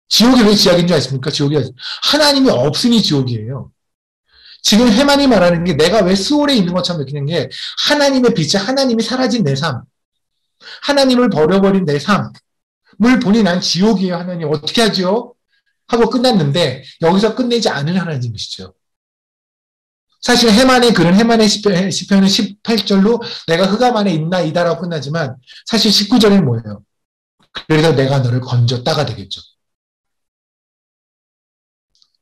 지옥이 왜 지옥인 줄 아십니까? 하나님이 없으니 지옥이에요. 지금 해만이 말하는 게 내가 왜 수월에 있는 것처럼 느끼는 게 하나님의 빛이 하나님이 사라진 내 삶, 하나님을 버려버린 내 삶을 보니 난 지옥이에요. 하나님 어떻게 하죠? 하고 끝났는데 여기서 끝내지 않을 하나님이시죠. 사실 해만의 시편은 18절로 내가 흑암 안에 있나이다라고 끝나지만 사실 19절은 뭐예요? 그래서 내가 너를 건졌다가 되겠죠.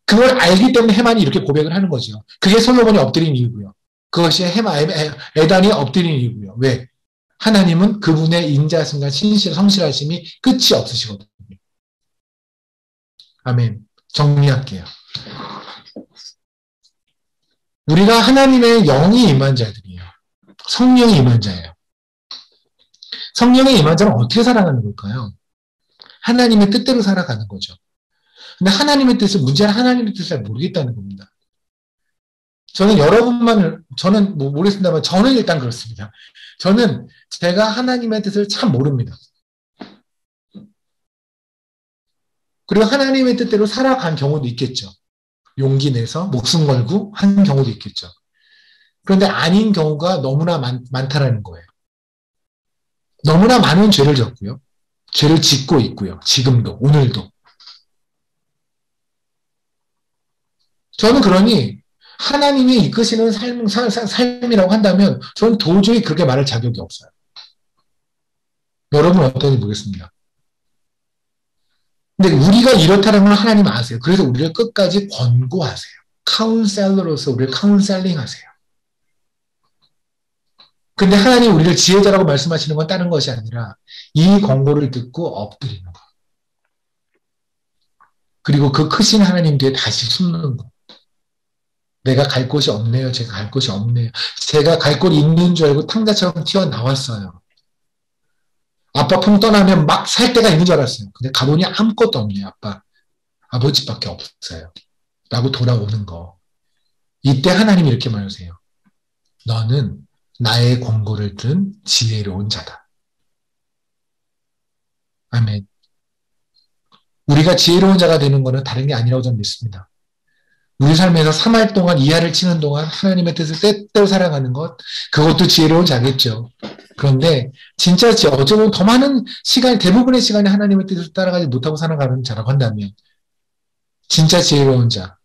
그걸 알기 때문에 해만이 이렇게 고백을 하는 거죠. 그게 솔로몬이 엎드린 이유고요. 그것이 에단이 엎드린 이유고요. 왜? 하나님은 그분의 인자심과 성실하심이 끝이 없으시거든요. 아멘. 정리할게요. 우리가 하나님의 영이 임한 자들이에요. 성령이 임한 자예요. 성령의 임한 자는 어떻게 살아가는 걸까요? 하나님의 뜻대로 살아가는 거죠. 근데 하나님의 하나님의 뜻을 잘 모르겠다는 겁니다. 저는 모르겠습니다만 저는 일단 그렇습니다. 저는 제가 하나님의 뜻을 참 모릅니다. 그리고 하나님의 뜻대로 살아간 경우도 있겠죠. 용기 내서 목숨 걸고 한 경우도 있겠죠. 그런데 아닌 경우가 너무나 많다라는 거예요. 너무나 많은 죄를 졌고요. 죄를 짓고 있고요. 지금도, 오늘도. 저는 그러니 하나님이 이끄시는 삶이라고 한다면 저는 도저히 그렇게 말할 자격이 없어요. 여러분 어떤지 모르겠습니다. 근데 우리가 이렇다는 걸 하나님 아세요. 그래서 우리를 끝까지 권고하세요. 카운셀러로서 우리를 카운셀링 하세요. 근데 하나님 우리를 지혜자라고 말씀하시는 건 다른 것이 아니라 이 권고를 듣고 엎드리는 것. 그리고 그 크신 하나님 뒤에 다시 숨는 것. 내가 갈 곳이 없네요. 제가 갈 곳이 없네요. 제가 갈 곳이 있는 줄 알고 탕자처럼 튀어나왔어요. 아빠 품 떠나면 막 살 때가 있는 줄 알았어요. 근데 가보니 아무것도 없네요. 아버지밖에 없어요. 라고 돌아오는 거. 이때 하나님이 이렇게 말하세요. 너는 나의 권고를 들은 지혜로운 자다. 아멘. 우리가 지혜로운 자가 되는 것은 다른 게 아니라고 저는 믿습니다. 우리 삶에서 3할 동안 이하를 치는 동안 하나님의 뜻을 때때로 살아가는 것, 그것도 지혜로운 자겠죠. 그런데 진짜 어찌 보면 더 많은 시간, 대부분의 시간에 하나님의 뜻을 따라가지 못하고 살아가는 자라고 한다면 진짜 지혜로운 자,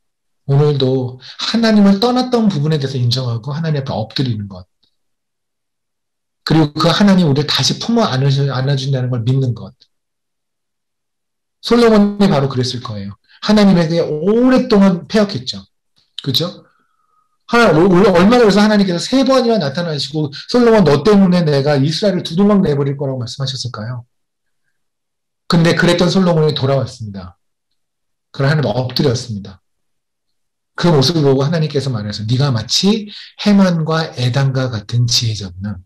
오늘도 하나님을 떠났던 부분에 대해서 인정하고 하나님 앞에 엎드리는 것, 그리고 그 하나님 우리를 다시 품어 안아준다는 걸 믿는 것. 솔로몬이 바로 그랬을 거예요. 하나님에게 오랫동안 패역했죠. 그죠? 얼마나 그래서 하나님께서 3번이나 나타나시고 솔로몬 너 때문에 내가 이스라엘을 두루막 내버릴 거라고 말씀하셨을까요? 근데 그랬던 솔로몬이 돌아왔습니다. 그걸 하나님 엎드렸습니다. 그 모습을 보고 하나님께서 말해서 네가 마치 해만과 에단과 같은 지혜자구나.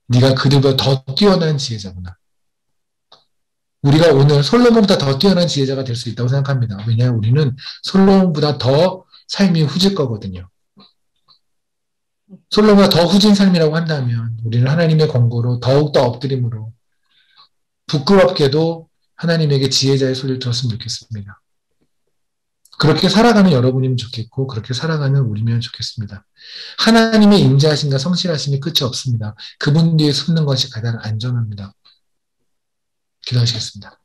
네가 그들보다 더 뛰어난 지혜자구나. 우리가 오늘 솔로몬보다 더 뛰어난 지혜자가 될 수 있다고 생각합니다. 왜냐하면 우리는 솔로몬보다 더 삶이 후질 거거든요. 솔로몬보다 더 후진 삶이라고 한다면 우리는 하나님의 권고로 더욱더 엎드림으로 부끄럽게도 하나님에게 지혜자의 소리를 들었으면 좋겠습니다. 그렇게 살아가는 여러분이면 좋겠고 그렇게 살아가는 우리면 좋겠습니다. 하나님의 인자하심과 성실하심이 끝이 없습니다. 그분 뒤에 숨는 것이 가장 안전합니다. 기도하시겠습니다.